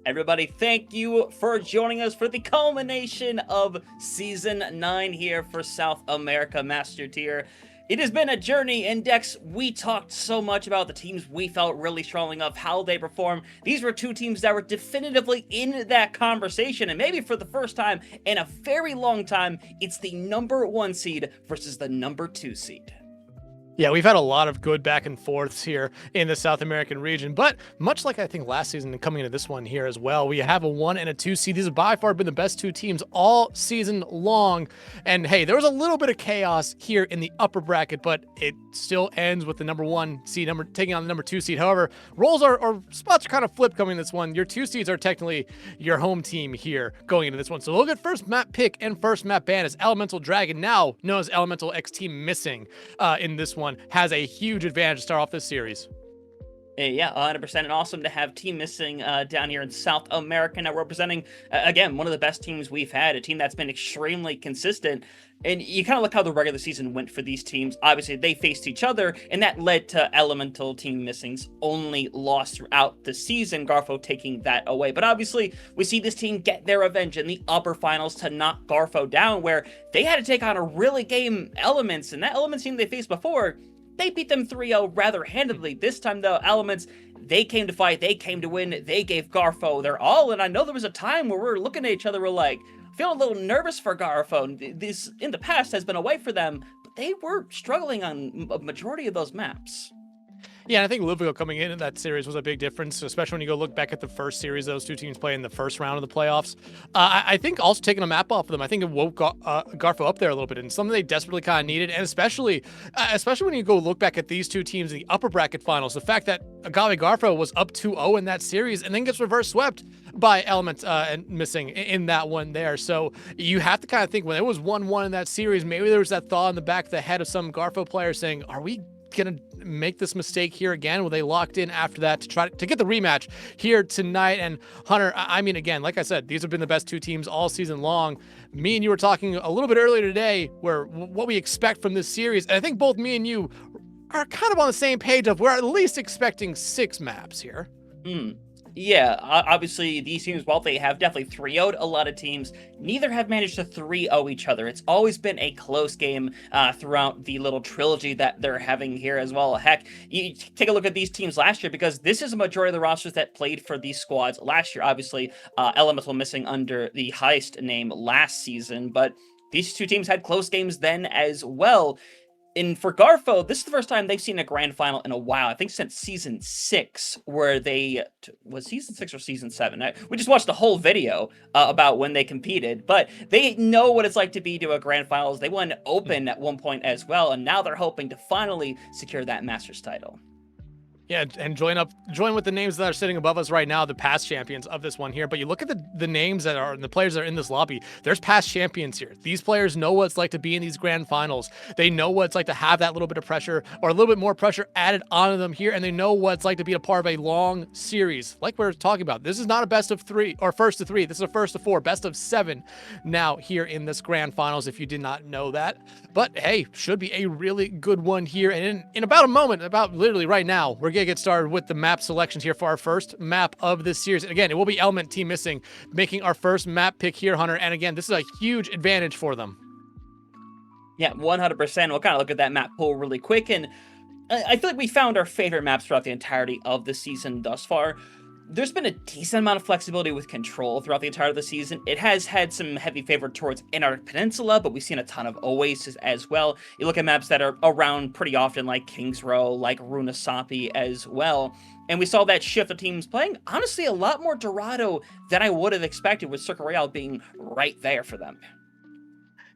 Everybody, thank you for joining us for the culmination of Season 9 here for South America Master Tier. It has been a journey, Index. We talked so much about the teams we felt really strongly of, how they perform. These were two teams that were definitively in that conversation, and maybe for the first time in a very long time, it's the number 1 seed versus the number 2 seed. Yeah, we've had a lot of good back and forths here in the South American region, but much like I think last season and coming into this one here as well, we have a 1 and a 2 seed. These have by far been the best two teams all season long. And hey, there was a little bit of chaos here in the upper bracket, but it still ends with the number 1 seed taking on the number 2 seed. However, roles or spots are kind of flipped coming in this one. Your 2 seeds are technically your home team here going into this one. So look at first map pick and first map ban as Elemental Dragon, now known as Elemental X Team Missing in this one, has a huge advantage to start off this series. Yeah, 100%. And awesome to have Team Missing down here in South America now representing, again, one of the best teams we've had, a team that's been extremely consistent. And you kind of look how the regular season went for these teams. Obviously, they faced each other, and that led to Elemental Team Missing's only loss throughout the season, Garfo taking that away. But obviously, we see this team get their revenge in the upper finals to knock Garfo down, where they had to take on a really game Elements, and that Elements team they faced before, they beat them 3-0 rather handedly. This time, though, Elements, they came to fight, they came to win, they gave Garfo their all, and I know there was a time where we were looking at each other, we're like, feeling a little nervous for Garfo. This, in the past, has been a way for them, but they were struggling on a majority of those maps. Yeah, and I think Louisville coming in that series was a big difference, especially when you go look back at the first series those two teams play in the first round of the playoffs. I think also taking a map off of them, I think it woke Garfo up there a little bit, and something they desperately kind of needed, and especially when you go look back at these two teams in the upper bracket finals, the fact that Agave Garfo was up 2-0 in that series and then gets reverse swept by Element and Missing in that one there. So you have to kind of think when it was 1-1 in that series, maybe there was that thought in the back of the head of some Garfo players saying, are we gonna make this mistake here again? Well, they locked in after that to try to get the rematch here tonight. And Hunter, I mean, again, like I said, these have been the best two teams all season long. Me and you were talking a little bit earlier today where what we expect from this series, and I think both me and you are kind of on the same page of we're at least expecting 6 maps here. Yeah, obviously these teams, while they have definitely 3-0'd a lot of teams, neither have managed to 3-0 each other. It's always been a close game throughout the little trilogy that they're having here as well. Heck, you take a look at these teams last year, because this is a majority of the rosters that played for these squads last year. Obviously, Elemental Missing under the Heist name last season, but these two teams had close games then as well. And for Garfo, this is the first time they've seen a grand final in a while. I think since season 6, where was season 6 or season 7? We just watched the whole video about when they competed, but they know what it's like to be to a grand finals. They won Open at one point as well, and now they're hoping to finally secure that Masters title. Yeah, and join with the names that are sitting above us right now, the past champions of this one here. But you look at the names that are, and the players that are in this lobby, there's past champions here. These players know what it's like to be in these grand finals. They know what it's like to have that little bit of pressure or a little bit more pressure added onto them here. And they know what it's like to be a part of a long series. Like we're talking about, this is not a best of 3 or first of 3. This is a first of 4, best of 7 now here in this grand finals, if you did not know that. But hey, should be a really good one here. And in about a moment, about literally right now, we're going to get started with the map selections here for our first map of this series. And again, it will be Element Team Missing making our first map pick here, Hunter. And again, this is a huge advantage for them. Yeah, 100%. We'll kind of look at that map pool really quick. And I feel like we found our favorite maps throughout the entirety of the season thus far. There's been a decent amount of flexibility with control throughout the entirety of the season. It has had some heavy favor towards Antarctic Peninsula, but we've seen a ton of Oasis as well. You look at maps that are around pretty often, like Kings Row, like Runasapi as well. And we saw that shift of teams playing, honestly, a lot more Dorado than I would have expected, with Circuit Royale being right there for them.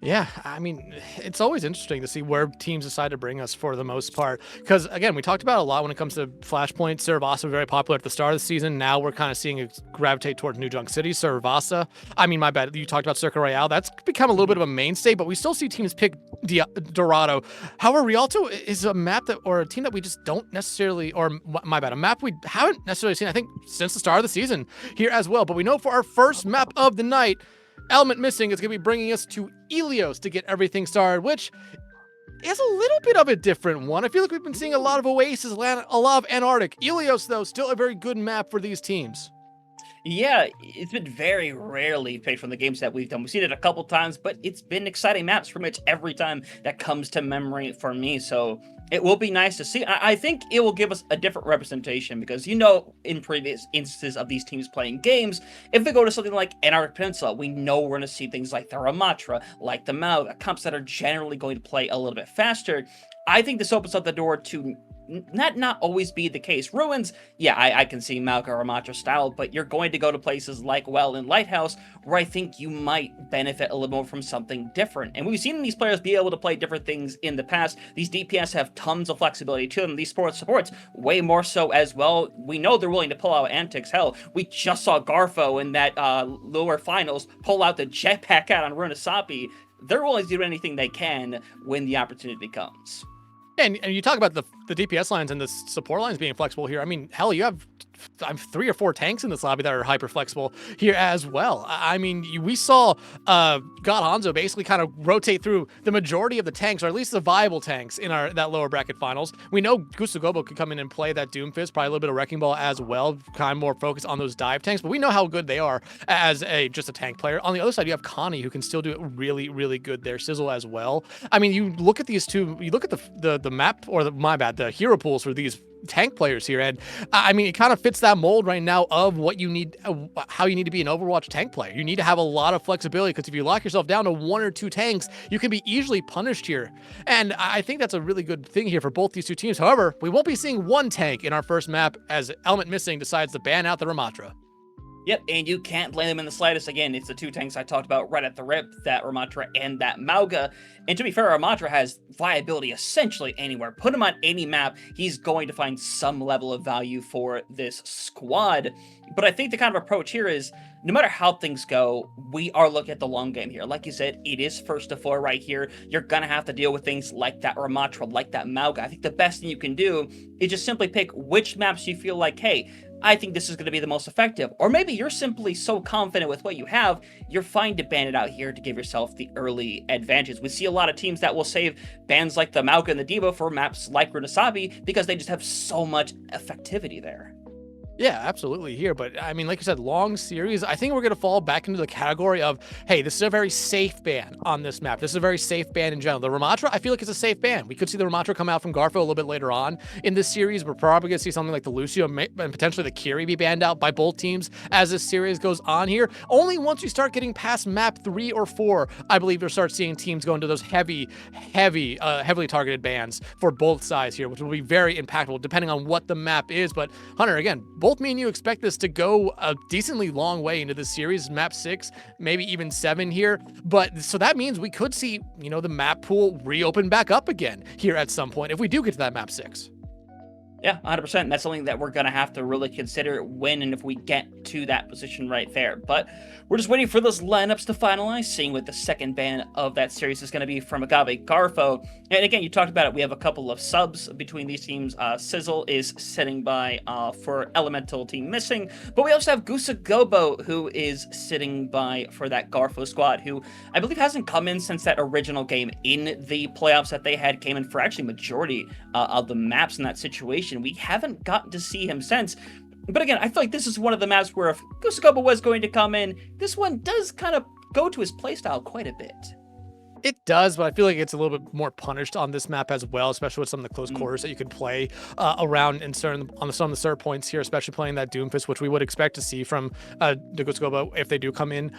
Yeah, I mean, it's always interesting to see where teams decide to bring us for the most part. Because, again, we talked about it a lot when it comes to Flashpoint. Cervasa, very popular at the start of the season. Now we're kind of seeing it gravitate towards New Junk City. Cervasa, I mean, my bad, you talked about Circuit Royale. That's become a little bit of a mainstay, but we still see teams pick Dorado. However, Rialto is a map that, or a team that we just don't necessarily, or my bad, a map we haven't necessarily seen, I think, since the start of the season here as well. But we know for our first map of the night, Element Missing is going to be bringing us to Ilios to get everything started, which is a little bit of a different one. I feel like we've been seeing a lot of Oasis, a lot of Antarctic. Ilios, though, still a very good map for these teams. Yeah, it's been very rarely picked from the games that we've done. We've seen it a couple times, but it's been exciting maps pretty much every time that comes to memory for me. So it will be nice to see. I think it will give us a different representation because, in previous instances of these teams playing games, if we go to something like Antarctic Peninsula, we know we're going to see things like the Ramatra, like the Mao, comps that are generally going to play a little bit faster. I think this opens up the door to not always be the case. Ruins, yeah, I can see Malka or Ramatra style, but you're going to go to places like Well and Lighthouse where I think you might benefit a little more from something different. And we've seen these players be able to play different things in the past. These DPS have tons of flexibility to them. These sports supports way more so as well. We know they're willing to pull out antics. Hell, we just saw Garfo in that lower finals pull out the jetpack out on Runasapi. They're willing to do anything they can when the opportunity comes. And you talk about the DPS lines and the support lines being flexible here. I mean, hell, you have 3 or 4 tanks in this lobby that are hyper flexible here as well. I mean, we saw God Hanzo basically kind of rotate through the majority of the tanks, or at least the viable tanks in that lower bracket finals. We know Gusugobo could come in and play that Doomfist, probably a little bit of Wrecking Ball as well, kind of more focused on those dive tanks, but we know how good they are as just a tank player. On the other side, you have Connie, who can still do it really, really good there. Sizzle as well. I mean, you look at these two, you look at the map, or the hero pools for these tank players here, and I mean, it kind of fits that mold right now of what you need, how you need to be an Overwatch tank player. You need to have a lot of flexibility, because if you lock yourself down to 1 or 2 tanks, you can be easily punished here, and I think that's a really good thing here for both these two teams. However, we won't be seeing 1 tank in our first map as Element Missing decides to ban out the Ramatra. Yep, and you can't blame them in the slightest. Again, it's the 2 tanks I talked about right at the rip, that Ramatra and that Mauga. And to be fair, Ramatra has viability essentially anywhere. Put him on any map, he's going to find some level of value for this squad. But I think the kind of approach here is, no matter how things go, we are looking at the long game here. Like you said, it is first to 4 right here. You're going to have to deal with things like that Ramatra, like that Mauga. I think the best thing you can do is just simply pick which maps you feel like, hey, I think this is going to be the most effective. Or maybe you're simply so confident with what you have, you're fine to ban it out here to give yourself the early advantage. We see a lot of teams that will save bans like the Mauka and the Diva for maps like Runasabi because they just have so much effectivity there. Yeah, absolutely here. But I mean, like you said, long series, I think we're going to fall back into the category of, hey, this is a very safe ban on this map. This is a very safe ban in general. The Ramatra, I feel like it's a safe ban. We could see the Ramatra come out from Garfo a little bit later on in this series. We're probably going to see something like the Lucio and potentially the Kiri be banned out by both teams as this series goes on here. Only once we start getting past map 3 or 4, I believe you'll start seeing teams go into those heavily targeted bans for both sides here, which will be very impactful depending on what the map is. But Hunter, again, both me and you expect this to go a decently long way into this series, map 6, maybe even 7 here. But so that means we could see, the map pool reopen back up again here at some point if we do get to that map 6. Yeah, 100%. That's something that we're going to have to really consider when and if we get to that position right there. But we're just waiting for those lineups to finalize, seeing what the second ban of that series is going to be from Agave Garfo. And again, you talked about it. We have a couple of subs between these teams. Sizzle is sitting by for Elemental Team Missing. But we also have Gusagobo, who is sitting by for that Garfo squad, who I believe hasn't come in since that original game in the playoffs that they had. Came in for actually majority of the maps in that situation. We haven't gotten to see him since. But again, I feel like this is one of the maps where if Gusagobo was going to come in, this one does kind of go to his playstyle quite a bit. It does, but I feel like it's a little bit more punished on this map as well, especially with some of the close quarters that you could play around and some of the start points here, especially playing that Doomfist, which we would expect to see from the Gutsgobo if they do come in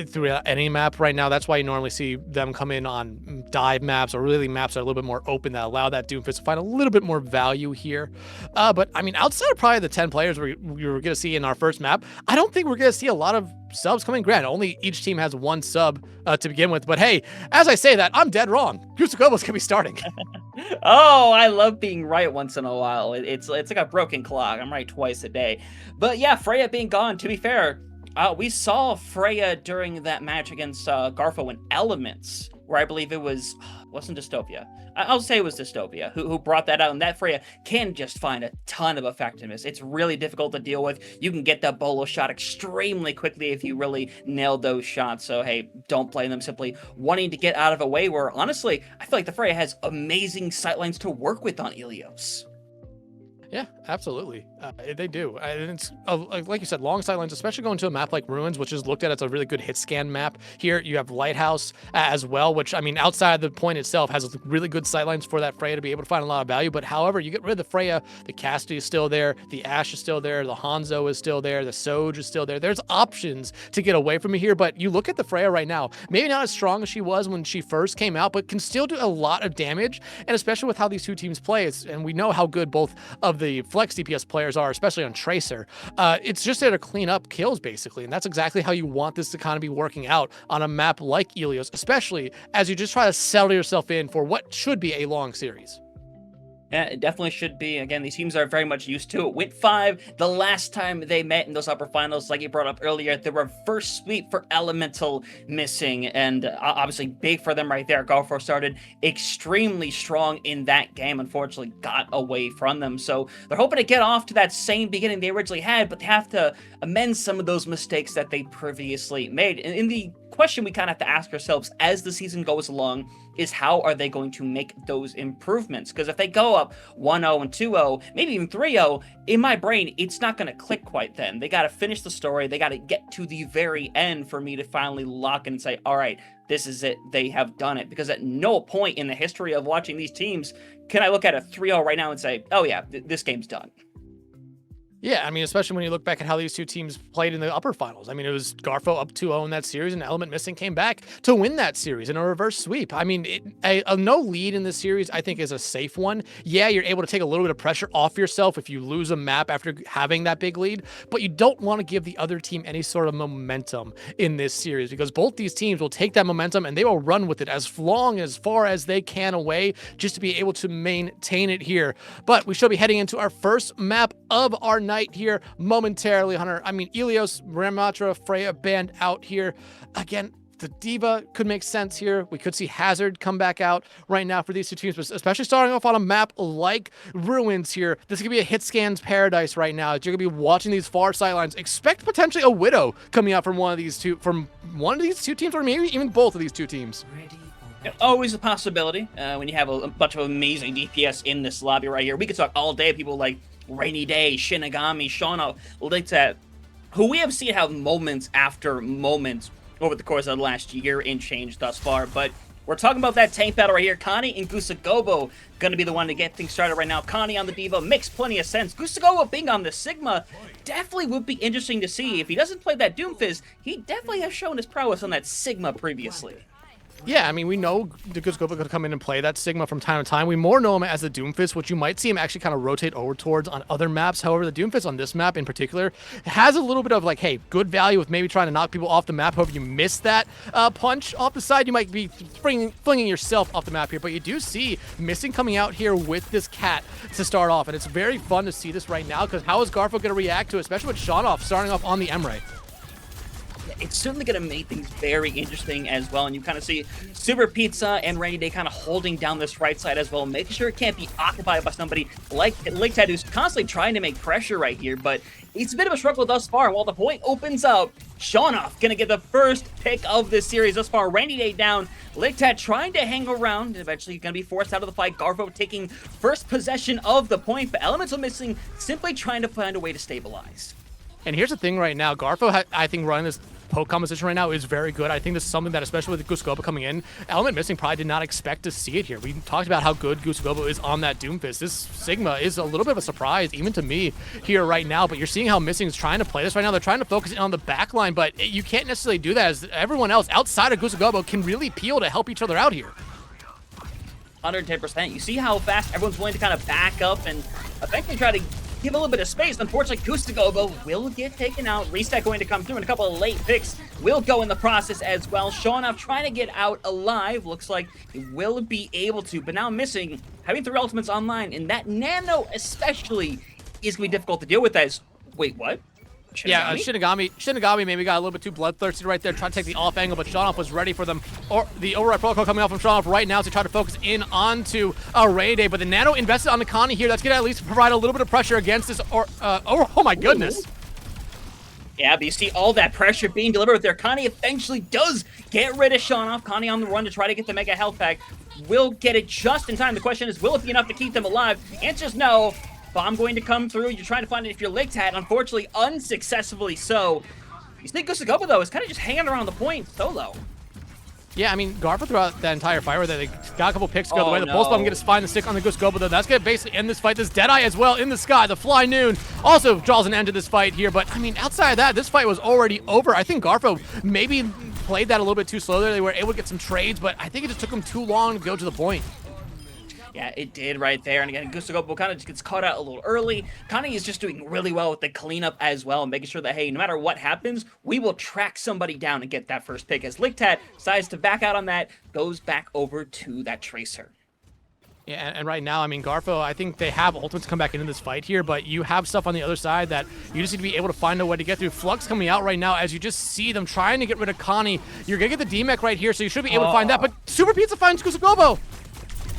through any map right now. That's why you normally see them come in on dive maps or really maps that are a little bit more open that allow that Doomfist to find a little bit more value here. But I mean, outside of probably the 10 players we were going to see in our first map, I don't think we're going to see a lot of subs coming. Granted, only each team has 1 sub to begin with, but hey, as I say that, I'm dead wrong. Gusagobo's gonna be starting. Oh, I love being right once in a while. It's like a broken clock. I'm right twice a day. But yeah, Freya being gone, to be fair, we saw Freya during that match against Garfo in Elements, where I believe it wasn't Dystopia. I'll say it was Dystopia who brought that out, and that Freya can just find a ton of effectiveness. It's really difficult to deal with. You can get that bolo shot extremely quickly if you really nail those shots. So hey, don't blame them simply wanting to get out of a way where, honestly, I feel like the Freya has amazing sightlines to work with on Ilios. Yeah, absolutely. They do. And it's, like you said, long sightlines, especially going to a map like Ruins, which is looked at as a really good hit scan map. Here you have Lighthouse as well, which, I mean, outside the point itself has really good sightlines for that Freya to be able to find a lot of value. But however, you get rid of the Freya, the Cassidy is still there, the Ashe is still there, the Hanzo is still there, the Soj is still there. There's options to get away from me here, but you look at the Freya right now, maybe not as strong as she was when she first came out, but can still do a lot of damage. And especially with how these two teams play, and we know how good both of the flex DPS players are, especially on Tracer. It's just there to clean up kills, basically, and that's exactly how you want this to kind of be working out on a map like Ilios, especially as you just try to settle yourself in for what should be a long series. Yeah, it definitely should be. Again, these teams are very much used to it. Wit 5, the last time they met in those upper finals, like you brought up earlier, the reverse sweep for Elemental missing, and obviously big for them right there. Garfo started extremely strong in that game, unfortunately got away from them. So they're hoping to get off to that same beginning they originally had, but they have to amend some of those mistakes that they previously made. And in the question we kind of have to ask ourselves as the season goes along is how are they going to make those improvements? Because if they go up 1-0 and 2-0, maybe even 3-0, in my brain, it's not going to click quite then. They got to finish the story. They got to get to the very end for me to finally lock in and say, all right, this is it. They have done it. Because at no point in the history of watching these teams can I look at a 3-0 right now and say, oh yeah, this game's done. Yeah, I mean, especially when you look back at how these two teams played in the upper finals. I mean, it was Garfo up 2-0 in that series, and Element Missing came back to win that series in a reverse sweep. I mean, a no lead in this series, I think, is a safe one. Yeah, you're able to take a little bit of pressure off yourself if you lose a map after having that big lead, but you don't want to give the other team any sort of momentum in this series, because both these teams will take that momentum and they will run with it as far as they can away, just to be able to maintain it here. But we shall be heading into our first map of our night here momentarily, Hunter. I mean, Ilios, Ramatra, Freya banned out here. Again, the D.Va could make sense here. We could see Hazard come back out right now for these two teams, but especially starting off on a map like Ruins here. This could be a hit scans paradise right now. You're going to be watching these far sidelines. Expect potentially a Widow coming out from one of these two teams, or maybe even both of these two teams. Always a possibility when you have a bunch of amazing DPS in this lobby right here. We could talk all day. People like Rainy Day, Shinigami, Shauna, Litat, who we have seen have moments after moments over the course of the last year in change thus far. But we're talking about that tank battle right here. Connie and Gusagobo going to be the one to get things started right now. Connie on the D.Va makes plenty of sense. Gusagobo being on the Sigma definitely would be interesting to see. If he doesn't play that Doomfist, he definitely has shown his prowess on that Sigma previously. Yeah, I mean, we know the Gusagobo could come in and play that Sigma from time to time. We more know him as the Doomfist, which you might see him actually kind of rotate over towards on other maps. However, the Doomfist on this map in particular has a little bit of like, hey, good value with maybe trying to knock people off the map. However, you miss that punch off the side, you might be flinging yourself off the map here. But you do see Missing coming out here with this cat to start off. And it's very fun to see this right now, because how is Garfo going to react to it, especially with Shaunov starting off on the Emre? It's certainly going to make things very interesting as well. And you kind of see Super Pizza and Rainy Day kind of holding down this right side as well, making sure it can't be occupied by somebody like Litat, who's constantly trying to make pressure right here. But it's a bit of a struggle thus far. And while the point opens up, Shaunov going to get the first pick of this series thus far. Rainy Day down. Litat trying to hang around, and eventually going to be forced out of the fight. Garfo taking first possession of the point, but Elemental Missing simply trying to find a way to stabilize. And here's the thing right now. Garfo, I think, running this poke composition right now is very good. I think this is something that, especially with Gusagobo coming in, Element Missing probably did not expect to see it here. We talked about how good Gusagobo is on that Doomfist. This Sigma is a little bit of a surprise, even to me, here right now. But you're seeing how Missing is trying to play this right now. They're trying to focus in on the back line, but you can't necessarily do that, as everyone else outside of Gusagobo can really peel to help each other out here. 110%. You see how fast everyone's willing to kind of back up and eventually try to give a little bit of space. Unfortunately, Gusagobo will get taken out. Reset going to come through, and a couple of late picks will go in the process as well. Shaunov trying to get out alive. Looks like he will be able to, but now Missing, having 3 ultimates online, and that Nano especially is going to be difficult to deal with as... Wait, what? Shinigami? Yeah, Shinigami maybe got a little bit too bloodthirsty right there, trying to take the off angle, but Shaunov was ready for them. Or the override protocol coming out from Shaunov right now to try to focus in onto Rainy Day, but the Nano invested on the Connie here. That's going to at least provide a little bit of pressure against this. Oh my goodness. Yeah, but you see all that pressure being delivered with there. Connie eventually does get rid of Shaunov. Connie on the run to try to get the mega health pack. Will get it just in time. The question is, will it be enough to keep them alive? Answer is no. Bomb going to come through. You're trying to find it if you're Lictat. Unfortunately, unsuccessfully so. You think Gusagoba, though, is kind of just hanging around the point solo. Yeah, I mean, Garfo throughout that entire fight, where they got a couple picks to go the way. The no. pulse bomb gets to find the stick on the Gusagoba, though. That's going to basically end this fight. This Deadeye as well in the sky. The Fly Noon also draws an end to this fight here. But, I mean, outside of that, this fight was already over. I think Garfo maybe played that a little bit too slow there. They were able to get some trades, but I think it just took them too long to go to the point. Yeah, it did right there. And again, Gusagobo kind of just gets caught out a little early. Connie is just doing really well with the cleanup as well, making sure that, hey, no matter what happens, we will track somebody down and get that first pick. As Lictat decides to back out on that, goes back over to that Tracer. Yeah, and right now, I mean, Garfo, I think they have ultimates come back into this fight here, but you have stuff on the other side that you just need to be able to find a way to get through. Flux coming out right now as you just see them trying to get rid of Connie. You're going to get the DMEC right here, so you should be able to find that, but Super Pizza finds Gusagobo.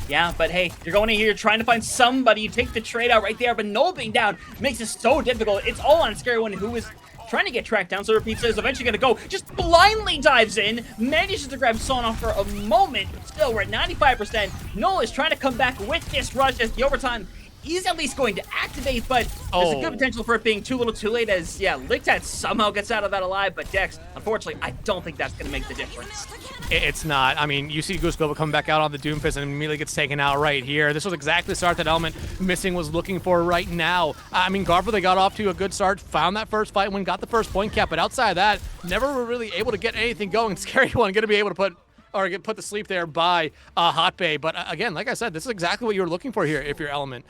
Yeah, but hey, you're going in here trying to find somebody. You take the trade out right there, but Noel being down makes it so difficult. It's all on Scary One, who is trying to get tracked down. So Pizza is eventually going to go, just blindly dives in, manages to grab Sonoff for a moment. Still, we're at 95%. Noel is trying to come back with this rush as the overtime is at least going to activate, but there's a good potential for it being too little too late as, yeah, Lictat somehow gets out of that alive, but Dex, unfortunately, I don't think that's going to make the difference. It's not. I mean, you see Gusagoba come back out on the Doomfist and immediately gets taken out right here. This was exactly the start that Element Missing was looking for right now. I mean, Garfo, they got off to a good start, found that first fight win, got the first point cap, but outside of that, never were really able to get anything going. Scary One going to be able to get put to sleep there by Hot Bay. But again, like I said, this is exactly what you were looking for here if you're Element.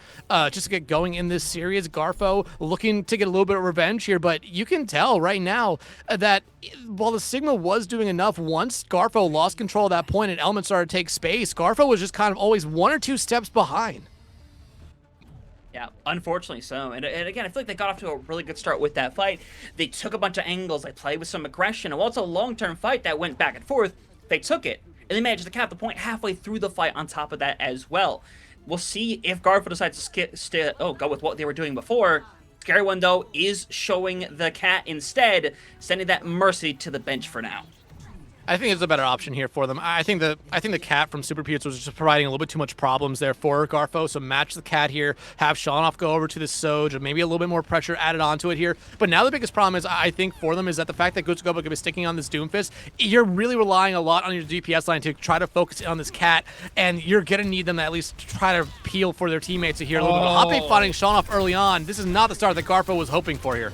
Just to get going in this series, Garfo looking to get a little bit of revenge here, but you can tell right now that while the Sigma was doing enough, once Garfo lost control at that point and Element started to take space, Garfo was just kind of always 1 or 2 steps behind. Yeah, unfortunately so. And again, I feel like they got off to a really good start with that fight. They took a bunch of angles, they played with some aggression, and while it's a long-term fight that went back and forth, they took it, and they managed to cap the point halfway through the fight on top of that as well. We'll see if Garfo decides to go with what they were doing before. Scary One, though, is showing the cat instead, sending that Mercy to the bench for now. I think it's a better option here for them. I think the cat from Super Pizza was just providing a little bit too much problems there for Garfo. So match the cat here, have Shanoff go over to the Soj, and maybe a little bit more pressure added onto it here. But now the biggest problem is, I think, for them is that the fact that Gusagoba could be sticking on this Doomfist, you're really relying a lot on your DPS line to try to focus on this cat, and you're going to need them to at least try to peel for their teammates to hear a little bit. Hoppe fighting Shanoff early on. This is not the start that Garfo was hoping for here.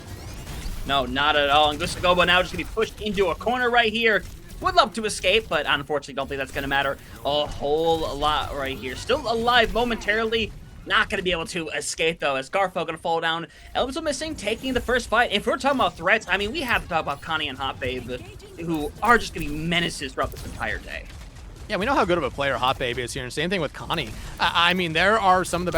No, not at all. And Gusagoba now just going to be pushed into a corner right here. Would love to escape, but unfortunately don't think that's going to matter a whole lot right here. Still alive momentarily. Not going to be able to escape, though, as Garfo going to fall down. Elemental Missing taking the first fight. If we're talking about threats, I mean, we have to talk about Connie and Hot Babe, who are just going to be menaces throughout this entire day. Yeah, we know how good of a player Hot Babe is here, and same thing with Connie. I mean, there are some of the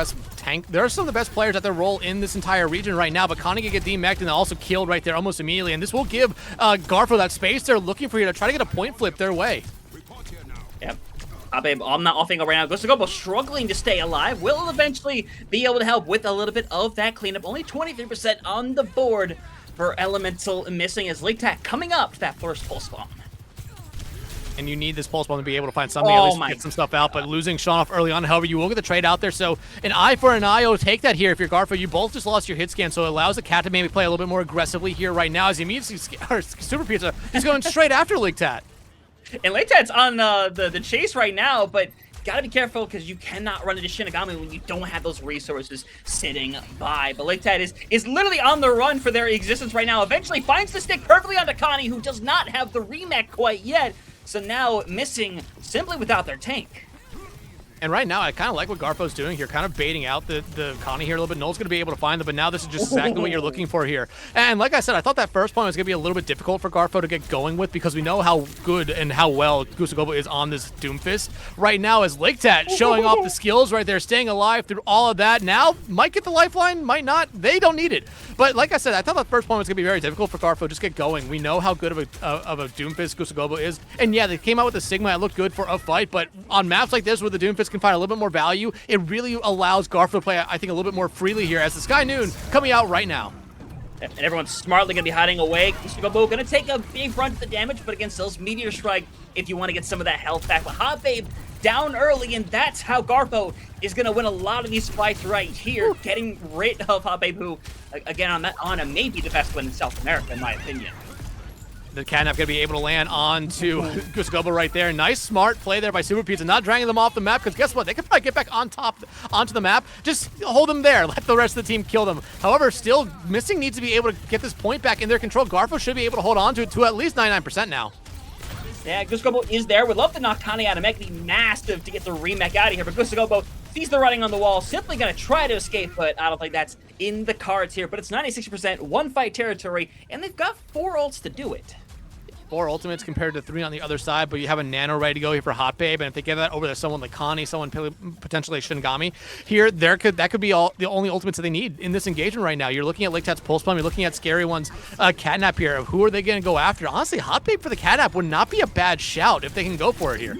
best players at their role in this entire region right now, but Connie can get DMEC'd and also killed right there almost immediately, and this will give Garfo that space they're looking for you to try to get a point flip their way. Yep. Hot Babe, I'm not offing right now. Gusagobo struggling to stay alive. Will eventually be able to help with a little bit of that cleanup. Only 23% on the board for Elemental Missing as Lictat coming up to that first pulse bomb. And you need this pulse bomb to be able to find something, at least get some stuff out, but losing Shanoff early on, however, you will get the trade out there, so an eye for an eye, take that here if you're Garfo. You both just lost your hit scan, so it allows the cat to maybe play a little bit more aggressively here right now as he immediately, Super Pizza, he's going straight after Lictat. And Lictat's on the chase right now, but gotta be careful because you cannot run into Shinigami when you don't have those resources sitting by. But Lictat is literally on the run for their existence right now. Eventually finds the stick perfectly onto Connie, who does not have the remech quite yet. So now Missing simply without their tank. And right now, I kind of like what Garfo's doing here, kind of baiting out the Connie here a little bit. Noel's going to be able to find them, but now this is just exactly what you're looking for here. And like I said, I thought that first point was going to be a little bit difficult for Garfo to get going with because we know how good and how well Gusagoba is on this Doomfist. Right now, as Lictat showing off the skills right there, staying alive through all of that. Now, might get the lifeline, might not. They don't need it. But like I said, I thought that first point was going to be very difficult for Garfo. Just get going. We know how good of a Doomfist Gusagoba is. And yeah, they came out with the Sigma. It looked good for a fight, but on maps like this where the Doomfist can find a little bit more value, it really allows Garfo to play, I think, a little bit more freely here as the Sky Noon coming out right now. And everyone's smartly going to be hiding away. Gusagobo going to take a big brunt of the damage, but against those Meteor Strike, if you want to get some of that health back. But Hot Babe down early, and that's how Garfo is going to win a lot of these fights right here, getting rid of Agave, who, again, on a maybe the best win in South America, in my opinion. The catnap going to be able to land onto Gusgobo right there. Nice, smart play there by Super Pizza, not dragging them off the map, because guess what? They could probably get back on top, onto the map. Just hold them there. Let the rest of the team kill them. However, still, Missing needs to be able to get this point back in their control. Garfo should be able to hold on to it to at least 99% now. Yeah, Gusgobo is there. Would love to knock Connie out of Mech. Be massive to get the remech out of here, but Gusgobo sees the writing on the wall, simply going to try to escape, but I don't think that's in the cards here. But it's 96%, one fight territory, and they've got 4 ults to do it. 4 ultimates compared to 3 on the other side, but you have a nano ready to go here for Hot Babe, and if they get that over to someone like Connie, someone potentially Shinigami, here that could be all the only ultimates that they need in this engagement right now. You're looking at Licktat's Pulse Bomb, you're looking at Scary One's Catnap here. Who are they going to go after? Honestly, Hot Babe for the Catnap would not be a bad shout if they can go for it here.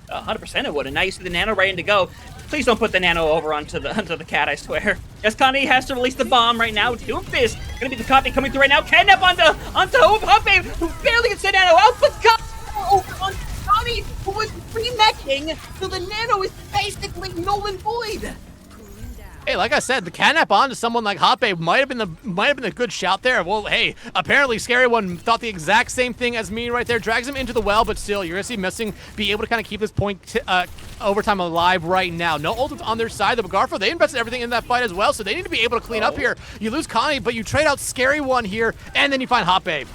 100% it would, and now you see the nano ready to go. Please don't put the nano over onto the cat, I swear. Yes, Connie has to release the bomb right now. Doomfist gonna be the copy coming through right now. Catnap onto Hot Babe, who barely gets the nano out, but got over on Connie, who was remeching, so the nano is basically null and void. Hey, like I said, the catnap onto someone like Hot Babe might have been a good shout there. Well, hey, apparently Scary One thought the exact same thing as me right there. Drags him into the well, but still, you're gonna see Missing be able to kind of keep this point overtime alive right now. No ultimates on their side. The Garfo, they invested everything in that fight as well, so they need to be able to clean up here. You lose Connie, but you trade out Scary One here, and then you find Hot Babe.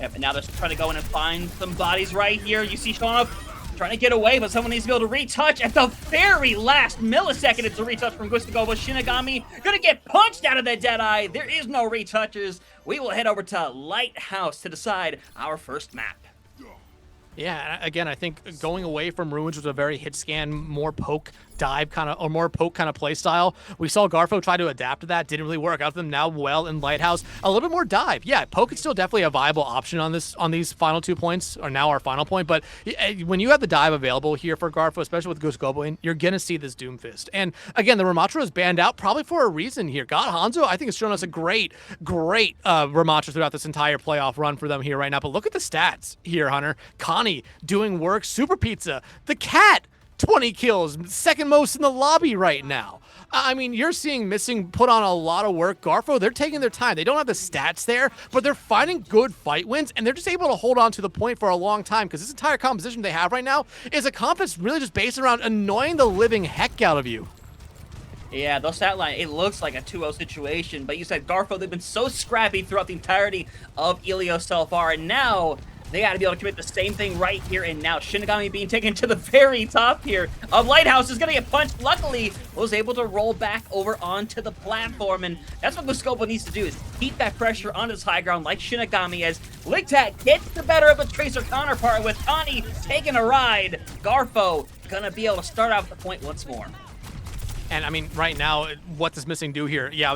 Yep, and now they're trying to go in and find some bodies right here. You see Shauna trying to get away, but someone needs to be able to retouch at the very last millisecond. It's a retouch from Gusgobo. Shinigami gonna get punched out of the Deadeye. There is no retouches. We will head over to Lighthouse to decide our first map. Yeah, again, I think going away from Ruins was a very hit scan, more poke dive kind of, or more poke kind of play style. We saw Garfo try to adapt to that. Didn't really work out for them. Now well in Lighthouse, a little bit more dive. Yeah, poke is still definitely a viable option on these final 2 points, or now our final point. But when you have the dive available here for Garfo, especially with Gusgobo in, you're gonna see this Doomfist. And again, the Ramatra is banned out probably for a reason here. God Hanzo, I think, has shown us a great Ramatra throughout this entire playoff run for them here right now. But look at the stats here, Hunter. Connie doing work. Super Pizza, the cat, 20 kills, second most in the lobby right now. I mean, you're seeing Missing put on a lot of work. Garfo, they're taking their time. They don't have the stats there, but they're finding good fight wins, and they're just able to hold on to the point for a long time, because this entire composition they have right now is a comp that's really just based around annoying the living heck out of you. Yeah, those stat line, it looks like a 2-0 situation, but you said Garfo, they've been so scrappy throughout the entirety of Elio so far, and now they got to be able to commit the same thing right here and now. Shinigami being taken to the very top here of Lighthouse is going to get punched. Luckily, was able to roll back over onto the platform, and that's what Gusgobo needs to do, is keep that pressure on his high ground like Shinigami, as Licktat gets the better of a Tracer counterpart with Connie taking a ride. Garfo going to be able to start out with the point once more. And I mean, right now, what does Missing do here? Yeah, I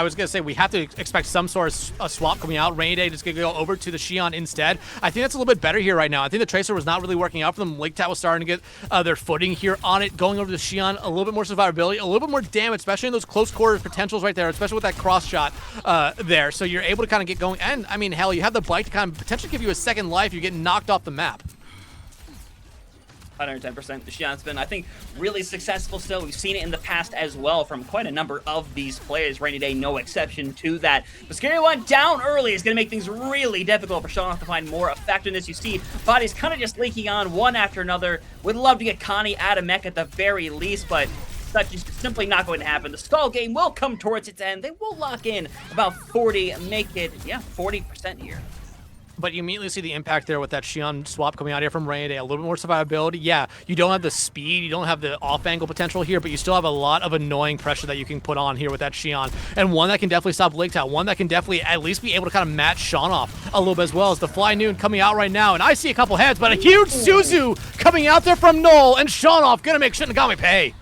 was gonna say we have to expect some sort of swap coming out. Rainy Day just gonna go over to the Xion instead. I think that's a little bit better here right now. I think the Tracer was not really working out for them. Licktat was starting to get their footing here on it, going over to the Xion. A little bit more survivability, a little bit more damage, especially in those close quarters potentials right there, especially with that cross shot there. So you're able to kind of get going. And I mean, hell, you have the bite to kind of potentially give you a second life. You're getting knocked off the map. 110%. The Xion's been, I think, really successful still. We've seen it in the past as well from quite a number of these players. Rainy Day, no exception to that. The Scary One down early is going to make things really difficult for Sean to find more effectiveness. You see bodies kind of just leaking on one after another. Would love to get Connie out of mech at the very least, but such is simply not going to happen. The Skull game will come towards its end. They will lock in about 40, make it, 40% here. But you immediately see the impact there with that Xion swap coming out here from Rainy Day. A little bit more survivability. Yeah, you don't have the speed, you don't have the off-angle potential here, but you still have a lot of annoying pressure that you can put on here with that Xion. And one that can definitely stop Licktat, one that can definitely at least be able to kind of match Sean off a little bit as well. As the Fly Noon coming out right now, and I see a couple heads, but a huge Suzu coming out there from Null, and Sean off gonna make Shinigami pay.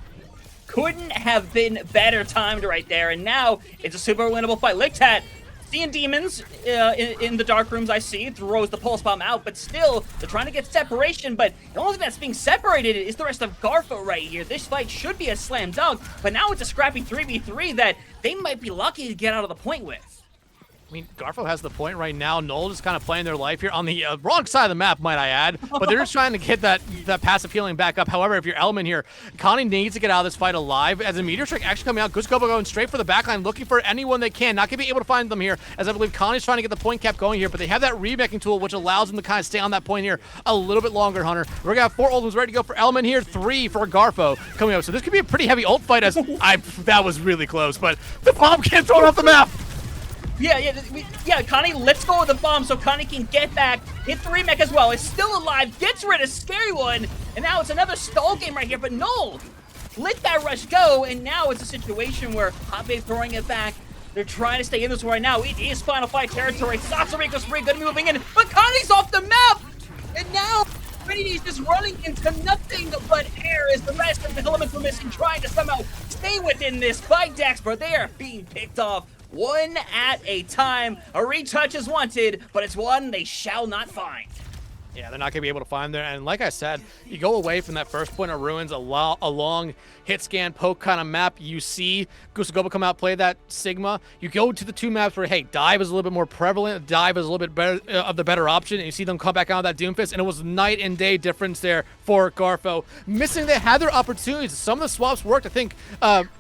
Couldn't have been better timed right there, and now it's a super winnable fight. Licktat seeing demons in the dark rooms, I see, throws the pulse bomb out, but still, they're trying to get separation, but the only thing that's being separated is the rest of Garfo right here. This fight should be a slam dunk, but now it's a scrappy 3v3 that they might be lucky to get out of the point with. I mean, Garfo has the point right now. Null just kind of playing their life here on the wrong side of the map, might I add. But they're just trying to get that passive healing back up. However, if you're Element here, Connie needs to get out of this fight alive. As a Meteor Strike actually coming out, Goose Gobo going straight for the backline, looking for anyone they can. Not going to be able to find them here, as I believe Connie's trying to get the point cap going here. But they have that remaking tool, which allows them to kind of stay on that point here a little bit longer, Hunter. We're going to have 4 ultimates ready to go for Element here, 3 for Garfo coming up. So this could be a pretty heavy ult fight, as that was really close. But the bomb can't throw it off the map. Yeah, Connie, let's go with the bomb so Connie can get back, hit the remake as well. It's still alive, gets rid of Scary One, and now it's another stall game right here, but no! Let that rush go, and now it's a situation where Agave throwing it back. They're trying to stay in this right now. It is Final Fight territory. Sasorico's pretty good moving in, but Connie's off the map! And now, Trinity's just running into nothing but air as the rest of the elemental missing, trying to somehow stay within this fight, Dax, but they are being picked off one at a time. A retouch is wanted, but it's one they shall not find. Yeah, they're not going to be able to find there. And like I said, you go away from that first point of Ruins, a long hit scan poke kind of map. You see Gusagoba come out, play that Sigma. You go to the 2 maps where, hey, dive is a little bit more prevalent. Dive is a little bit better of the better option. And you see them come back out of that Doomfist. And it was night and day difference there for Garfo. Missing, they had their opportunities. Some of the swaps worked. I think,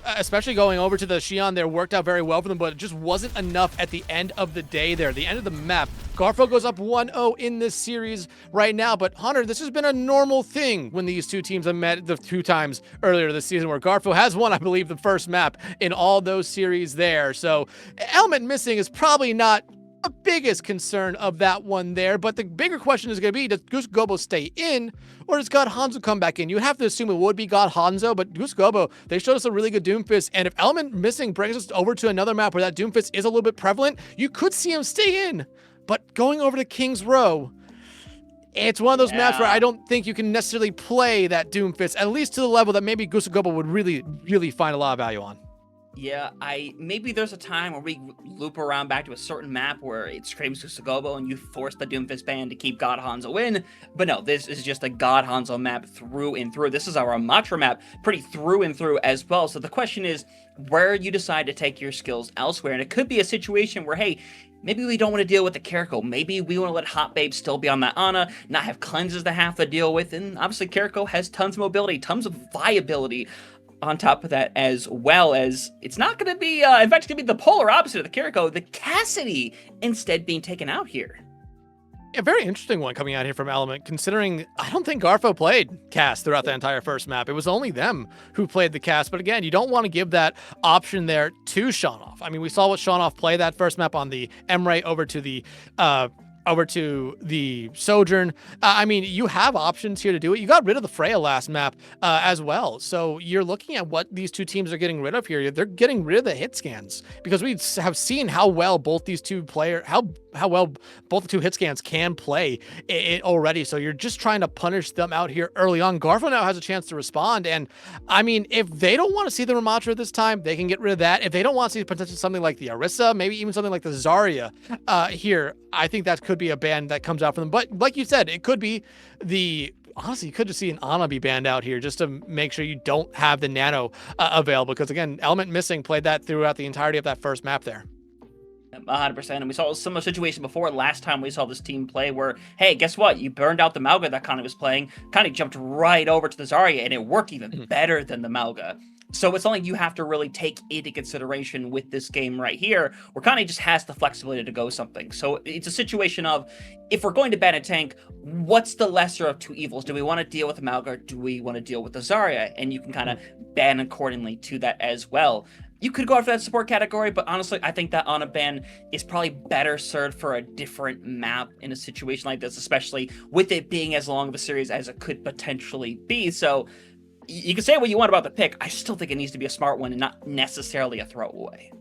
especially going over to the Xion there, worked out very well for them. But it just wasn't enough at the end of the day there. The end of the map. Garfo goes up 1-0 in this series right now, but Hunter, this has been a normal thing when these two teams have met the 2 times earlier this season, where Garfo has won, I believe, the first map in all those series there. So Element missing is probably not the biggest concern of that one there, but the bigger question is going to be, does Goose Gobo stay in, or does God Hanzo come back in? You have to assume it would be God Hanzo, but Goose Gobo, they showed us a really good Doomfist, and if Element missing brings us over to another map where that Doomfist is a little bit prevalent, you could see him stay in. But going over to King's Row, it's one of those maps where I don't think you can necessarily play that Doomfist, at least to the level that maybe Gusagoba would really find a lot of value on. Yeah, maybe there's a time where we loop around back to a certain map where it screams Gusagobo and you force the Doomfist band to keep God Hanzo in. But no, this is just a God Hanzo map through and through. This is our Matra map, pretty through and through as well. So the question is, where you decide to take your skills elsewhere. And it could be a situation where, hey, maybe we don't want to deal with the Kiriko. Maybe we want to let Hot Babe still be on that Ana, not have cleanses to have to deal with. And obviously Kiriko has tons of mobility, tons of viability on top of that, as well as it's not going to be, in fact, it's going to be the polar opposite of the Kiriko, the Cassidy instead being taken out here. A very interesting one coming out here from Element, considering I don't think Garfo played Cass throughout the entire first map. It was only them who played the Cass, but again, you don't want to give that option there to Shanoff. I mean, we saw what Shanoff play that first map on the Emre over to the Sojourn. I mean, you have options here to do it. You got rid of the Freya last map as well. So you're looking at what these two teams are getting rid of here. They're getting rid of the hit scans, because we have seen how well both these two players, how well both the 2 hit scans can play it already. So you're just trying to punish them out here early on. Garfo now has a chance to respond. And I mean, if they don't want to see the Ramatra this time, they can get rid of that. If they don't want to see potentially something like the Arissa, maybe even something like the Zarya here, I think that could be a ban that comes out for them. But like you said, it could be honestly, you could just see an Ana be banned out here just to make sure you don't have the Nano available. Because again, Element missing played that throughout the entirety of that first map there. 100%, and we saw a similar situation before last time we saw this team play where, hey, guess what? You burned out the Malga that Connie was playing. Connie jumped right over to the Zarya, and it worked even better than the Malga. So it's something you have to really take into consideration with this game right here, where Connie just has the flexibility to go something. So it's a situation of, if we're going to ban a tank, what's the lesser of 2 evils? Do we want to deal with the Malga, or do we want to deal with the Zarya? And you can kind of ban accordingly to that as well. You could go after that support category, but honestly, I think that Ana ban is probably better served for a different map in a situation like this, especially with it being as long of a series as it could potentially be. So you can say what you want about the pick. I still think it needs to be a smart one and not necessarily a throwaway.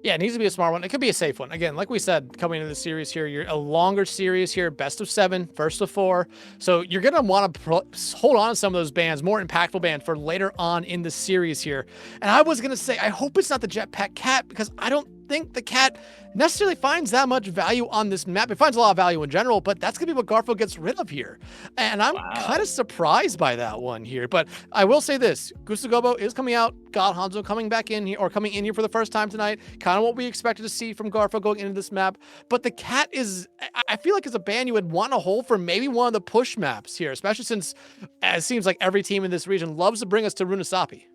Yeah, it needs to be a smart one. It could be a safe one. Again, like we said, coming into the series here, you're a longer series here, best of 7, first of 4. So you're going to want to hold on to some of those bans, more impactful bans for later on in the series here. And I was going to say, I hope it's not the Jetpack Cat, because I don't think the cat necessarily finds that much value on this map. It finds a lot of value in general, but that's going to be what Garfo gets rid of here. And I'm kind Wow. of surprised by that one here. But I will say this, Gustagobo is coming out, God Hanzo coming back in here, or coming in here for the first time tonight. Kind of what we expected to see from Garfo going into this map. But the cat is, I feel like it's a ban you would want to hold for maybe one of the push maps here, especially since it seems like every team in this region loves to bring us to Runasapi.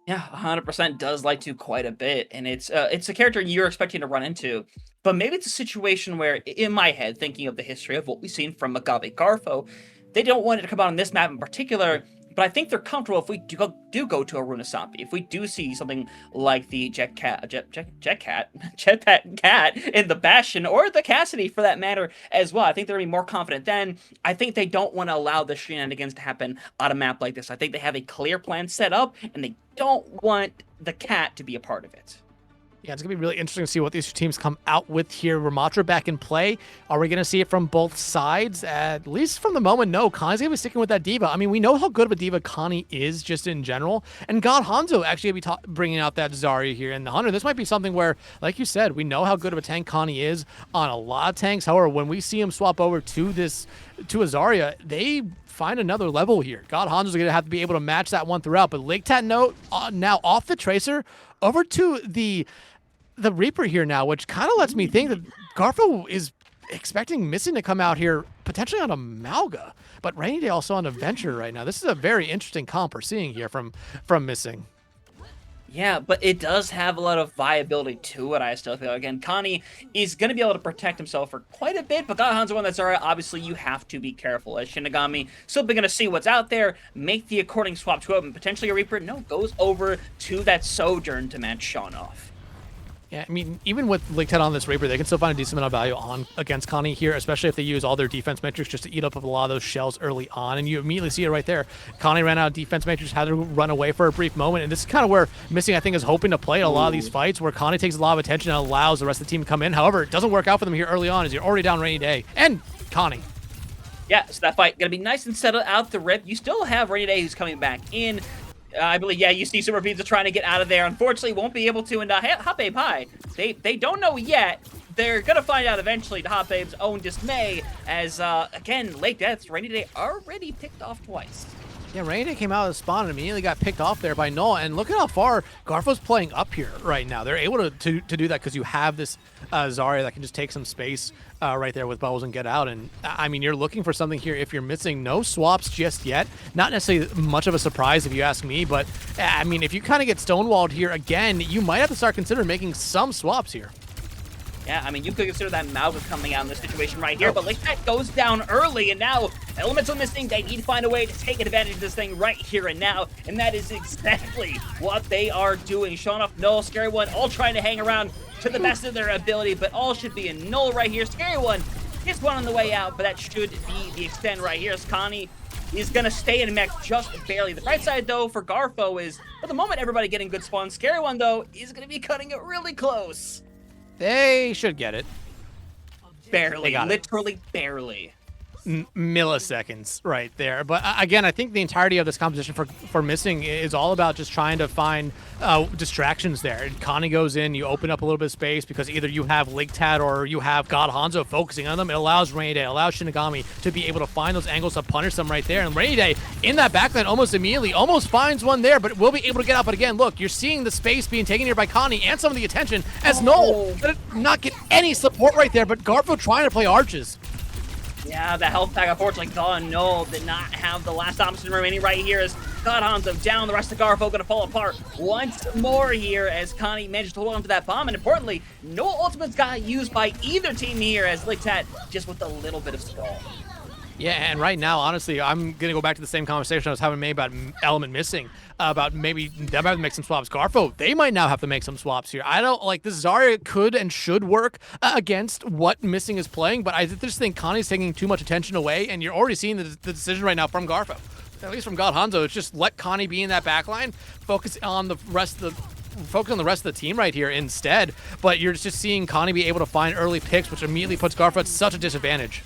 Yeah, 100% does like to quite a bit, and it's a character you're expecting to run into, but maybe it's a situation where, in my head, thinking of the history of what we've seen from Agave Garfo, they don't want it to come out on this map in particular, but I think they're comfortable if we do go to a Runasapi, if we do see something like the Jetpack Cat in the Bastion, or the Cassidy for that matter as well. I think they're going to be more confident then. I think they don't want to allow the shenanigans to happen on a map like this. I think they have a clear plan set up, and they don't want the cat to be a part of it. Yeah, it's going to be really interesting to see what these two teams come out with here. Ramatra back in play. Are we going to see it from both sides? At least from the moment, no. Connie's going to be sticking with that diva. I mean, we know how good of a diva Connie is just in general. And God Hanzo actually going to be bringing out that Zarya here in the Hunter. This might be something where, like you said, we know how good of a tank Connie is on a lot of tanks. However, when we see him swap over to a Zarya, they find another level here. God Hanzo's going to have to be able to match that one throughout. But Lake Tat note now off the Tracer over to the Reaper here now, which kind of lets me think that Garfo is expecting Missing to come out here potentially on a Malga, but Rainy Day also on a Venture right now. This is a very interesting comp we're seeing here from Missing. Yeah, but it does have a lot of viability to it, I still feel. Again, Connie is going to be able to protect himself for quite a bit, but God Hanzo on that Zarya, obviously you have to be careful. As Shinigami, still going to see what's out there, make the according swap to it, and potentially a Reaper, goes over to that Sojourn to match Sean off. Yeah, I mean, even with Lake Tat on this Reaper, they can still find a decent amount of value on against Connie here, especially if they use all their defense metrics just to eat up a lot of those shells early on. And you immediately see it right there. Connie ran out of defense metrics, had to run away for a brief moment. And this is kind of where Missing, I think, is hoping to play a lot of these fights, where Connie takes a lot of attention and allows the rest of the team to come in. However, it doesn't work out for them here early on as you're already down Rainy Day and Connie. Yeah, so that fight going to be nice and settled out the rip. You still have Rainy Day who's coming back in. I believe, yeah, you see Super Pizza trying to get out of there. Unfortunately, won't be able to. And Hot Babe High, they don't know yet. They're going to find out eventually, to Hot Babe's own dismay, as, again, Late Death's Rainy Day already picked off twice. Yeah, Rainy Day came out of the spawn and immediately got picked off there by Null. And look at how far Garfo's playing up here right now. They're able to do that because you have this Zarya that can just take some space right there with bubbles and get out. And I mean, you're looking for something here if you're missing. No swaps just yet. Not necessarily much of a surprise if you ask me, but I mean, if you kind of get stonewalled here again, you might have to start considering making some swaps here. Yeah, I mean, you could consider that Malga coming out in this situation right here, but Lake Tat goes down early, and now Elemental Missing, they need to find a way to take advantage of this thing right here and now, and that is exactly what they are doing. Showing off Null, Scary One, all trying to hang around to the best of their ability, but all should be a Null right here. Scary One gets one on the way out, but that should be the extent right here, as Connie is going to stay in mech just barely. The bright side, though, for Garfo is, for the moment, everybody getting good spawns. Scary One, though, is going to be cutting it really close. They should get it. Barely, literally barely. Milliseconds right there. But again, I think the entirety of this composition for Missing is all about just trying to find distractions there. Connie goes in, you open up a little bit of space because either you have Lake Tat or you have God Hanzo focusing on them. It allows Rainy Day, allows Shinigami to be able to find those angles to punish them right there. And Rainy Day in that backline almost immediately almost finds one there, but will be able to get out. But again, look, you're seeing the space being taken here by Connie and some of the attention as Null did not get any support right there, but Garfo trying to play arches. Yeah, the health pack, unfortunately, gone. Null did not have the last option remaining right here as God Hanzo down. The rest of Garfo going to fall apart once more here as Connie managed to hold on to that bomb. And importantly, no ultimates got used by either team here as Lake Tat just with a little bit of stall. Yeah, and right now, honestly, I'm going to go back to the same conversation I was having about Element Missing, about maybe they might have to make some swaps. Garfo, they might now have to make some swaps here. I don't, like, this Zarya could and should work against what Missing is playing, but I just think Connie's taking too much attention away, and you're already seeing the decision right now from Garfo. At least from God Hanzo, it's just let Connie be in that backline, focus on the rest of the team right here instead, but you're just seeing Connie be able to find early picks, which immediately puts Garfo at such a disadvantage.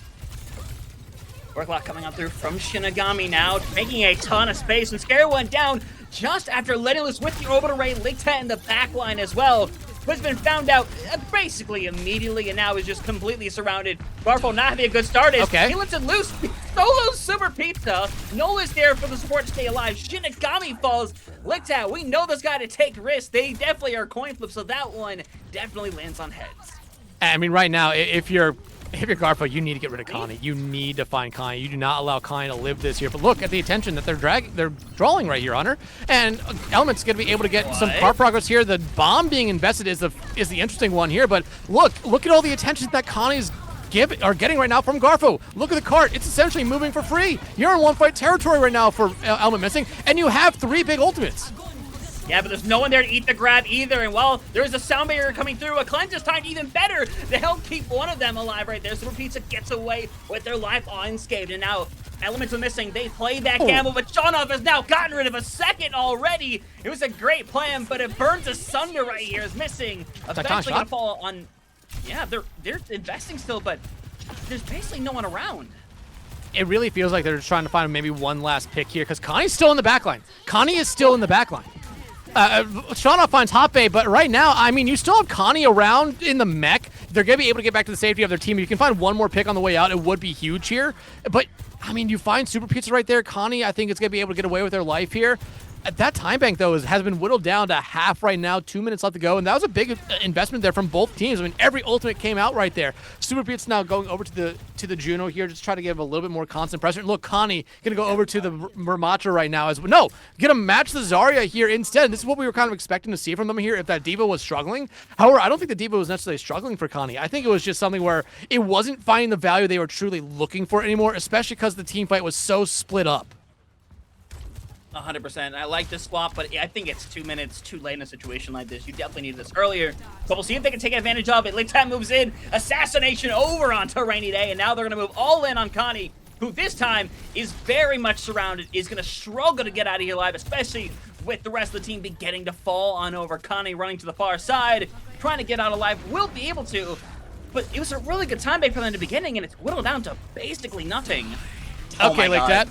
Worklock coming up through from Shinigami now, making a ton of space, and Scary One down just after letting loose with the orbital ray. Lake Tat in the back line as well. who has been found out basically immediately and now is just completely surrounded. Garfo not having a good start as he lets it loose. Solo Super Pizza. Nola's there for the support to stay alive. Shinigami falls. Licked out. We know this guy to take risks. They definitely are coin flips, so that one definitely lands on heads. I mean, right now, if you're Garfo, you need to get rid of Connie. You need to find Connie. You do not allow Connie to live this here. But look at the attention that they're drawing right here on her. And Element's going to be able to get some car progress here. The bomb being invested is the interesting one here. But look at all the attention that Connie's getting right now from Garfo. Look at the cart. It's essentially moving for free. You're in one fight territory right now for Element missing, and you have 3 big ultimates. Yeah, but there's no one there to eat the grab either, and while there's a sound barrier coming through, a cleanse is timed even better to help keep one of them alive right there. Super Pizza gets away with their life unscathed, and now Elements are missing. They played that gamble, but Shaunov has now gotten rid of a second already. It was a great plan, but it burns asunder right here. Is missing. Eventually gonna fall on. Yeah, they're investing still, but there's basically no one around. It really feels like they're just trying to find maybe one last pick here because Connie's still in the backline. Connie is still in the backline. Shaunov finds Hot Bay, but right now, I mean, you still have Connie around in the mech. They're going to be able to get back to the safety of their team. If you can find one more pick on the way out, it would be huge here. But, I mean, you find Super Pizza right there. Connie, I think, is going to be able to get away with their life here. That time bank, though, has been whittled down to half right now. 2 minutes left to go, and that was a big investment there from both teams. I mean, every ultimate came out right there. Super Pizza now going over to the Juno here, just try to give a little bit more constant pressure. Look, Connie going to go over to the Murmatra right now. No, going to match the Zarya here instead. This is what we were kind of expecting to see from them here if that Diva was struggling. However, I don't think the Diva was necessarily struggling for Connie. I think it was just something where it wasn't finding the value they were truly looking for anymore, especially because the team fight was so split up. 100%. I like this swap, but I think it's 2 minutes too late in a situation like this. You definitely needed this earlier. So we'll see if they can take advantage of it. Licktan moves in. Assassination over onto Rainy Day, and now they're going to move all in on Connie, who this time is very much surrounded, is going to struggle to get out of here alive, especially with the rest of the team beginning to fall on over. Connie running to the far side, trying to get out alive, will be able to, but it was a really good time bait for them in the beginning, and it's whittled down to basically nothing. Okay, like that.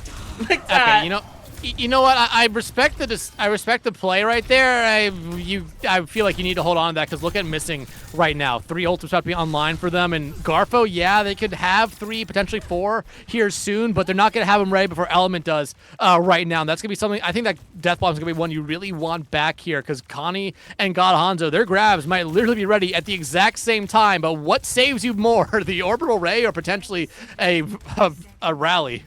Okay, you know what? I respect the play right there. I feel like you need to hold on to that because look at missing right now. 3 ultimates have to be online for them, and Garfo, yeah, they could have 3, potentially 4 here soon, but they're not going to have them ready before Element does right now. And that's going to be something. I think that Death Bomb is going to be one you really want back here because Connie and God Hanzo, their grabs might literally be ready at the exact same time. But what saves you more, the Orbital Ray or potentially a rally?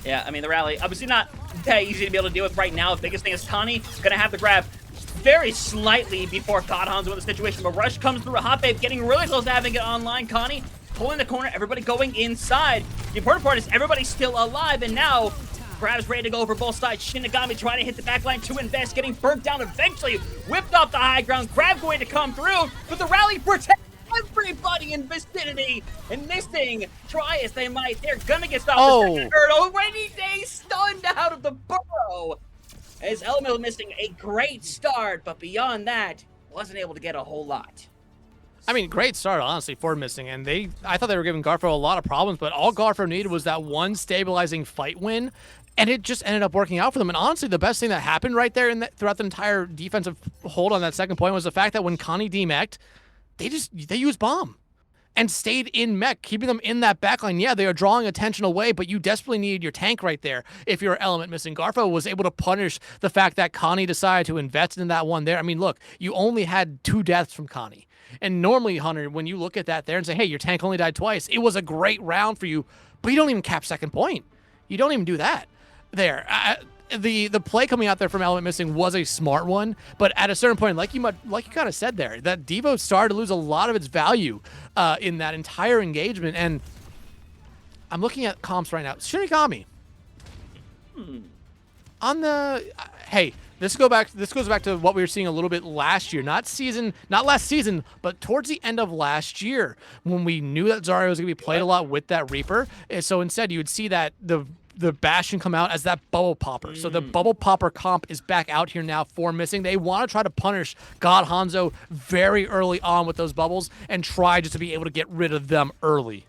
Yeah, I mean, the rally, obviously not that easy to be able to deal with right now. The biggest thing is Connie going to have to grab very slightly before God Hanzo in the situation. But Rush comes through a Hot Babe, getting really close to having it online. Connie pulling the corner, everybody going inside. The important part is everybody's still alive, and now Grab's ready to go over both sides. Shinigami trying to hit the backline to invest, getting burnt down eventually. Whipped off the high ground. Grab going to come through, but the rally protects everybody in vicinity, and this thing, try as they might, they're gonna get stopped. Already Day stunned out of the burrow as Element missing a great start, but beyond that, wasn't able to get a whole lot. I mean, great start, honestly, for missing, and I thought they were giving Garfo a lot of problems, but all Garfo needed was that one stabilizing fight win, and it just ended up working out for them. And honestly, the best thing that happened right there throughout the entire defensive hold on that second point was the fact that when Connie demeched, they used bomb and stayed in mech, keeping them in that backline. Yeah, they are drawing attention away, but you desperately needed your tank right there if you're Element missing. Garfo was able to punish the fact that Connie decided to invest in that one there. I mean, look, you only had 2 deaths from Connie. And normally, Hunter, when you look at that there and say, hey, your tank only died twice, it was a great round for you, but you don't even cap second point. You don't even do that there. The play coming out there from Element missing was a smart one, but at a certain point, like you kind of said there, that Devo started to lose a lot of its value in that entire engagement. And I'm looking at comps right now. Shinigami on the hey. This goes back to what we were seeing a little bit last year, not last season, but towards the end of last year when we knew that Zarya was going to be played a lot with that Reaper. So instead, you would see that the Bastion come out as that bubble popper. So the bubble popper comp is back out here now for missing. They want to try to punish God Hanzo very early on with those bubbles and try just to be able to get rid of them early.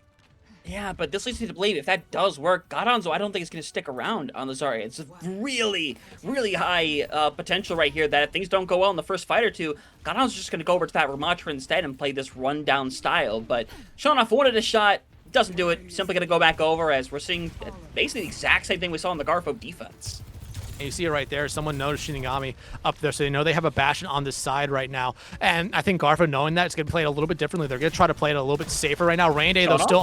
Yeah, but this leads me to believe if that does work, Godonzo, I don't think it's going to stick around on the Zarya. It's really, really high potential right here that if things don't go well in the first fight or two, Godonzo's just going to go over to that Ramattra instead and play this rundown style. But Shonoff wanted a shot, doesn't do it, simply going to go back over as we're seeing basically the exact same thing we saw in the Garfo defense. And you see it right there. Someone noticed Shinigami up there, so they know they have a Bastion on this side right now. And I think Garfo, knowing that, it's going to play it a little bit differently. They're going to try to play it a little bit safer right now. Rainy Day, though, still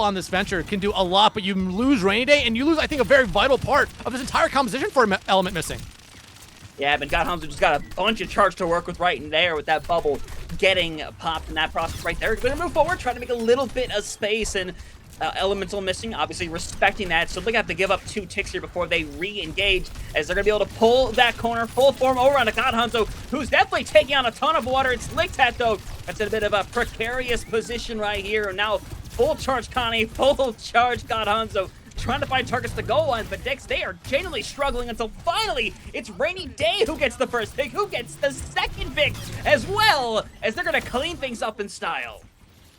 on this venture, can do a lot, but you lose Rainy Day, and you lose, I think, a very vital part of this entire composition for Element missing. Yeah, but Godonzo just got a bunch of charge to work with right in there with that bubble getting popped in that process right there. Going to move forward, trying to make a little bit of space, and Elemental missing, obviously respecting that, so they have to give up 2 ticks here before they re-engage, as they're going to be able to pull that corner full form over onto Godonzo, who's definitely taking on a ton of water. It's Ligtat, though. That's in a bit of a precarious position right here, and now full charge Connie, full charge Godonzo, trying to find targets to go on, but Dix, they are genuinely struggling until finally it's Rainy Day who gets the first pick, who gets the second pick as well, as they're going to clean things up in style.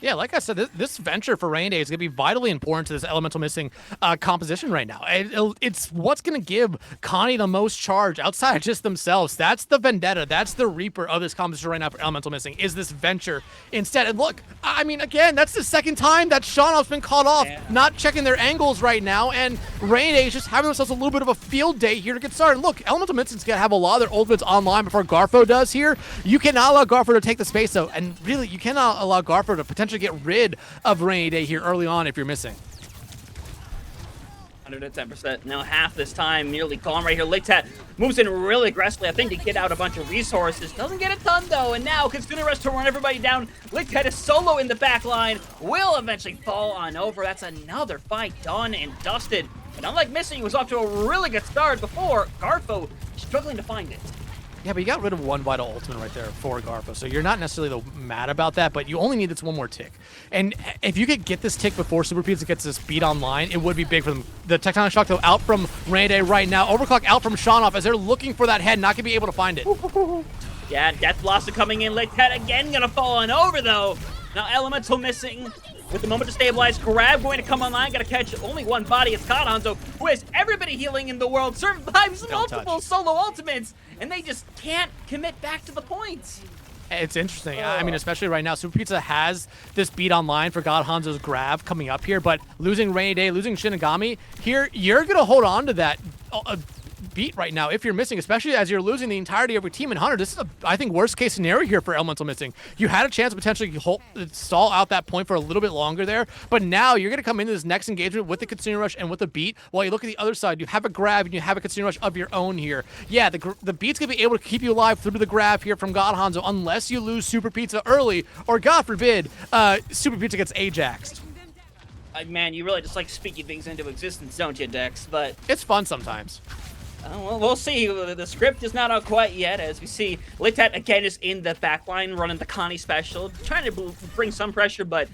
Yeah, like I said, this venture for Rain Day is going to be vitally important to this Elemental missing composition right now. It's what's going to give Connie the most charge outside of just themselves. That's the vendetta. That's the reaper of this composition right now for Elemental missing, is this venture instead. And look, I mean, again, that's the second time that Shonoff's been caught off, not checking their angles right now, and Rain Day is just having themselves a little bit of a field day here to get started. Look, Elemental missing's going to have a lot of their ultimates online before Garfo does here. You cannot allow Garfo to take the space, though, and really, you cannot allow Garfo to potentially get rid of Rainy Day here early on if you're missing. 110%. Now half this time nearly gone right here. Ligtat moves in really aggressively, I think, to get out a bunch of resources. Doesn't get it done, though, and now Kitsune Rush to run everybody down. Ligtat is solo in the back line. Will eventually fall on over. That's another fight done and dusted. And unlike Missing, he was off to a really good start before, Garfo struggling to find it. Yeah, but you got rid of one vital ultimate right there for Garfo, so you're not necessarily mad about that, but you only need this one more tick. And if you could get this tick before Super Pizza gets this beat online, it would be big for them. The Tectonic Shock, though, out from Rainy Day right now. Overclock out from Shonoff as they're looking for that head, not going to be able to find it. Yeah, Death Blossom coming in. Ligtat again going to fall on over, though. Now Elemental missing. With the moment to stabilize, Grab going to come online, gotta catch only one body. It's Godonzo, who has everybody healing in the world, survives multiple solo ultimates, and they just can't commit back to the points. It's interesting. I mean, especially right now, Super Pizza has this beat online for God Hanzo's grab coming up here, but losing Rainy Day, losing Shinigami, here, you're going to hold on to that beat right now if you're missing, especially as you're losing the entirety of your team in Hunter. This is, I think, worst case scenario here for Elemental missing. You had a chance to potentially stall out that point for a little bit longer there, but now you're going to come into this next engagement with the Kitsune Rush and with the beat. While you look at the other side, you have a grab and you have a Kitsune Rush of your own here. Yeah, the beat's going to be able to keep you alive through the grab here from God Hanzo unless you lose Super Pizza early, or God forbid, Super Pizza gets Ajaxed. Man, you really just like speaking things into existence, don't you, Dex? But it's fun sometimes. Well, we'll see. The script is not out quite yet, as we see Ligtat again is in the back line, running the Connie special, trying to bring some pressure, but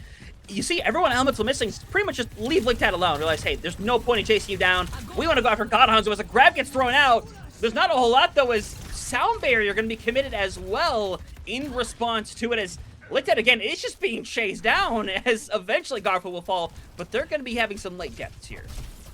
you see everyone Elemental missing pretty much just leave Ligtat alone. Realize, hey, there's no point in chasing you down. We want to go after God Hanzo as a grab gets thrown out. There's not a whole lot, though, as Sound Barrier going to be committed as well in response to it, as Ligtat, again, is just being chased down, as eventually Garfo will fall, but they're going to be having some late deaths here.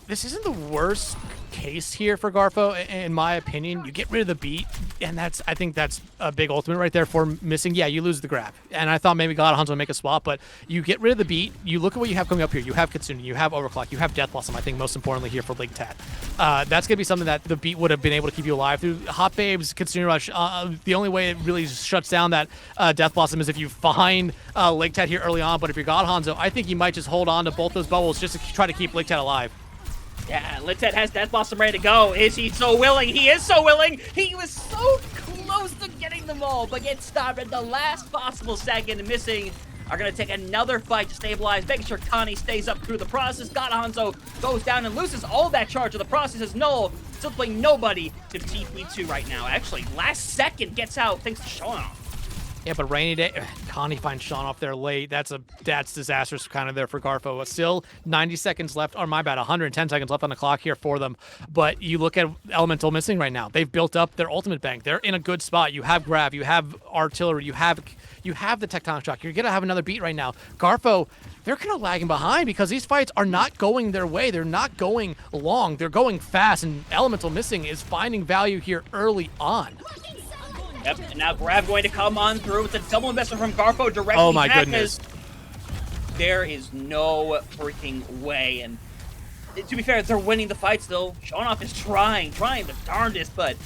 This isn't the worst case here for Garfo, in my opinion. You get rid of the beat, and I think that's a big ultimate right there for missing. Yeah, you lose the grab. And I thought maybe God Hanzo would make a swap, but you get rid of the beat. You look at what you have coming up here. You have Kitsune, you have Overclock, you have Death Blossom, I think most importantly here for Ligtat. That's going to be something that the beat would have been able to keep you alive through. Hot Babes, Kitsune Rush, the only way it really shuts down that Death Blossom is if you find Ligtat here early on, but if you're God Hanzo, I think you might just hold on to both those bubbles just to try to keep Ligtat alive. Yeah, Ligtat has Death Blossom ready to go. Is he so willing? He is so willing. He was so close to getting them all, but gets stopped at the last possible second. And missing are going to take another fight to stabilize, making sure Connie stays up through the process. God Hanzo goes down and loses all that charge of the process as Null still playing nobody to TP2 right now. Actually, last second gets out thanks to Shonoff. Yeah, but rainy day, Connie finds Sean off there late. That's disastrous kind of there for Garfo. But still 90 seconds left, or my bad, 110 seconds left on the clock here for them. But you look at Elemental missing right now. They've built up their ultimate bank. They're in a good spot. You have Grav, you have artillery, you have the tectonic shock. You're gonna have another beat right now. Garfo, they're kind of lagging behind because these fights are not going their way. They're not going long. They're going fast, and Elemental missing is finding value here early on. Yep, and now Grav going to come on through with a double investment from Garfo directly. Oh my goodness. There is no freaking way. And to be fair, they're winning the fight still. Shonoff is trying the darndest, but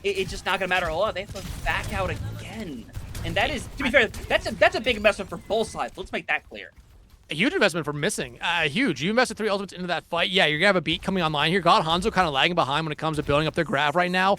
it's just not going to matter a lot. They have to back out again. And that is, to be fair, that's a big investment for both sides. Let's make that clear. A huge investment for missing. Huge. You invested 3 ultimates into that fight. Yeah, you're going to have a beat coming online here. God Hanzo kind of lagging behind when it comes to building up their Grav right now.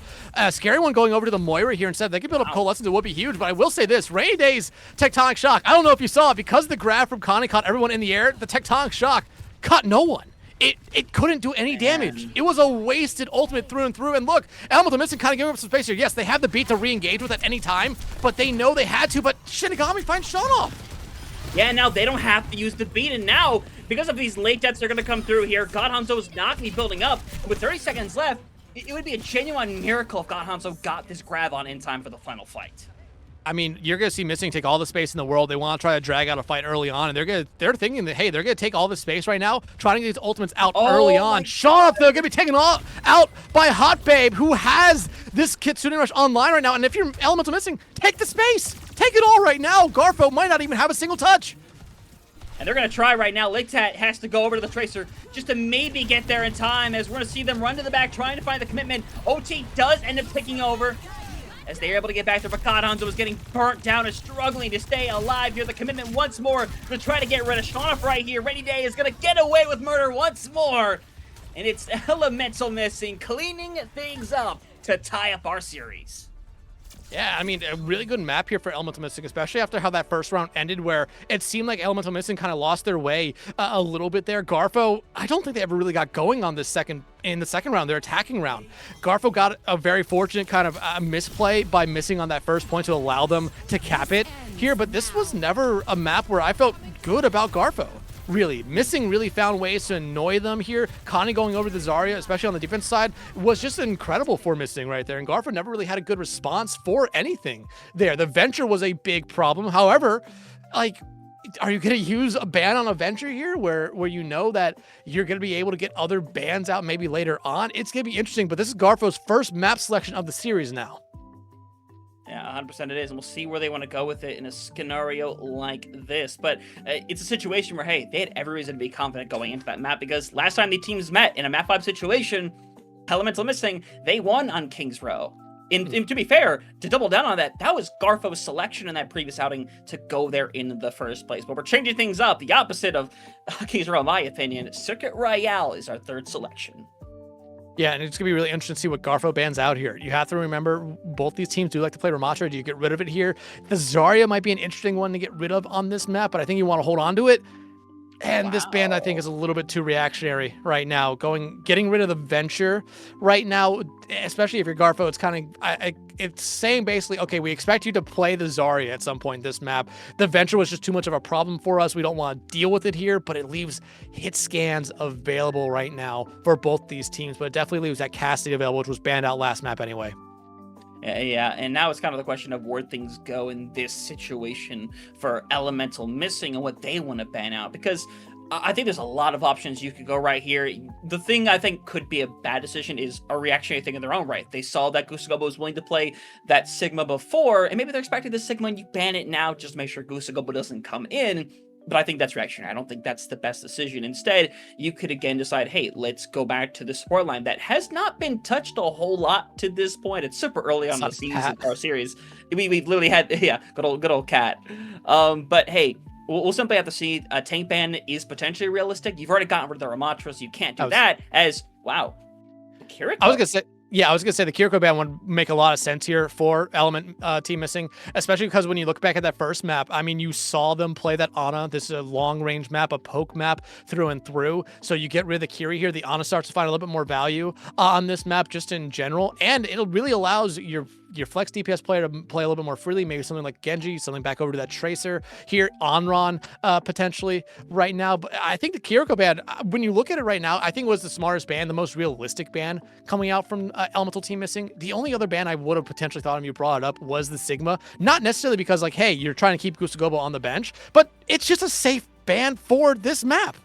Scary one going over to the Moira here instead. They could build up Coalescence. It would be huge, but I will say this. Rainy Day's Tectonic Shock. I don't know if you saw it. Because the Grav from Connie caught everyone in the air, the Tectonic Shock caught no one. It couldn't do any damage. It was a wasted ultimate through and through. And look, Elemental missing kind of giving up some space here. Yes, they have the beat to re-engage with at any time, but they know they had to. But Shinigami finds Shonoff. Yeah, now they don't have to use the beat, and now, because of these late deaths, they're going to come through here. God Hanzo is not going to be building up. With 30 seconds left, it would be a genuine miracle if God Hanzo got this Grav on in time for the final fight. I mean, you're going to see Missing take all the space in the world. They want to try to drag out a fight early on, and they're thinking that, hey, they're going to take all the space right now, trying to get these ultimates out early on. Shonoff, they're going to be taken out by Hot Babe, who has this Kitsune Rush online right now, and if you're Elemental Missing, take the space. Take it all right now. Garfo might not even have a single touch. And they're going to try right now. Lictat has to go over to the Tracer just to maybe get there in time, as we're going to see them run to the back trying to find the commitment. OT does end up taking over as they're able to get back there, but God Hanzo is getting burnt down and struggling to stay alive here. The commitment once more to try to get rid of Shonoff right here. Rainy Day is going to get away with murder once more. And it's Elemental Missing cleaning things up to tie up our series. Yeah, I mean, a really good map here for Elemental Missing, especially after how that first round ended, where it seemed like Elemental Missing kind of lost their way a little bit there. Garfo, I don't think they ever really got going on in the second round, their attacking round. Garfo got a very fortunate kind of misplay by missing on that first point to allow them to cap it here, but this was never a map where I felt good about Garfo. Really, Missing really found ways to annoy them here. Connie going over to Zarya, especially on the defense side, was just incredible for Missing right there. And Garfo never really had a good response for anything there. The Venture was a big problem. However, like, are you going to use a ban on a Venture here where you know that you're going to be able to get other bans out maybe later on? It's going to be interesting, but this is Garfo's first map selection of the series now. Yeah, 100% it is, and we'll see where they want to go with it in a scenario like this. But it's a situation where, hey, they had every reason to be confident going into that map, because last time the teams met in a map 5 situation, Elemental Missing, they won on King's Row. And to be fair, to double down on that, that was Garfo's selection in that previous outing to go there in the first place. But we're changing things up, the opposite of King's Row, in my opinion. Circuit Royale is our third selection. Yeah, and it's going to be really interesting to see what Garfo bans out here. You have to remember, both these teams do like to play Ramattra. Do you get rid of it here? The Zarya might be an interesting one to get rid of on this map, but I think you want to hold on to it. And this ban, I think, is a little bit too reactionary right now. Getting rid of the Venture right now, especially if you're Garfo, it's kind of, it's saying basically, okay, we expect you to play the Zarya at some point in this map. The Venture was just too much of a problem for us. We don't want to deal with it here, but it leaves hit scans available right now for both these teams. But it definitely leaves that Cassidy available, which was banned out last map anyway. Yeah, and now it's kind of the question of where things go in this situation for Elemental Missing and what they want to ban out, because I think there's a lot of options you could go right here. The thing I think could be a bad decision is a reactionary thing in their own right. They saw that Gusagobo was willing to play that Sigma before, and maybe they're expecting the Sigma and you ban it now just to make sure Gusagobo doesn't come in. But I think that's reactionary. I don't think that's the best decision. Instead, you could again decide, hey, let's go back to the support line that has not been touched a whole lot to this point. It's super early on the season, our series. We've literally had, yeah, good old cat. But hey, we'll simply have to see. A tank ban is potentially realistic. You've already gotten rid of the Ramatra, so you can't do that. As wow, Kiriko. I was gonna say. Yeah, I was going to say the Kiriko ban would make a lot of sense here for Element Team Missing, especially because when you look back at that first map, I mean, you saw them play that Ana. This is a long-range map, a poke map through and through. So you get rid of the Kiri here. The Ana starts to find a little bit more value on this map just in general, and it really allows your your flex DPS player to play a little bit more freely, maybe something like Genji, something back over to that Tracer here, Onron potentially right now. But I think the Kiriko ban, when you look at it right now, I think it was the smartest ban, the most realistic ban coming out from Elemental Team Missing. The only other ban I would have potentially thought of, you brought it up, was the Sigma. Not necessarily because like, hey, you're trying to keep Gustagobo on the bench, but it's just a safe ban for this map.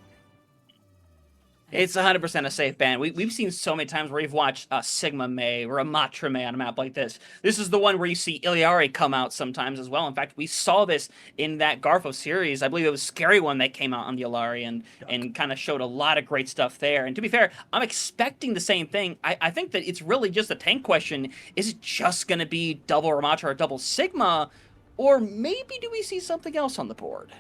It's 100% a safe ban. We've seen so many times where we've watched a Sigma May or a Matra May on a map like this. This is the one where you see Iliari come out sometimes as well. In fact, we saw this in that Garfo series. I believe it was Scary One that came out on the Iliari and kind of showed a lot of great stuff there. And to be fair, I'm expecting the same thing. I think that it's really just a tank question. Is it just going to be double Ramatra or double Sigma? Or maybe do we see something else on the board?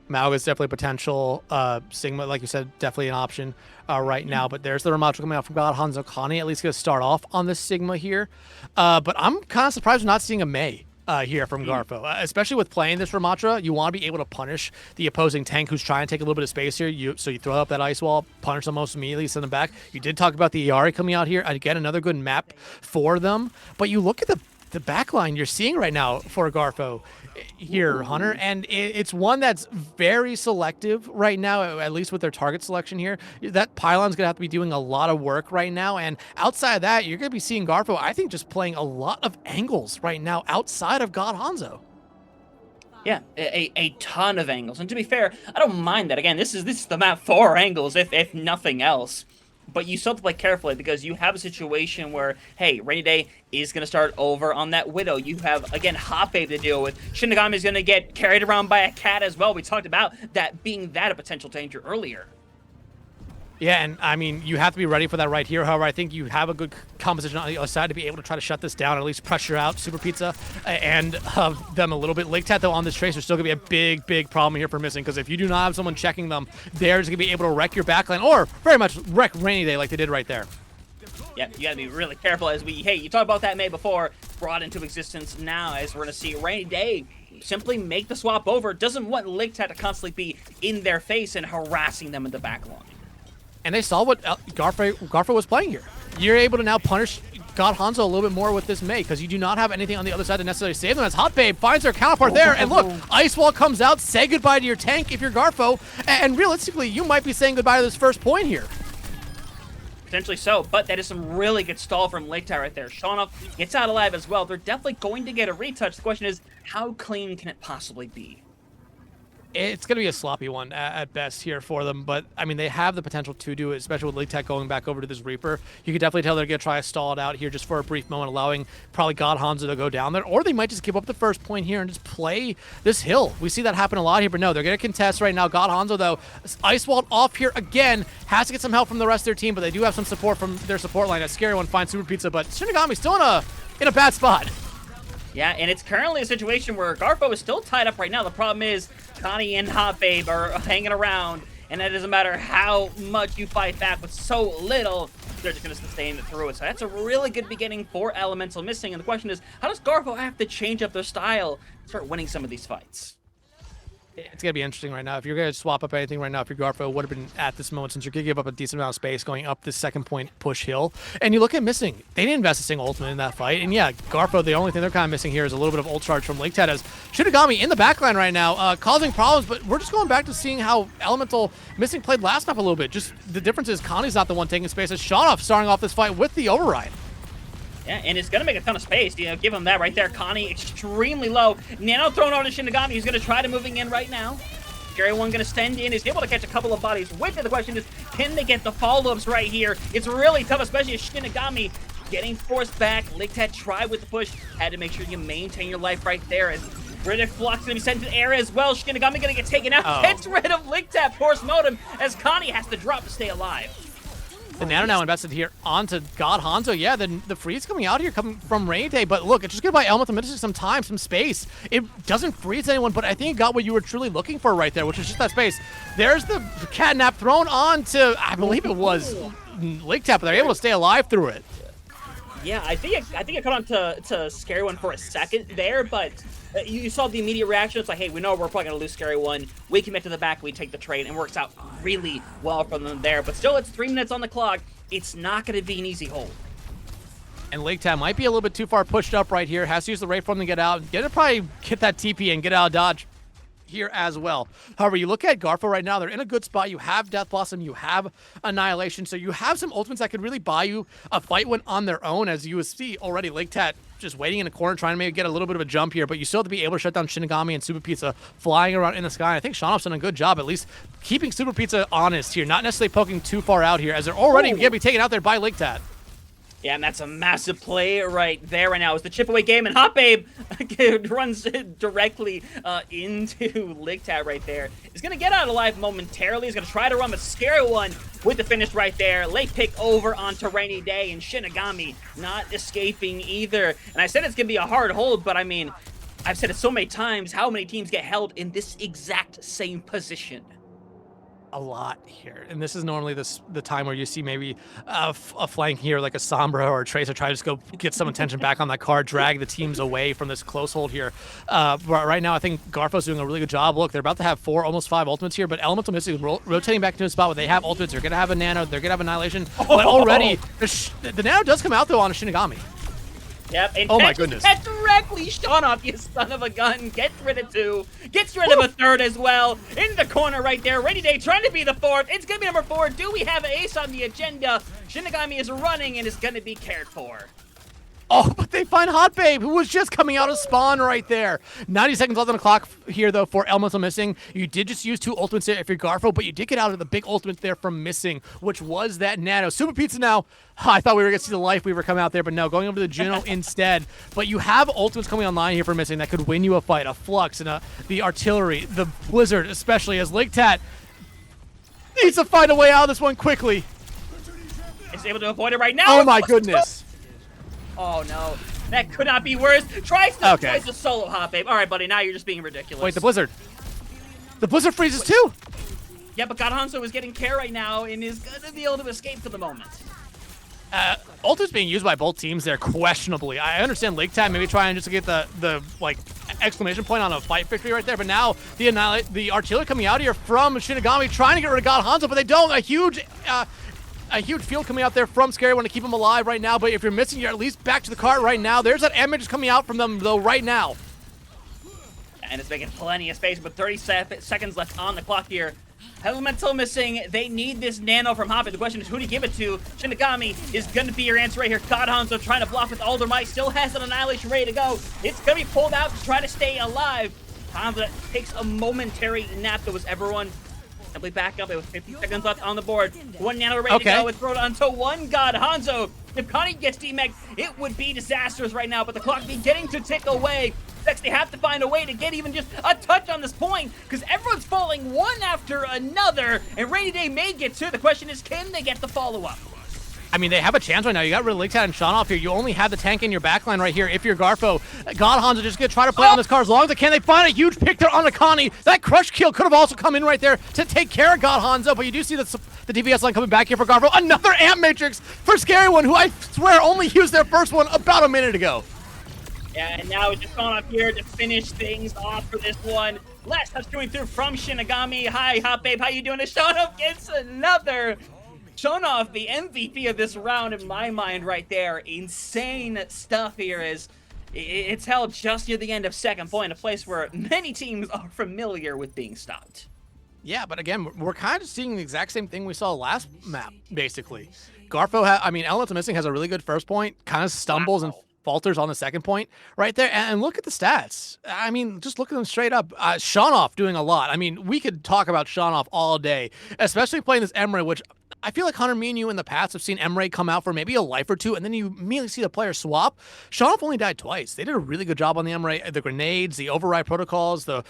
Mauga's definitely potential. Sigma, like you said, definitely an option right now. But there's the Ramatra coming out from God Hanzo Kani, at least going to start off on this Sigma here. But I'm kind of surprised we're not seeing a May here from Garfo, especially with playing this Ramatra. You want to be able to punish the opposing tank who's trying to take a little bit of space here. So you throw up that ice wall, punish them almost immediately, send them back. You did talk about the Iari coming out here. Again, another good map for them. But you look at the backline you're seeing right now for Garfo here, Hunter, and it's one that's very selective right now, at least with their target selection here. That pylon's gonna have to be doing a lot of work right now, and outside of that, you're gonna be seeing Garfo, I think, just playing a lot of angles right now outside of God Hanzo. Yeah, a ton of angles. And to be fair, I don't mind that. Again, this is the map for angles, if nothing else. But you still have to play carefully because you have a situation where, hey, Rainy Day is going to start over on that Widow. You have, again, Hot Babe to deal with. Shinigami is going to get carried around by a cat as well. We talked about that being a potential danger earlier. Yeah, and I mean, you have to be ready for that right here. However, I think you have a good composition on the other side to be able to try to shut this down, or at least pressure out Super Pizza and them a little bit. Lictat, though, on this Tracer, still going to be a big problem here for Missing, because if you do not have someone checking them, they're just going to be able to wreck your backline, or very much wreck Rainy Day like they did right there. Yeah, you got to be really careful as you talked about that May before, brought into existence now, as we're going to see Rainy Day simply make the swap over. Doesn't want Lictat to constantly be in their face and harassing them in the backline. And they saw what Garfo was playing here. You're able to now punish God Hanzo a little bit more with this May, because you do not have anything on the other side to necessarily save them, as Hot Babe finds her counterpart there. And look, Ice Wall comes out, say goodbye to your tank if you're Garfo, and realistically, you might be saying goodbye to this first point here. Potentially so, but that is some really good stall from Lictat right there. Shaunov gets out alive as well. They're definitely going to get a retouch. The question is, how clean can it possibly be? It's going to be a sloppy one at best here for them, but I mean, they have the potential to do it, especially with Lictat going back over to this Reaper. You can definitely tell they're going to try to stall it out here just for a brief moment, allowing probably God Hanzo to go down there, or they might just give up the first point here and just play this hill. We see that happen a lot here, but no, they're going to contest right now. God Hanzo, though, ice walled off here again, has to get some help from the rest of their team, but they do have some support from their support line. A Scary One finds Super Pizza, but Shinigami still in a bad spot. Yeah, and it's currently a situation where Garfo is still tied up right now. The problem is Connie and Hot Babe are hanging around, and it doesn't matter how much you fight back with so little, they're just going to sustain it through it. So that's a really good beginning for Elemental Missing, and the question is, how does Garfo have to change up their style to start winning some of these fights? It's going to be interesting right now. If you're going to swap up anything right now, if you're Garfo, would have been at this moment, since you're going to give up a decent amount of space going up this second point push hill. And you look at Missing. They didn't invest a single ultimate in that fight. And yeah, Garfo, the only thing they're kind of missing here is a little bit of ult charge from Lictat, as Shinigami in the backline right now, causing problems. But we're just going back to seeing how Elemental Missing played last map a little bit. Just the difference is Connie's not the one taking space, as Shaunov starting off this fight with the override. Yeah, and it's going to make a ton of space. Give him that right there. Connie extremely low. Nano thrown on to Shinigami. He's going to try to moving in right now. Scary One going to stand in. He's able to catch a couple of bodies with it. The question is, can they get the follow-ups right here? It's really tough, especially as Shinigami getting forced back. Lictat tried with the push. Had to make sure you maintain your life right there. As British Flux going to be sent to the area as well. Shinigami going to get taken out. Gets rid of Lictat. Force Modem as Connie has to drop to stay alive. The Nano now invested here onto God Hanzo. Yeah, the freeze coming out here coming from Rainy Day, but look, it's just going to buy Elemental Missing some time, some space. It doesn't freeze anyone, but I think it got what you were truly looking for right there, which is just that space. There's the catnap thrown onto, I believe it was Lictat, but they're able to stay alive through it. Yeah, I think it caught on to Scary One for a second there, but you saw the immediate reaction. It's like, hey, we know we're probably going to lose Scary One. We commit to the back, we take the trade, and works out really well for them there. But still, it's 3 minutes on the clock. It's not going to be an easy hold. And Lake Town might be a little bit too far pushed up right here. Has to use the Ray Form to get out. Probably get that TP and get out of dodge here as well. However, you look at Garfo right now, they're in a good spot. You have Death Blossom, you have Annihilation, so you have some ultimates that could really buy you a fight when on their own. As you see already, Lake Tat just waiting in a corner, trying to maybe get a little bit of a jump here, but you still have to be able to shut down Shinigami and Super Pizza flying around in the sky. I think Shanoff's done a good job, at least keeping Super Pizza honest here, not necessarily poking too far out here, as they're already going to be taken out there by Lake Tat. Yeah, and that's a massive play right there right now. It's the chip away game, and Hot Babe runs directly into Ligtat right there. He's going to get out alive momentarily. He's going to try to run a scary one with the finish right there. Late pick over onto Rainy Day, and Shinigami not escaping either. And I said it's going to be a hard hold, but I mean, I've said it so many times, how many teams get held in this exact same position? A lot here, and this is normally the time where you see maybe a flank here like a Sombra or a Tracer try to just go get some attention back on that card, drag the teams away from this close hold here. But right now I think Garfo's doing a really good job. Look, they're about to have almost five ultimates here, but Elemental Mystic is rotating back into a spot where they have ultimates. They're gonna have a Nano, they're gonna have Annihilation, but already the Nano does come out though on a Shinigami. Yep, and oh my goodness. That directly shot off, you son of a gun. Gets rid of two. Gets rid of a third as well. In the corner right there. Rainy Day trying to be the fourth. It's going to be number 4. Do we have an ace on the agenda? Shinigami is running and is going to be cared for. Oh, but they find Hot Babe, who was just coming out of spawn right there. 90 seconds left on the clock here, though, for Elemental Missing. You did just use 2 ultimates there if you're Garfo, but you did get out of the big ultimate there from Missing, which was that Nano. Super Pizza now, I thought we were going to see the Life Weaver come out there, but no, going over to the Juno instead. But you have ultimates coming online here for Missing that could win you a fight. A Flux and the Artillery, the Blizzard especially, as Lake Tat needs to find a way out of this one quickly. Is able to avoid it right now. Oh, my goodness. Oh, no. That could not be worse. Tries to solo Hot Babe. All right, buddy, now you're just being ridiculous. Wait, the Blizzard. The Blizzard freezes too. Yeah, but God Hanzo is getting care right now and is going to be able to escape for the moment. Ult is being used by both teams there questionably. I understand Lake Tat maybe trying just to get the like exclamation point on a fight victory right there, but now the Artillery coming out here from Shinigami trying to get rid of God Hanzo, but they don't. A huge field coming out there from Scary One to keep him alive right now, but if you're missing, you're at least back to the cart right now. There's that image coming out from them, though, right now. And it's making plenty of space, but 30 seconds left on the clock here. Elemental Missing. They need this Nano from Hot Babe. The question is who to give it to. Shinigami is going to be your answer right here. God Hanzo trying to block with all their might. Still has an Annihilation ready to go. It's going to be pulled out to try to stay alive. Hanzo takes a momentary nap. That was everyone. Simply back up. It was 50 seconds left on the board. 1 Nano ready to go. It's thrown onto 1 God Hanzo. If Connie gets demeg, it would be disastrous right now, but the clock beginning to tick away. Next, they have to find a way to get even just a touch on this point, because everyone's falling one after another, and Rainy Day may get to. The question is, can they get the follow-up? I mean, they have a chance right now. You got rid of Linktat and Sean off here. You only have the tank in your backline right here if you're Garfo. God Hanzo just going to try to play on this car as long as they can. They find a huge pick there on Akani. That crush kill could have also come in right there to take care of God Hanzo, but you do see the DPS line coming back here for Garfo. Another Amp Matrix for Scary One, who I swear only used their first one about a minute ago. Yeah, and now it's just going up here to finish things off for this one. Last touch coming through from Shinigami. Hi, Hot Babe, how you doing? Shonoff gets another. Shonoff, the MVP of this round in my mind right there. Insane stuff here as it's held just near the end of second point, a place where many teams are familiar with being stopped. Yeah, but again, we're kind of seeing the exact same thing we saw last map, basically. Garfo, Elemental Missing has a really good first point, kind of stumbles and falters on the second point right there. And look at the stats. I mean, just look at them straight up. Shonoff doing a lot. I mean, we could talk about Shonoff all day, especially playing this Emre, which I feel like Hunter, me and you in the past have seen Emre come out for maybe a life or two, and then you immediately see the player swap. Shonoff only died twice. They did a really good job on the Emre. The grenades, the override protocols, the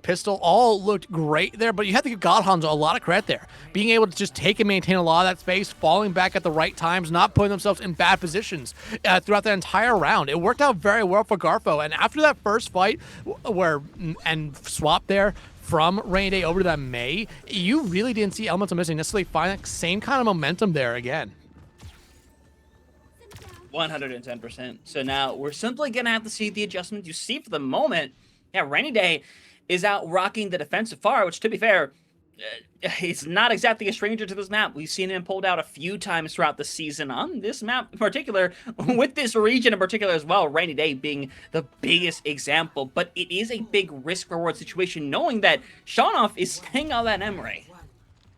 pistol, all looked great there, but you have to give God Hanzo a lot of credit there. Being able to just take and maintain a lot of that space, falling back at the right times, not putting themselves in bad positions throughout the entire round. It worked out very well for Garfo, and after that first fight and swap there, from Rainy Day over to that May, you really didn't see Elemental Missing necessarily find that same kind of momentum there again. 110%. So now we're simply going to have to see the adjustments. You see for the moment, yeah, Rainy Day is out rocking the defensive far, which to be fair, he's not exactly a stranger to this map. We've seen him pulled out a few times throughout the season on this map in particular, with this region in particular as well, Rainy Day being the biggest example. But it is a big risk-reward situation, knowing that Shawnoff is staying on that Emre.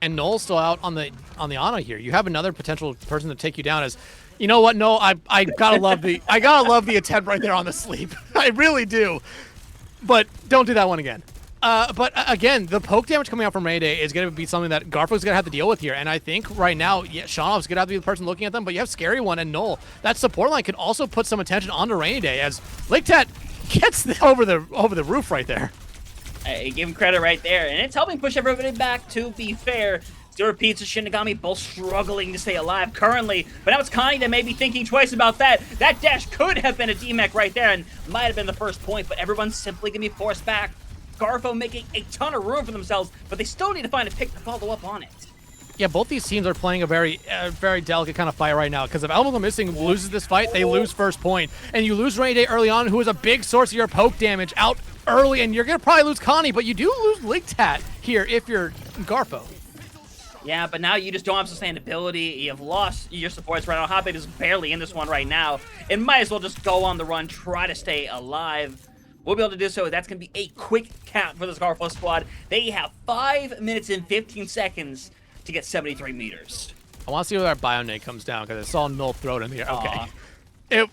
And Noel's still out on the Ana here. You have another potential person to take you down as, you know what, Noel, I gotta love the attempt right there on the sleep. I really do. But don't do that one again. But again, the poke damage coming out from Rainy Day is going to be something that Garfo's going to have to deal with here. And I think right now, yeah, Shawnoff's going to have to be the person looking at them, but you have Scary One and Noel. That support line could also put some attention onto Rainy Day as Lake Tat gets over the roof right there. I give him credit right there, and it's helping push everybody back, to be fair. Zero Pizza, Shinigami both struggling to stay alive currently, but now it's Connie that may be thinking twice about that. That dash could have been a DMAC right there and might have been the first point, but everyone's simply going to be forced back. Garfo making a ton of room for themselves, but they still need to find a pick to follow up on it. Yeah, both these teams are playing a very delicate kind of fight right now, because if Elmo Missing loses this fight, they lose first point. And you lose Rainy Day early on, who is a big source of your poke damage, out early, and you're going to probably lose Connie, but you do lose Lake Tat here if you're Garfo. Yeah, but now you just don't have sustainability. You have lost your supports right now. Hotbabe is barely in this one right now, and might as well just go on the run, try to stay alive. We'll be able to do so. That's going to be a quick count for this Garfo squad. They have 5 minutes and 15 seconds to get 73 meters. I want to see where that Bionade comes down, because I saw Null throw it in the air. Okay.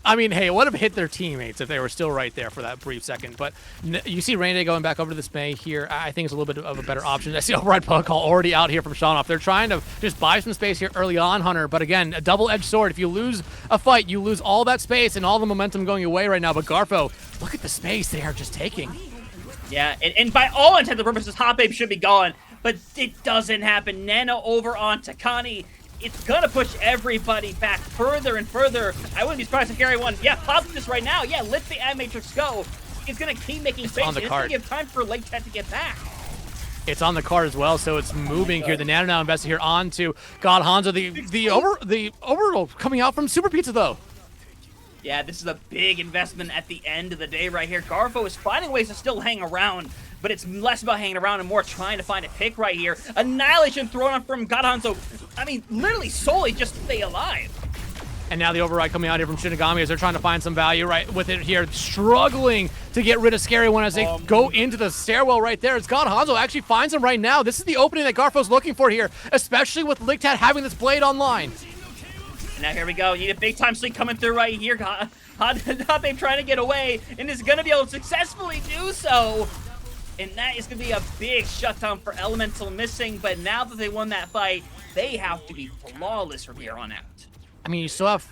I mean, hey, it would have hit their teammates if they were still right there for that brief second. But you see Rainy Day going back over to this May here. I think it's a little bit of a better option. I see Override Protocol already out here from Shawnoff. They're trying to just buy some space here early on, Hunter. But again, a double-edged sword. If you lose a fight, you lose all that space and all the momentum going away right now. But Garfo, look at the space they are just taking. Yeah, and by all intents and purposes, Hotbabe should be gone. But it doesn't happen. Nano over on Takani. It's going to push everybody back further and further. I wouldn't be surprised if Gary won. Yeah, pop this right now. Yeah, let the Animatrix go. It's going to keep making space. It's going to give time for Lake Tat to get back. It's on the card as well, so it's moving here. The Nano now invested here onto God Hanzo. The overroll coming out from Super Pizza, though. Yeah, this is a big investment at the end of the day right here. Garfo is finding ways to still hang around, but it's less about hanging around and more trying to find a pick right here. Annihilation thrown up from Godhanzo. I mean, literally solely just to stay alive. And now the override coming out here from Shinigami as they're trying to find some value right with it here. Struggling to get rid of Scary One as they go into the stairwell right there. It's Godhanzo actually finds him right now. This is the opening that Garfo's looking for here, especially with Lake Tat having this blade online. And now here we go. You need a big time sleep coming through right here. Hotbabe trying to get away and is going to be able to successfully do so. And that is going to be a big shutdown for Elemental Missing. But now that they won that fight, they have to be flawless from here on out. I mean, you still have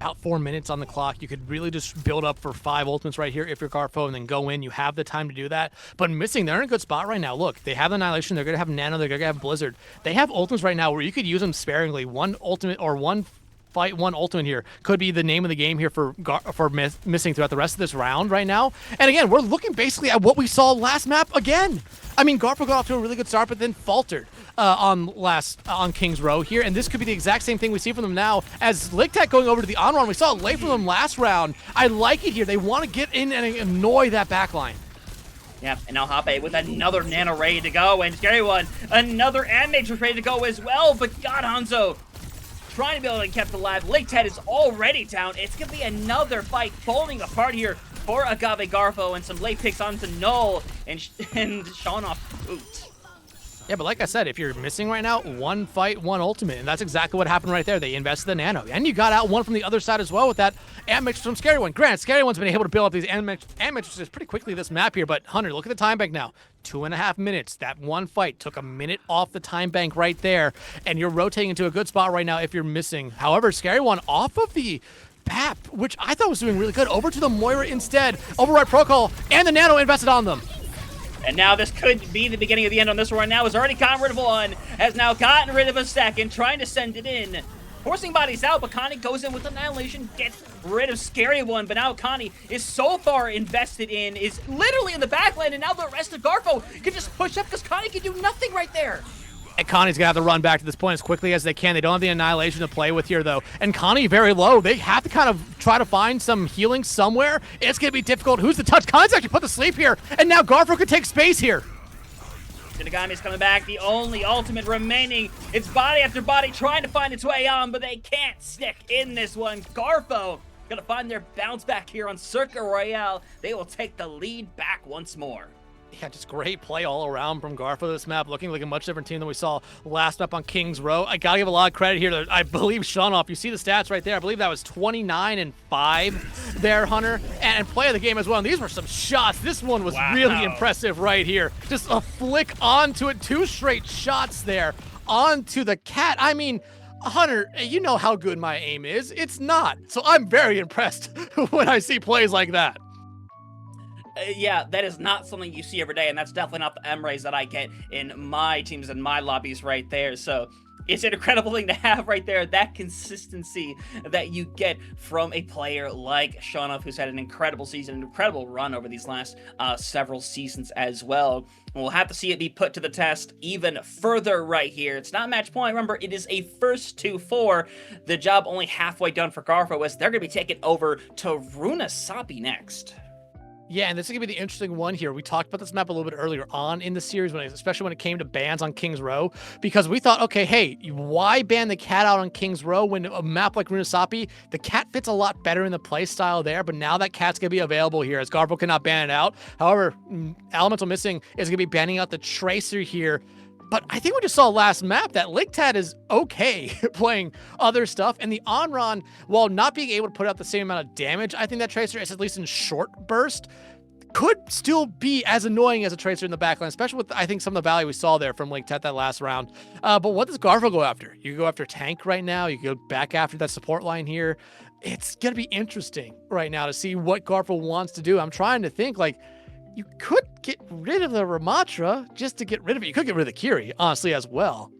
about 4 minutes on the clock. You could really just build up for 5 ultimates right here if you're Garfo and then go in. You have the time to do that. But Missing, they're in a good spot right now. Look, they have Annihilation. They're going to have Nano. They're going to have Blizzard. They have ultimates right now where you could use them sparingly. One ultimate or one fight, one ultimate here could be the name of the game here for Missing throughout the rest of this round right now. And again, we're looking basically at what we saw last map again. I mean, Garfo got off to a really good start, but then faltered on King's Row here, and this could be the exact same thing we see from them now as Lake Tat going over to the on-run. We saw it late from them last round. I like it here. They want to get in and annoy that backline. Yep, and now Hoppe with another Nano ready to go, and Scary One, another Animatrix ready to go as well, but God Hanzo trying to be able to get kept alive. Lake Tat is already down. It's going to be another fight falling apart here for Agave Garfo, and some late picks onto Null and Shawnoff boot. Yeah, but like I said, if you're Missing right now, one fight, one ultimate, and that's exactly what happened right there. They invested the Nano, and you got out one from the other side as well with that Animatrix from Scary One. Grant, Scary One's been able to build up these Animatrixes pretty quickly this map here, but Hunter, look at the time bank now. 2.5 minutes. That one fight took a minute off the time bank right there, and you're rotating into a good spot right now if you're Missing. However, Scary One off of the BAP, which I thought was doing really good, over to the Moira instead. Override Protocol, and the Nano invested on them. And now this could be the beginning of the end on this one. Now has already gotten rid of one, has now gotten rid of a second, trying to send it in. Forcing bodies out, but Connie goes in with Annihilation, gets rid of Scary One, but now Connie is so far invested in, is literally in the backline, and now the rest of Garfo can just push up because Connie can do nothing right there. And Connie's going to have to run back to this point as quickly as they can. They don't have the Annihilation to play with here, though. And Connie very low. They have to kind of try to find some healing somewhere. It's going to be difficult. Who's the touch? Connie's actually put to sleep here. And now Garfo could take space here. Shinigami's coming back, the only ultimate remaining. It's body after body trying to find its way on, but they can't stick in this one. Garfo gonna find their bounce back here on Circa Royale. They will take the lead back once more. Yeah, just great play all around from Garfo this map, looking like a much different team than we saw last map on Kings Row. I gotta give a lot of credit here to, I believe, Shanoff. You see the stats right there. I believe that was 29-5 there, Hunter. And play of the game as well. And these were some shots. This one was really impressive right here. Just a flick onto it. 2 straight shots there onto the cat. I mean, Hunter, you know how good my aim is. It's not. So I'm very impressed when I see plays like that. Yeah, that is not something you see every day, and that's definitely not the M-rays that I get in my teams and my lobbies right there. So it's an incredible thing to have right there, that consistency that you get from a player like Shanoff, who's had an incredible season, an incredible run over these last several seasons as well. We'll have to see it be put to the test even further right here. It's not match point. Remember, it is a first to 4. The job only halfway done for Garfo, as they're going to be taken over to Runasapi next. Yeah, and this is going to be the interesting one here. We talked about this map a little bit earlier on in the series, especially when it came to bans on Kings Row, because we thought, okay, hey, why ban the cat out on Kings Row when a map like Runasapi, the cat fits a lot better in the play style there, but now that cat's going to be available here as Garfo cannot ban it out. However, Elemental Missing is going to be banning out the Tracer here. But I think we just saw last map that Ligtad is okay playing other stuff. And the Onron, while not being able to put out the same amount of damage, I think that Tracer is, at least in short burst, could still be as annoying as a Tracer in the backline, especially with, I think, some of the value we saw there from Ligtad that last round. But what does Garfo go after? You go after tank right now. You go back after that support line here. It's going to be interesting right now to see what Garfo wants to do. I'm trying to think, like, you could get rid of the Ramatra just to get rid of it. You could get rid of the Kiri, honestly, as well.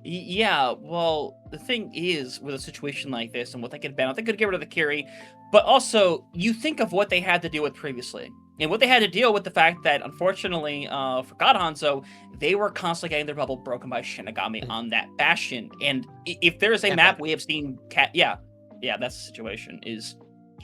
Yeah, well, the thing is, with a situation like this and what they could ban out, they could get rid of the Kiri, but also, you think of what they had to deal with previously. And what they had to deal with the fact that, unfortunately, for God Hanzo, they were constantly getting their bubble broken by Shinigami on that Bastion. And if there is a map we have seen, that's the situation, is...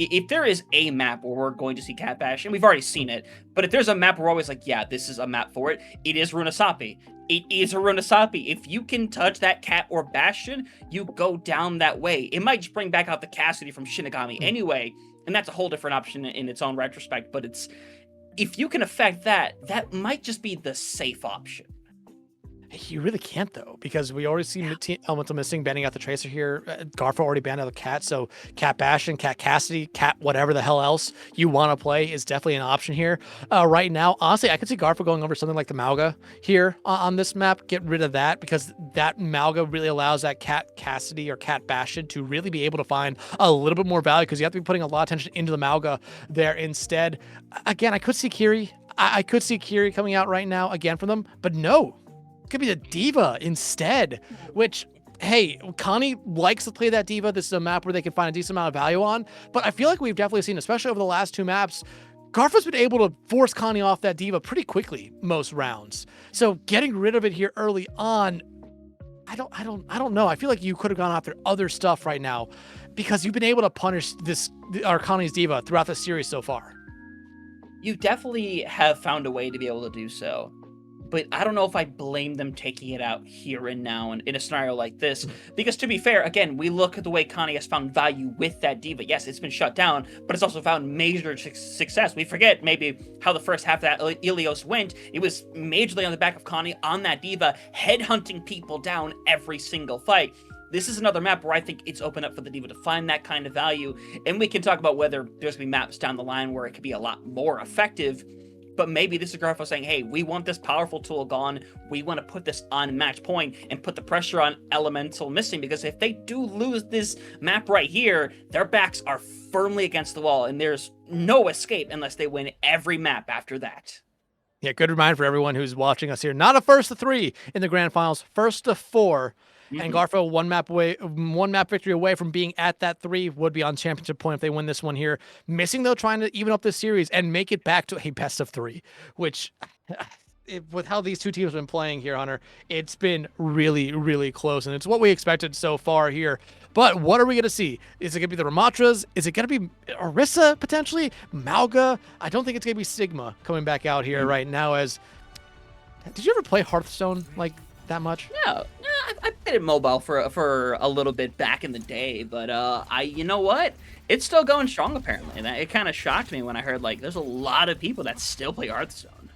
If there is a map where we're going to see Cat Bastion, we've already seen it, but if there's a map we're always like, yeah, this is a map for it, it is Runasapi. It is a Runasapi. If you can touch that Cat or Bastion, you go down that way. It might just bring back out the Cassidy from Shinigami anyway, and that's a whole different option in its own retrospect, but if you can affect that, that might just be the safe option. You really can't, though, because we already see Elemental Missing banning out the Tracer here. Garfo already banned out the Cat, so Cat Bastion, Cat Cassidy, Cat whatever the hell else you want to play is definitely an option here. Right now, honestly, I could see Garfo going over something like the Mauga here on this map. Get rid of that, because that Mauga really allows that Cat Cassidy or Cat Bastion to really be able to find a little bit more value, because you have to be putting a lot of attention into the Mauga there instead. Again, I could see Kiri. I could see Kiri coming out right now again from them, but no. Could be the Diva instead, which, hey, Connie likes to play that Diva. This is a map where they can find a decent amount of value on, but I feel like we've definitely seen, especially over the last 2 maps, Garfo's been able to force Connie off that Diva pretty quickly most rounds. So getting rid of it here early on, I don't know. I feel like you could have gone after other stuff right now, because you've been able to punish Connie's Diva throughout the series so far. You definitely have found a way to be able to do so. But I don't know if I blame them taking it out here and now in a scenario like this. Because to be fair, again, we look at the way Connie has found value with that Diva. Yes, it's been shut down, but it's also found major success. We forget maybe how the first half of that Ilios went. It was majorly on the back of Connie on that Diva, headhunting people down every single fight. This is another map where I think it's open up for the Diva to find that kind of value. And we can talk about whether there's going to be maps down the line where it could be a lot more effective. But maybe this is Garfo saying, hey, we want this powerful tool gone. We want to put this on match point and put the pressure on Elemental Missing, because if they do lose this map right here, their backs are firmly against the wall, and there's no escape unless they win every map after that. Yeah, good reminder for everyone who's watching us here. Not a first to 3 in the grand finals, first to 4. And Garfo one map victory away from being at that 3, would be on championship point if they win this one here. Missing, though, trying to even up this series and make it back to a best of 3, which, with how these two teams have been playing here, Hunter, it's been really, really close. And it's what we expected so far here. But what are we going to see? Is it going to be the Ramatras? Is it going to be Orisa, potentially? Mauga? I don't think it's going to be Sigma coming back out here right now, as Did you ever play Hearthstone like that much? Yeah, I played it mobile for a little bit back in the day, but you know what? It's still going strong apparently, and it kind of shocked me when I heard like there's a lot of people that still play Hearthstone.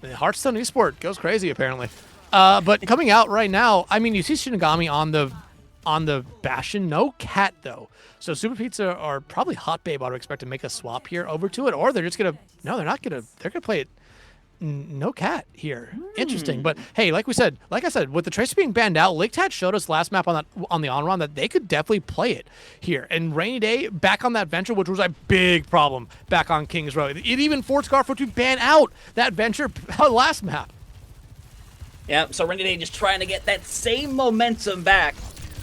The Hearthstone esport goes crazy apparently. But coming out right now, I mean, you see Shinigami on the Bastion. No cat though. So Super Pizza are probably Hot Babe ought to expect to make a swap here over to it, or they're just gonna no, they're not gonna they're gonna play it. No cat here. Interesting, but hey, like I said, with the Tracer being banned out, LigTad showed us last map on the on-run that they could definitely play it here. And Rainy Day back on that venture, which was a big problem back on Kings Row. It even forced Garfo to ban out that venture last map. Yeah, so Rainy Day just trying to get that same momentum back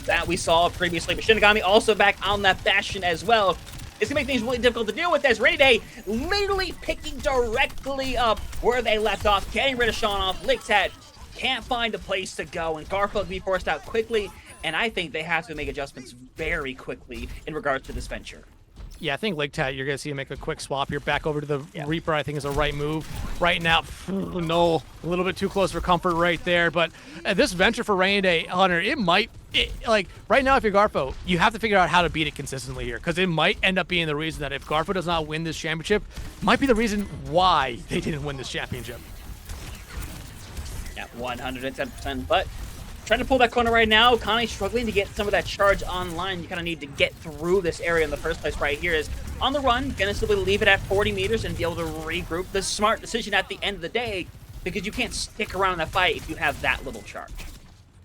that we saw previously. But Shinigami also back on that Bastion as well. It's going to make things really difficult to deal with as Rainy Day literally picking directly up where they left off, getting rid of Sean off. LigTad can't find a place to go, and Garfo can be forced out quickly, and I think they have to make adjustments very quickly in regards to this venture. Yeah, I think LigTad, you're going to see him make a quick swap here back over to the Reaper. I think is a right move. Right now, no, a little bit too close for comfort right there. But this venture for Rainy Day, Hunter, like right now, if you're Garfo, you have to figure out how to beat it consistently here, because it might end up being the reason that if Garfo does not win this championship, might be the reason why they didn't win this championship. Yeah, 110%. But trying to pull that corner right now, Connie struggling to get some of that charge online. You kind of need to get through this area in the first place right here. Is on the run, gonna simply leave it at 40 meters and be able to regroup. The smart decision at the end of the day, because you can't stick around in that fight if you have that little charge.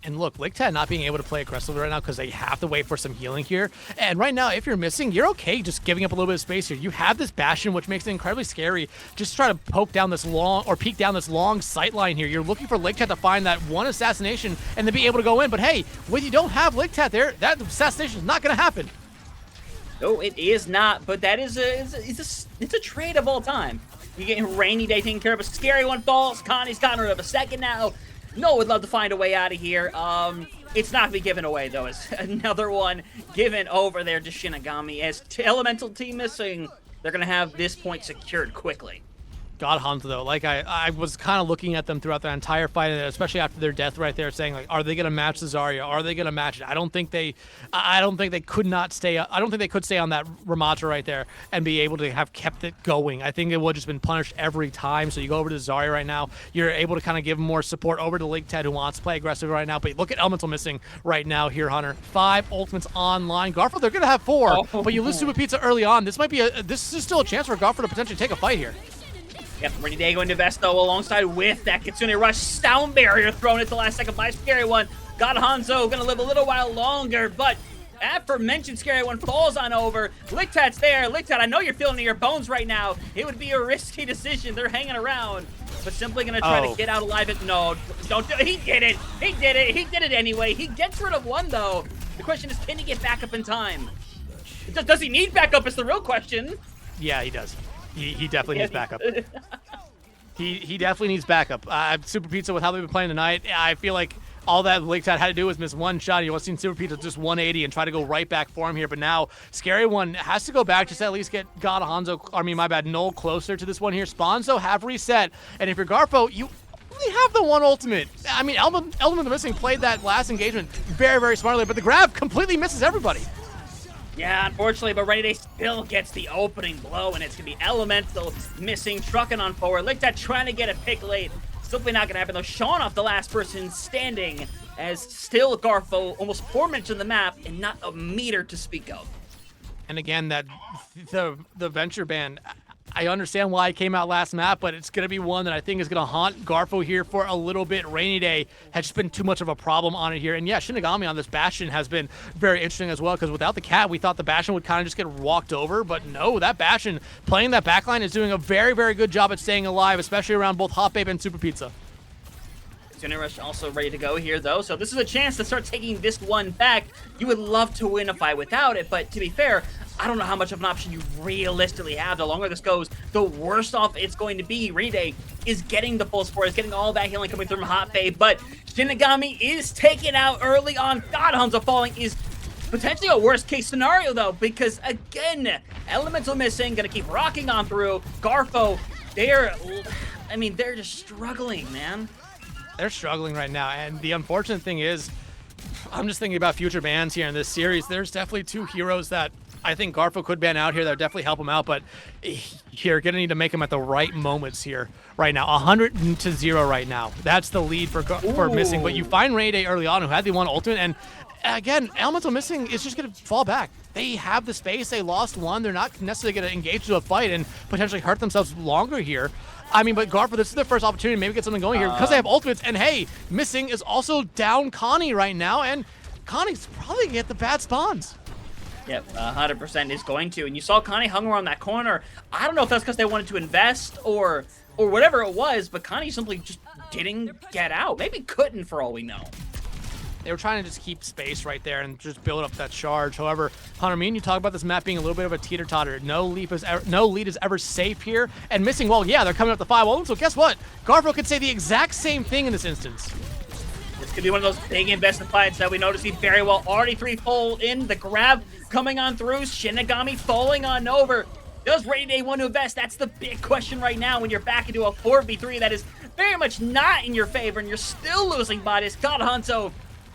And look, LigTad not being able to play aggressively right now because they have to wait for some healing here. And right now, if you're missing, you're okay just giving up a little bit of space here. You have this Bastion, which makes it incredibly scary. Just try to poke down this long, or peek down this long sight line here. You're looking for LigTad to find that one assassination and then be able to go in. But hey, when you don't have LigTad there, that assassination is not going to happen. No, it is not, but that is it's a trade of all time. You get Rainy Day taking care of a scary one falls. Connie's gotten rid of a second now. No, would love to find a way out of here. It's not going to be given away, though. It's another one given over there to Shinigami. As Elemental team missing, they're going to have this point secured quickly. God Hunt, though, like I was kind of looking at them throughout the entire fight, especially after their death right there, saying like, are they going to match the Zarya? Are they going to match it? I don't think they could stay on that Ramatra right there and be able to have kept it going. I think it would have just been punished every time. So you go over to Zarya right now, you're able to kind of give more support over to LigTad, who wants to play aggressive right now. But look at Elemental missing right now here, Hunter. 5 ultimates online. Garfo, they're going to have 4, but you lose Super Pizza early on. This is still a chance for Garfo to potentially take a fight here. Yep, Rainy Day going to Vesto alongside with that Kitsune Rush. Sound barrier thrown at the last second by Scary One. God Hanzo going to live a little while longer, but aforementioned Scary One falls on over. LigTad's there. LigTad, I know you're feeling it in your bones right now. It would be a risky decision. They're hanging around, but simply going to try to get out alive. No, don't do it. He did it. He did it. He did it anyway. He gets rid of one, though. The question is, can he get back up in time? Does he need backup is the real question. Yeah, he does. He definitely needs backup. He definitely needs backup. Super Pizza, with how they've been playing tonight, I feel like all that LigTad had to do was miss one shot. You want to see Super Pizza just 180 and try to go right back for him here. But now, Scary One has to go back just to at least get Null closer to this one here. Spawns, though, have reset. And if you're Garfo, you only have the one ultimate. I mean, Element the Missing played that last engagement very, very smartly, but the grab completely misses everybody. Yeah, unfortunately, but Rainy Day still gets the opening blow, and it's going to be Elemental missing, trucking on forward. LigTad trying to get a pick late. Simply not going to happen, though. Sean off the last person standing, as still Garfo almost 4 minutes on the map and not a meter to speak of. And again, the venture ban, I understand why it came out last map, but it's going to be one that I think is going to haunt Garfo here for a little bit. Rainy Day has just been too much of a problem on it here. And yeah, Shinigami on this Bastion has been very interesting as well, because without the cat, we thought the Bastion would kind of just get walked over. But no, that Bastion playing that backline is doing a very, very good job at staying alive, especially around both Hot Babe and Super Pizza. Rush also ready to go here, though, so this is a chance to start taking this one back. You would love to win a fight without it, but to be fair, I don't know how much of an option you realistically have. The longer this goes, the worse off it's going to be. Rainy Day is getting the full support, is getting all that healing coming through from Hot Babe, but Shinigami is taken out early on. God, Hanzo falling is potentially a worst case scenario, though, because again, Elemental missing, gonna keep rocking on through. Garfo, they're just struggling, man. They're struggling right now, and the unfortunate thing is, I'm just thinking about future bans here in this series. There's definitely two heroes that I think Garfo could ban out here that would definitely help him out, but you're going to need to make him at the right moments here right now. 100-0 right now. That's the lead for Missing, but you find Rainy Day early on who had the one ultimate, and again, Elemental Missing is just going to fall back. They have the space. They lost one. They're not necessarily going to engage to a fight and potentially hurt themselves longer here. I mean, but Garfo, this is their first opportunity to maybe get something going here because they have ultimates. And hey, Missing is also down Connie right now, and Connie's probably going to get the bad spawns. Yep, 100% is going to. And you saw Connie hung around that corner. I don't know if that's because they wanted to invest or whatever it was, but Connie simply just didn't get out. Maybe couldn't, for all we know. They were trying to just keep space right there and just build up that charge. However, Hunter, me and you talk about this map being a little bit of a teeter-totter. No lead is ever safe here. And Missing, well, yeah, they're coming up the 5-0, so guess what? Garfo could say the exact same thing in this instance. This could be one of those big investment fights that we noticed very well. Already 3-fold in, the grab coming on through, Shinigami falling on over. Does Rainy Day want to invest? That's the big question right now when you're back into a 4v3 that is very much not in your favor and you're still losing bodies. God Hanzo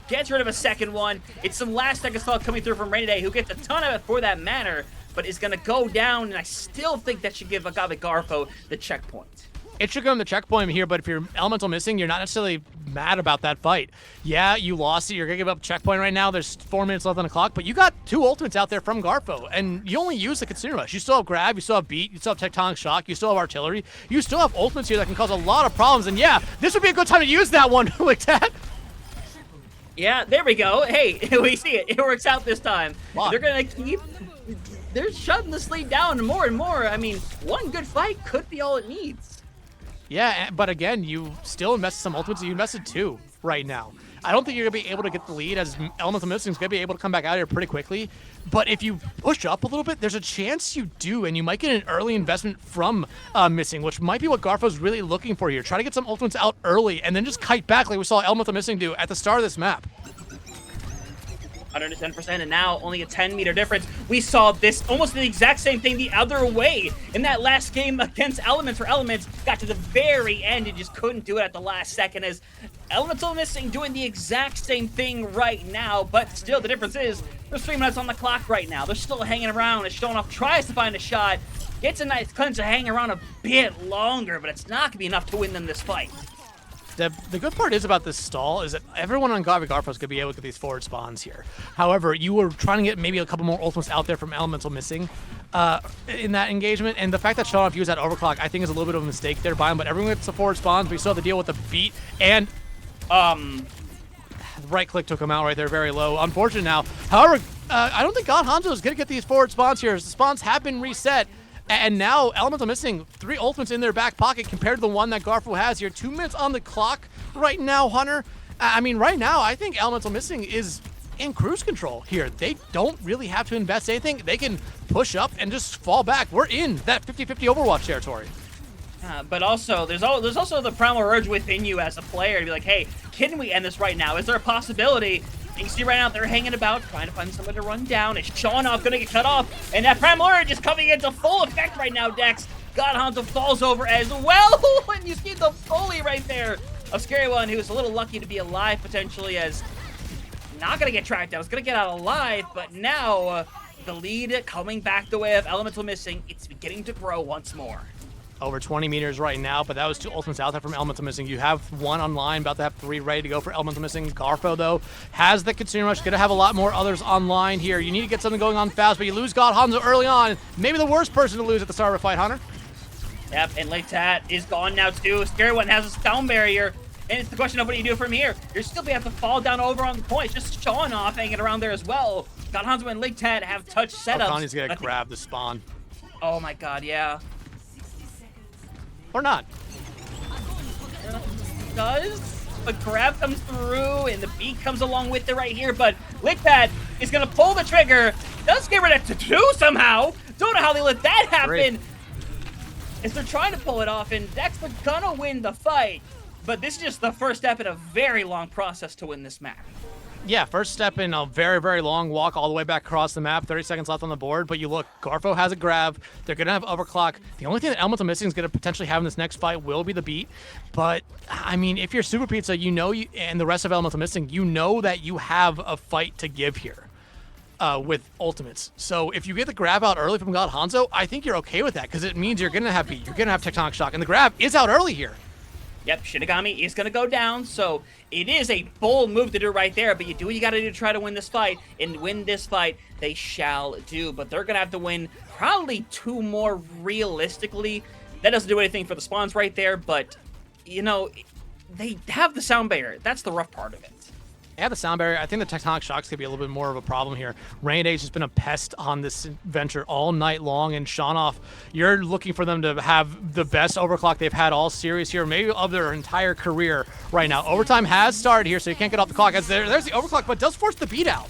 gets rid of a second one. It's some last second thought coming through from Rainy Day, who gets a ton of it for that matter, but is going to go down, and I still think that should give Agave Garfo the checkpoint. It should give him the checkpoint here, but if you're Elemental Missing, you're not necessarily mad about that fight. Yeah, you lost it. You're going to give up checkpoint right now. There's 4 minutes left on the clock, but you got 2 ultimates out there from Garfo, and you only use the Consumer Rush. You still have Grab, you still have Beat, you still have Tectonic Shock, you still have Artillery. You still have ultimates here that can cause a lot of problems, and yeah, this would be a good time to use that one like that. Yeah, there we go. Hey, we see it. It works out this time. They're going to keep... They're shutting this lead down more and more. I mean, one good fight could be all it needs. Yeah, but again, you still invested some ultimates. You invested 2 right now. I don't think you're going to be able to get the lead, as Elemental Missing is going to be able to come back out here pretty quickly. But if you push up a little bit, there's a chance you do, and you might get an early investment from Missing, which might be what Garfo's really looking for here. Try to get some ultimates out early, and then just kite back like we saw Elemental Missing do at the start of this map. 110%, and now only a 10-meter difference. We saw this almost the exact same thing the other way in that last game against Elements, where Elements got to the very end and just couldn't do it at the last second, as Elemental Missing doing the exact same thing right now, but still the difference is there's 3 minutes on the clock right now. They're still hanging around as Shonoff tries to find a shot, gets a nice cleanse to hang around a bit longer, but it's not going to be enough to win them this fight. The good part is about this stall is that everyone on Agave Garfo is going to be able to get these forward spawns here. However, you were trying to get maybe a couple more ultimates out there from Elemental Missing in that engagement, and the fact that Shonoff used that overclock, I think, is a little bit of a mistake there by him, but everyone gets the forward spawns. We still have to deal with the beat, and right click took him out right there, very low. Unfortunate now. However, I don't think God Hanzo is going to get these forward spawns here, as the spawns have been reset. And now Elemental Missing 3 ultimates in their back pocket compared to the one that Garfo has here. 2 minutes on the clock right now, Hunter. I mean, right now, I think Elemental Missing is in cruise control here. They don't really have to invest anything. They can push up and just fall back. We're in that 50-50 Overwatch territory. But also, there's also the primal urge within you as a player to be like, hey, can we end this right now? Is there a possibility? You see right now they're hanging about, trying to find someone to run down. Is Shonoff going to get cut off? And that primal urge is coming into full effect right now, Dex. God Hanzo falls over as well. And you see the bully right there of Scary One, who was a little lucky to be alive potentially, as not going to get tracked down. It's going to get out alive, but now the lead coming back the way of Elemental Missing. It's beginning to grow once more. Over 20 meters right now, but that was 2 ultimates out there from Elemental Missing. You have 1 online, about to have 3 ready to go for Elemental Missing. Garfo, though, has the Consumer Rush. Going to have a lot more others online here. You need to get something going on fast, but you lose God Hanzo early on. Maybe the worst person to lose at the start of a fight, Hunter. Yep, and Lake Tat is gone now, too. Scary One has a stone barrier, and it's the question of what do you do from here? You're still going to have to fall down over on the point. Just Shonoff hanging around there as well. God Hanzo and Lake Tat have touch setups. Connie's going to grab the spawn. Oh, my God, yeah. Or not. Does. But grab comes through, and the beat comes along with it right here, but Lickpad is going to pull the trigger. Does get rid of it to 2 somehow. Don't know how they let that happen. Great. As they're trying to pull it off, and Dex are going to win the fight. But this is just the first step in a very long process to win this map. Yeah, first step in a very, very long walk all the way back across the map. 30 seconds left on the board, but you look, Garfo has a grab. They're going to have overclock. The only thing that Elemental Missing is going to potentially have in this next fight will be the beat. But, I mean, if you're Super Pizza, you know, and the rest of Elemental Missing, you know that you have a fight to give here with ultimates. So if you get the grab out early from God Hanzo, I think you're okay with that because it means you're going to have beat. You're going to have Tectonic Shock, and the grab is out early here. Yep, Shinigami is going to go down, so it is a bold move to do right there, but you do what you got to do to try to win this fight, and win this fight they shall do, but they're going to have to win probably 2 more realistically. That doesn't do anything for the spawns right there, but, you know, they have the sound barrier. That's the rough part of it. They have the sound barrier. I think the Tectonic Shocks could be a little bit more of a problem here. Rainy Day's just been a pest on this venture all night long, and Shanoff, you're looking for them to have the best overclock they've had all series here, maybe of their entire career right now. Overtime has started here, so you can't get off the clock. As there's the overclock, but does force the beat out.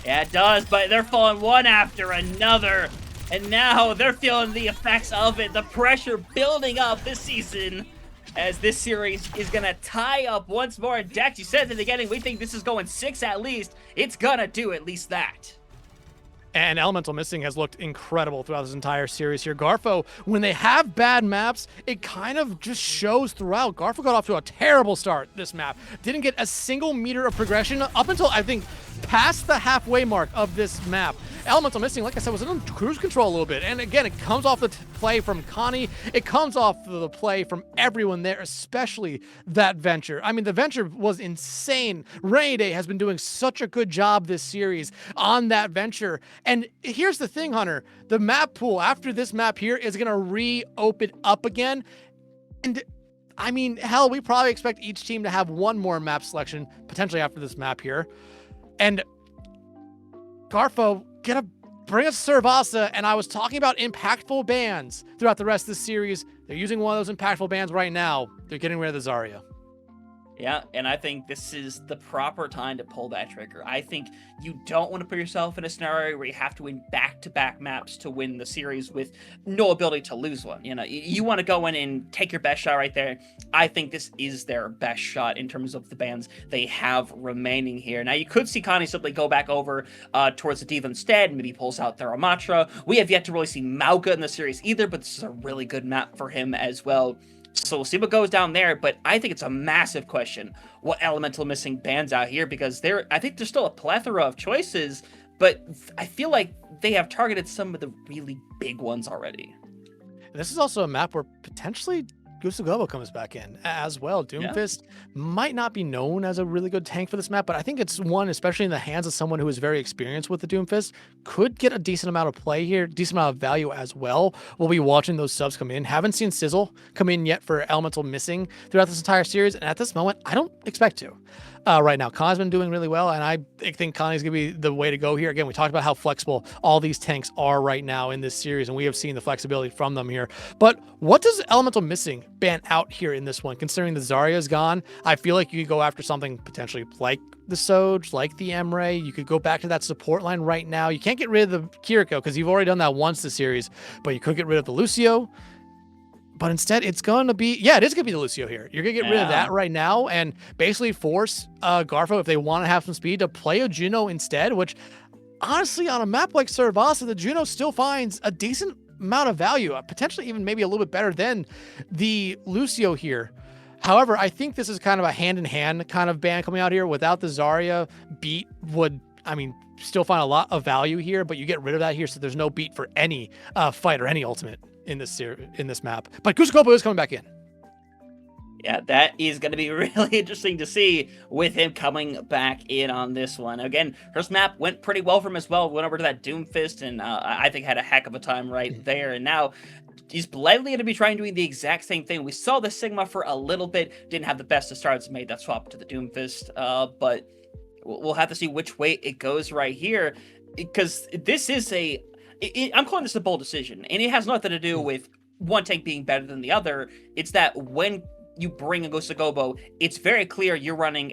Yeah, it does, but they're falling one after another, and now they're feeling the effects of it, the pressure building up this season, as this series is going to tie up once more. Dex, you said at the beginning, we think this is going 6 at least. It's going to do at least that. And Elemental Missing has looked incredible throughout this entire series here. Garfo, when they have bad maps, it kind of just shows throughout. Garfo got off to a terrible start this map. Didn't get a single meter of progression up until, I think, past the halfway mark of this map. Elemental Missing, like I said, was in cruise control a little bit. And again, it comes off the play from Connie. It comes off the play from everyone there, especially that Venture. I mean, the Venture was insane. Rainy Day has been doing such a good job this series on that Venture. And here's the thing, Hunter. The map pool after this map here is going to reopen up again. And I mean, hell, we probably expect each team to have 1 more map selection, potentially after this map here. And Garfo, gonna bring us Cervasa, and I was talking about impactful bans throughout the rest of the series. They're using one of those impactful bans right now. They're getting rid of the Zarya. Yeah, and I think this is the proper time to pull that trigger. I think you don't want to put yourself in a scenario where you have to win back-to-back maps to win the series with no ability to lose one. You know, you want to go in and take your best shot right there. I think this is their best shot in terms of the bans they have remaining here. Now, you could see Connie simply go back over towards the Diva instead, maybe pulls out Theramatra. We have yet to really see Mauga in the series either, but this is a really good map for him as well. So we'll see what goes down there, but I think it's a massive question what Elemental Missing bans out here, because I think there's still a plethora of choices, but I feel like they have targeted some of the really big ones already. This is also a map where potentially Gusugobo comes back in as well. Doomfist might not be known as a really good tank for this map, but I think it's one, especially in the hands of someone who is very experienced with the Doomfist, could get a decent amount of play here, decent amount of value as well. We'll be watching those subs come in. Haven't seen Sizzle come in yet for Elemental Missing throughout this entire series, and at this moment, I don't expect to. Right now, Connie's been doing really well, and I think Connie's going to be the way to go here. Again, we talked about how flexible all these tanks are right now in this series, and we have seen the flexibility from them here. But what does Elemental Missing ban out here in this one? Considering the Zarya is gone, I feel like you could go after something potentially like the Soj, like the Emre. You could go back to that support line right now. You can't get rid of the Kiriko because you've already done that once this series, but you could get rid of the Lucio. But instead, it's going to be, it is going to be the Lucio here. You're going to get rid of that right now and basically force Garfo, if they want to have some speed, to play a Juno instead, which honestly, on a map like Cervasa, the Juno still finds a decent amount of value, potentially even maybe a little bit better than the Lucio here. However, I think this is kind of a hand-in-hand kind of ban coming out here. Without the Zarya, beat would, still find a lot of value here, but you get rid of that here, so there's no beat for any fight or any ultimate in this map. But Gusugobo is coming back in. Yeah, that is going to be really interesting to see with him coming back in on this one. Again, first map went pretty well for him as well. Went over to that Doomfist and I think had a heck of a time right there. And now he's likely going to be trying doing the exact same thing. We saw the Sigma for a little bit. Didn't have the best of starts. Made that swap to the Doomfist. But we'll have to see which way it goes right here. Because this is I'm calling this a bold decision, and it has nothing to do with one tank being better than the other. It's that when you bring a Gusugobo, it's very clear you're running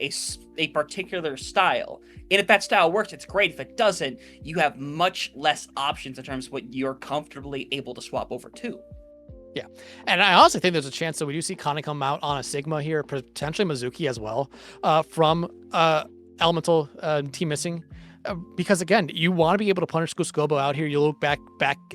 a particular style. And if that style works, it's great. If it doesn't, you have much less options in terms of what you're comfortably able to swap over to. Yeah, and I honestly think there's a chance that we do see Connie come out on a Sigma here, potentially Mizuki as well, from Elemental team missing. Because again, you want to be able to punish Guskobo out here. You look back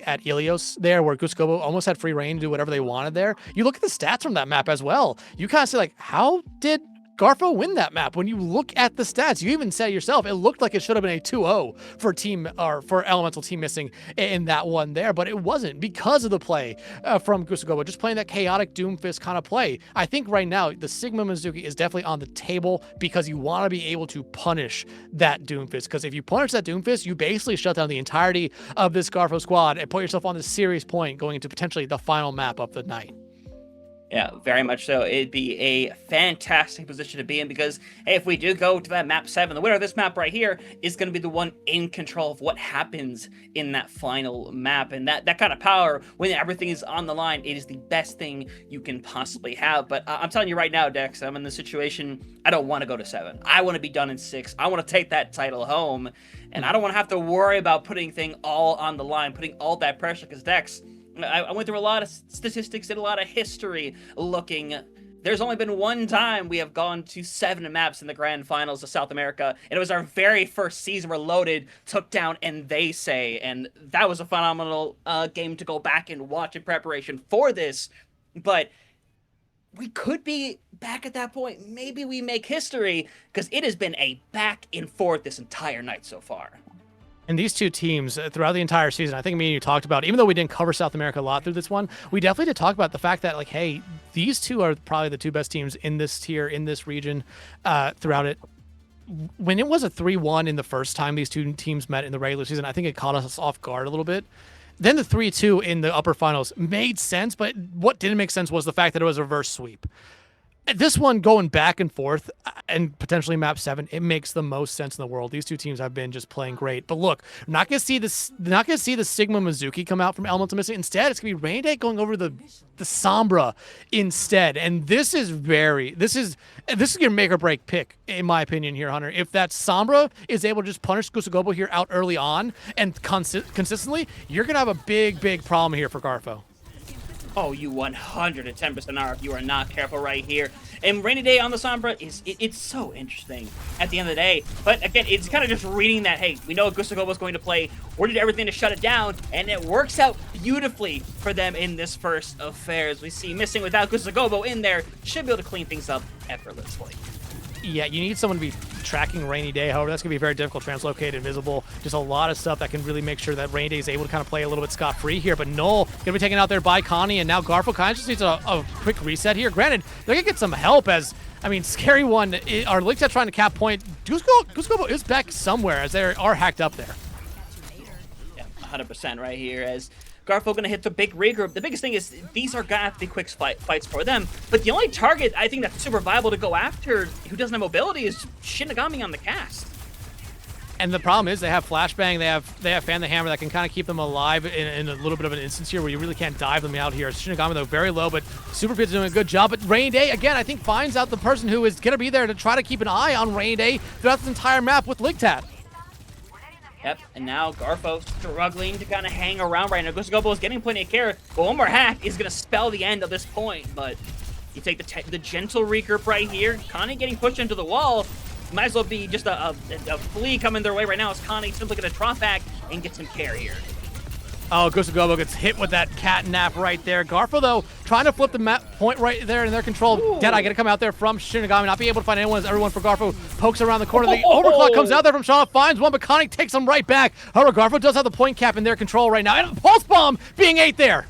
at Ilios there, where Guskobo almost had free reign to do whatever they wanted there. You look at the stats from that map as well. You kind of say like, how did Garfo win that map? When you look at the stats, you even said yourself, it looked like it should have been a 2-0 for Elemental team missing in that one there, but it wasn't because of the play from Guskobo, just playing that chaotic Doomfist kind of play. I think right now the Sigma Mizuki is definitely on the table because you want to be able to punish that Doomfist. Because if you punish that Doomfist, you basically shut down the entirety of this Garfo squad and put yourself on this serious point going into potentially the final map of the night. Yeah, very much so. It'd be a fantastic position to be in because, hey, if we do go to that map 7, the winner of this map right here is going to be the one in control of what happens in that final map. And that kind of power, when everything is on the line, it is the best thing you can possibly have. But I'm telling you right now, Dex, I'm in the situation, I don't want to go to 7. I want to be done in 6. I want to take that title home. And I don't want to have to worry about putting things all on the line, putting all that pressure, because Dex, I went through a lot of statistics and a lot of history looking. There's only been one time we have gone to 7 maps in the grand finals of South America, and it was our very first season where Loaded took down And They Say, and that was a phenomenal game to go back and watch in preparation for this. But we could be back at that point. Maybe we make history, because it has been a back and forth this entire night so far. And these two teams throughout the entire season, I think me and you talked about, even though we didn't cover South America a lot through this one, we definitely did talk about the fact that, like, hey, these two are probably the 2 best teams in this tier, in this region, throughout it. When it was a 3-1 in the first time these 2 teams met in the regular season, I think it caught us off guard a little bit. Then the 3-2 in the upper finals made sense, but what didn't make sense was the fact that it was a reverse sweep. This one going back and forth and potentially map 7, it makes the most sense in the world. These 2 teams have been just playing great. But look, I'm not gonna see this. Not gonna see the Sigma Mizuki come out from Elemental Missing. Instead, it's gonna be Rainy Day going over the Sombra instead. And this is gonna make or break pick, in my opinion here, Hunter. If that Sombra is able to just punish Gusugobo here out early on and consistently, you're gonna have a big problem here for Garfo. Oh, you 110% are if you are not careful right here. And Rainy Day on the Sombra it's so interesting at the end of the day. But again, it's kind of just reading that, hey, we know Gusugo was going to play. We did everything to shut it down, and it works out beautifully for them in this first affair. As we see Missing without Gusugobo in there, should be able to clean things up effortlessly. Yeah, you need someone to be tracking Rainy Day. However, that's going to be very difficult. Translocate, invisible, just a lot of stuff that can really make sure that Rainy Day is able to kind of play a little bit scot-free here. But Null going to be taken out there by Connie, and now Garfo kind of just needs a quick reset here. Granted, they're going to get some help as, I mean, Scary One, our Link's trying to cap point. Guskobo is back somewhere as they are hacked up there. Yeah, 100% right here as Garfo gonna hit the big regroup. The biggest thing is these are gonna have to be quick fights for them. But the only target I think that's super viable to go after who doesn't have mobility is Shinigami on the cast. And the problem is they have Flashbang, they have Fan the Hammer that can kind of keep them alive in a little bit of an instance here where you really can't dive them out here. Shinigami, though, very low, but Super Pizza doing a good job. But Rainy Day, again, I think finds out the person who is going to be there to try to keep an eye on Rainy Day throughout this entire map with Ligtat. Yep, and now Garfo struggling to kind of hang around right now. Gusugobo is getting plenty of care, but one more hack is going to spell the end of this point. But you take the gentle regroup right here. Connie getting pushed into the wall. Might as well be just a flea coming their way right now as Connie simply going to drop back and get some care here. Oh, Gusugobo gets hit with that cat nap right there. Garfo, though, trying to flip the map point right there in their control. Deadeye going to come out there from Shinigami, not be able to find anyone as everyone for Garfo pokes around the corner. The overclock comes out there from Shaw, finds one, but Connie takes him right back. However, Garfo does have the point cap in their control right now, and a Pulse Bomb being ate there.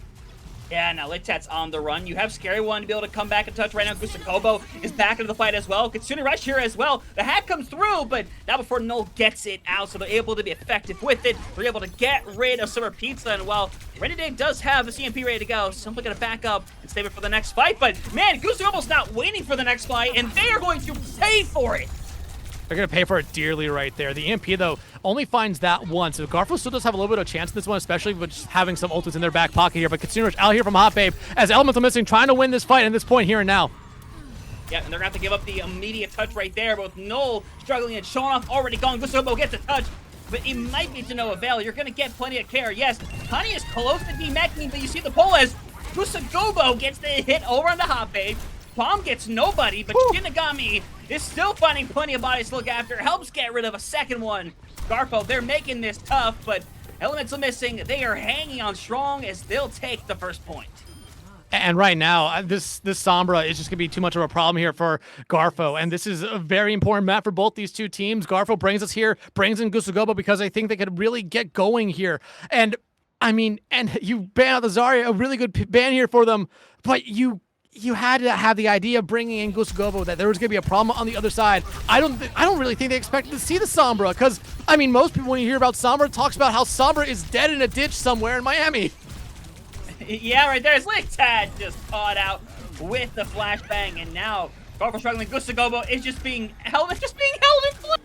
Yeah, now Litat's on the run. You have Scary One to be able to come back and touch right now. Gusugobo is back into the fight as well. Kitsune Rush here as well. The hack comes through, but not before Null gets it out, so they're able to be effective with it. They're able to get rid of Summer Pizza, and while Rainy Day does have the CMP ready to go, simply going to back up and save it for the next fight. But man, Gusugobo's not waiting for the next fight, and they are going to pay for it. They're going to pay for it dearly right there. The EMP, though, only finds that once. So Garfo still does have a little bit of a chance in this one, especially with just having some ultimates in their back pocket here. But Kitsune Rush out here from Hot Babe as Elemental Missing trying to win this fight at this point here and now. Yeah, and they're going to have to give up the immediate touch right there. Both Null struggling and showing off already gone. Gusugobo gets a touch, but it might be to no avail. You're going to get plenty of care. Yes, Connie is close to demecking, but you see the pull as Gusugobo gets the hit over on the Hot Babe. bomb gets nobody, but Shinigami is still finding plenty of bodies to look after, helps get rid of a second one. Garfo, they're making this tough, but Elemental missing, they are hanging on strong as they'll take the first point. And right now, this Sombra is just going to be too much of a problem here for Garfo. And this is a very important map for both these two teams. Garfo brings us here, brings in Gusugobo because I think they could really get going here. And, I mean, and you ban out the Zarya, a really good ban here for them. But you had to have the idea of bringing in Gusugobo that there was going to be a problem on the other side. I don't really think they expected to see the Sombra because, I mean, most people when you hear about Sombra talks about how Sombra is dead in a ditch somewhere in Miami. Yeah, right there's Licktad just caught out with the flashbang, and now Garfo struggling. Gusugobo is just being held in place.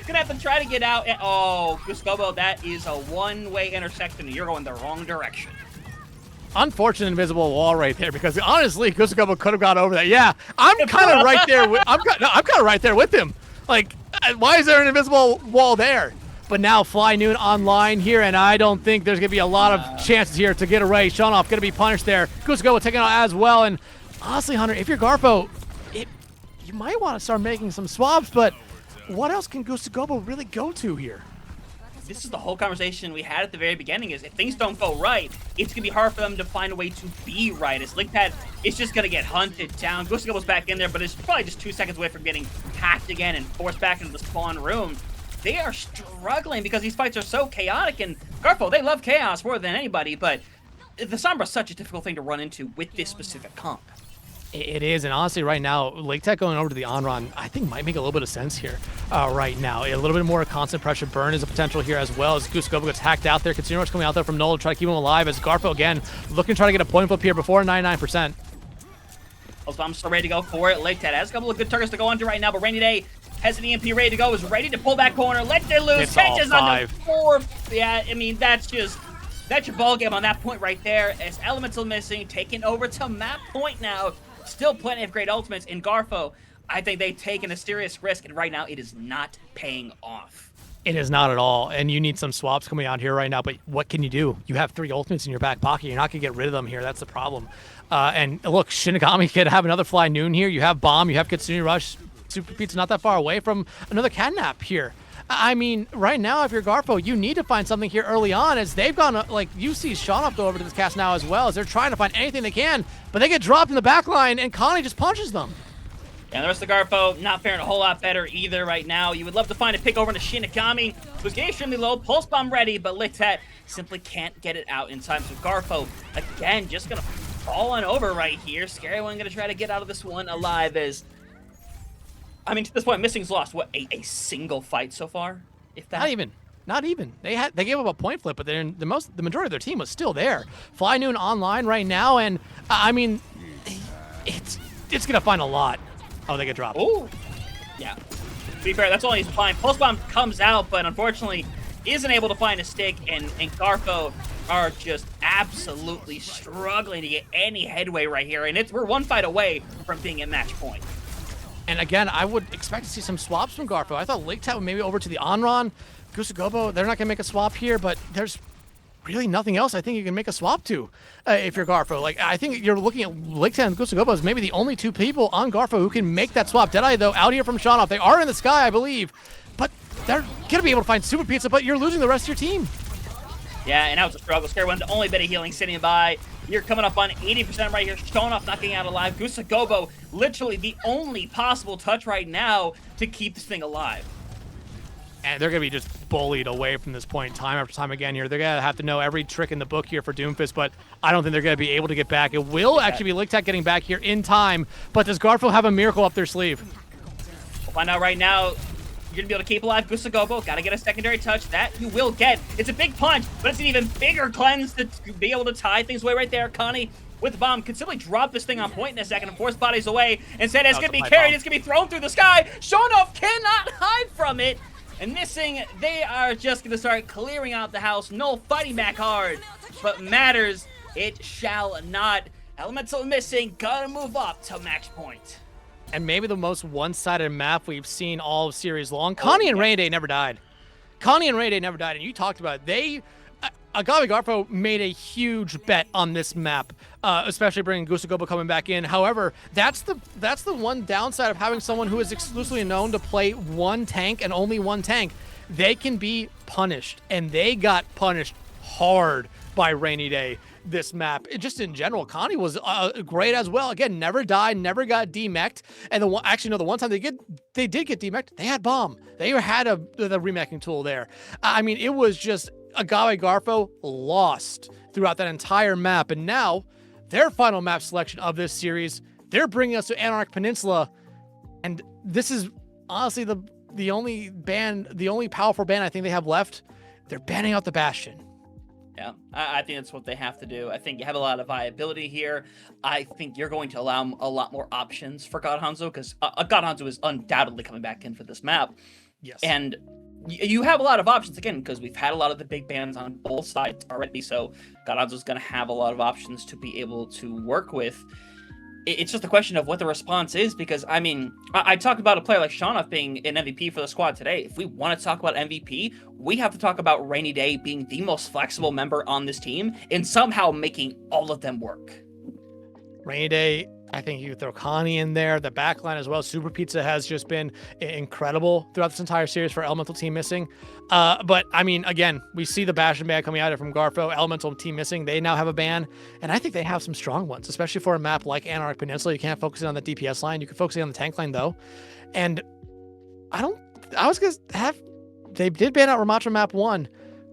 Gonna have to try to get out. And, oh, Gusugobo, that is a one-way intersection. You're going the wrong direction. Unfortunate invisible wall right there because honestly, Gusugobo could have got over that. Yeah, I'm kind of right there. I'm kind of right there with him. Like, why is there an invisible wall there? But now Fly Noon online here, and I don't think there's going to be a lot of chances here to get away. Shonoff going to be punished there. Gusugobo taken out as well. And honestly, Hunter, if you're Garfo, you might want to start making some swaps, but what else can Gusugobo really go to here? This is the whole conversation we had at the very beginning, is if things don't go right, it's going to be hard for them to find a way to be right. As Licktad is just going to get hunted down. Gusugobo's back in there, but it's probably just 2 seconds away from getting hacked again and forced back into the spawn room. They are struggling because these fights are so chaotic, and Garfo, they love chaos more than anybody, but the Sombra is such a difficult thing to run into with this specific comp. It is, and honestly, right now, Licktad going over to the on-run, I think might make a little bit of sense here right now. A little bit more constant pressure burn is a potential here as well as Gusugobo gets hacked out there. Consumer coming out there from Null to try to keep him alive as Garfo, again, looking to try to get a point flip here before 99%. I'm still ready to go for it. Licktad has a couple of good targets to go under right now, but Rainy Day has an EMP ready to go, is ready to pull that corner, lets it loose, catches on the 4. Yeah, I mean, that's your ball game on that point right there, as Elemental missing, taken over to map point now. Still plenty of great ultimates in Garfo. I think they've taken a serious risk, and right now it is not paying off. It is not at all, and you need some swaps coming out here right now, but what can you do? You have 3 ultimates in your back pocket. You're not going to get rid of them here. That's the problem. And look, Shinigami could have another Fly Noon here. You have Bomb. You have Kitsune Rush. Super Pete's not that far away from another Catnap here. I mean, right now, if you're Garfo, you need to find something here early on, as they've gone, like, you see Shonoff go over to this cast now as well, as they're trying to find anything they can, but they get dropped in the back line, and Connie just punches them. And the rest of Garfo not faring a whole lot better either right now. You would love to find a pick over into Shinigami, who's getting extremely low, pulse bomb ready, but Licktad simply can't get it out in time. So Garfo, again, just gonna fall on over right here. Scary One gonna try to get out of this one alive, as I mean, to this point, Missing's lost, what, a single fight so far? If that? Not even. They gave up a point flip, but the majority of their team was still there. Fly Noon online right now, and I mean, it's gonna find a lot. Oh, they get dropped. Oh, yeah. To be fair, that's all he's fine. Pulse Bomb comes out, but unfortunately isn't able to find a stick, and Garfo are just absolutely struggling to get any headway right here, and we're one fight away from being at match point. And again, I would expect to see some swaps from Garfo. I thought Licktad would maybe over to the Onron. Gusugobo, they're not going to make a swap here, but there's really nothing else I think you can make a swap to if you're Garfo. Like, I think you're looking at Licktad and Gusugobo as maybe the only 2 people on Garfo who can make that swap. Deadeye, though, out here from Shonoff. They are in the sky, I believe, but they're going to be able to find Super Pizza, but you're losing the rest of your team. Yeah, and that was a struggle. Scary One's only bit of healing sitting by. You're coming up on 80% right here. Shonoff not getting out alive. Gusugobo, literally the only possible touch right now to keep this thing alive. And they're going to be just bullied away from this point time after time again here. They're going to have to know every trick in the book here for Doomfist, but I don't think they're going to be able to get back. It will actually be Licktad getting back here in time, but does Garfo have a miracle up their sleeve? We'll find out right now. You're going to be able to keep alive Gusugobo. Got to get a secondary touch. That you will get. It's a big punch, but it's an even bigger cleanse to be able to tie things away right there. Connie with the bomb can simply drop this thing on point in a second and force bodies away. Instead, it's going to be carried. It's going to be thrown through the sky. Shonoff cannot hide from it. And Missing, they are just going to start clearing out the house. No fighting back hard, but matters it shall not. Elemental Missing, got to move up to match point. And maybe the most one-sided map we've seen all series long. Connie and Rainy Day never died. Connie and Rainy Day never died, and you talked about it. Agave Garfo made a huge bet on this map, especially bringing Gusagoba coming back in. However, that's the one downside of having someone who is exclusively known to play one tank and only one tank. They can be punished, and they got punished hard by Rainy Day this map. Just in general, Connie was great as well. Again, never died, never got demeched. And the one time they did get demeched, they had bomb. They had the remeching tool there. I mean, it was just Agave Garfo lost throughout that entire map. And now their final map selection of this series, they're bringing us to Anarch Peninsula. And this is honestly the only powerful ban I think they have left. They're banning out the Bastion. Yeah, I think that's what they have to do. I think you have a lot of viability here. I think you're going to allow a lot more options for God Hanzo, because God Hanzo is undoubtedly coming back in for this map. Yes. And you have a lot of options, again, because we've had a lot of the big bans on both sides already, so God Hanzo is going to have a lot of options to be able to work with. It's just a question of what the response is, because, I mean, I talked about a player like Shanoff being an MVP for the squad today. If we want to talk about MVP, we have to talk about Rainy Day being the most flexible member on this team and somehow making all of them work. Rainy Day, I think you throw Connie in there, the backline as well. Super Pizza has just been incredible throughout this entire series for Elemental Team Missing. But, I mean, again, we see the Bastion ban coming out from Garfo. Elemental Team Missing, they now have a ban. And I think they have some strong ones, especially for a map like Anarch Peninsula. You can't focus on the DPS line. You can focus on the tank line, though. And they did ban out Ramatra map 1,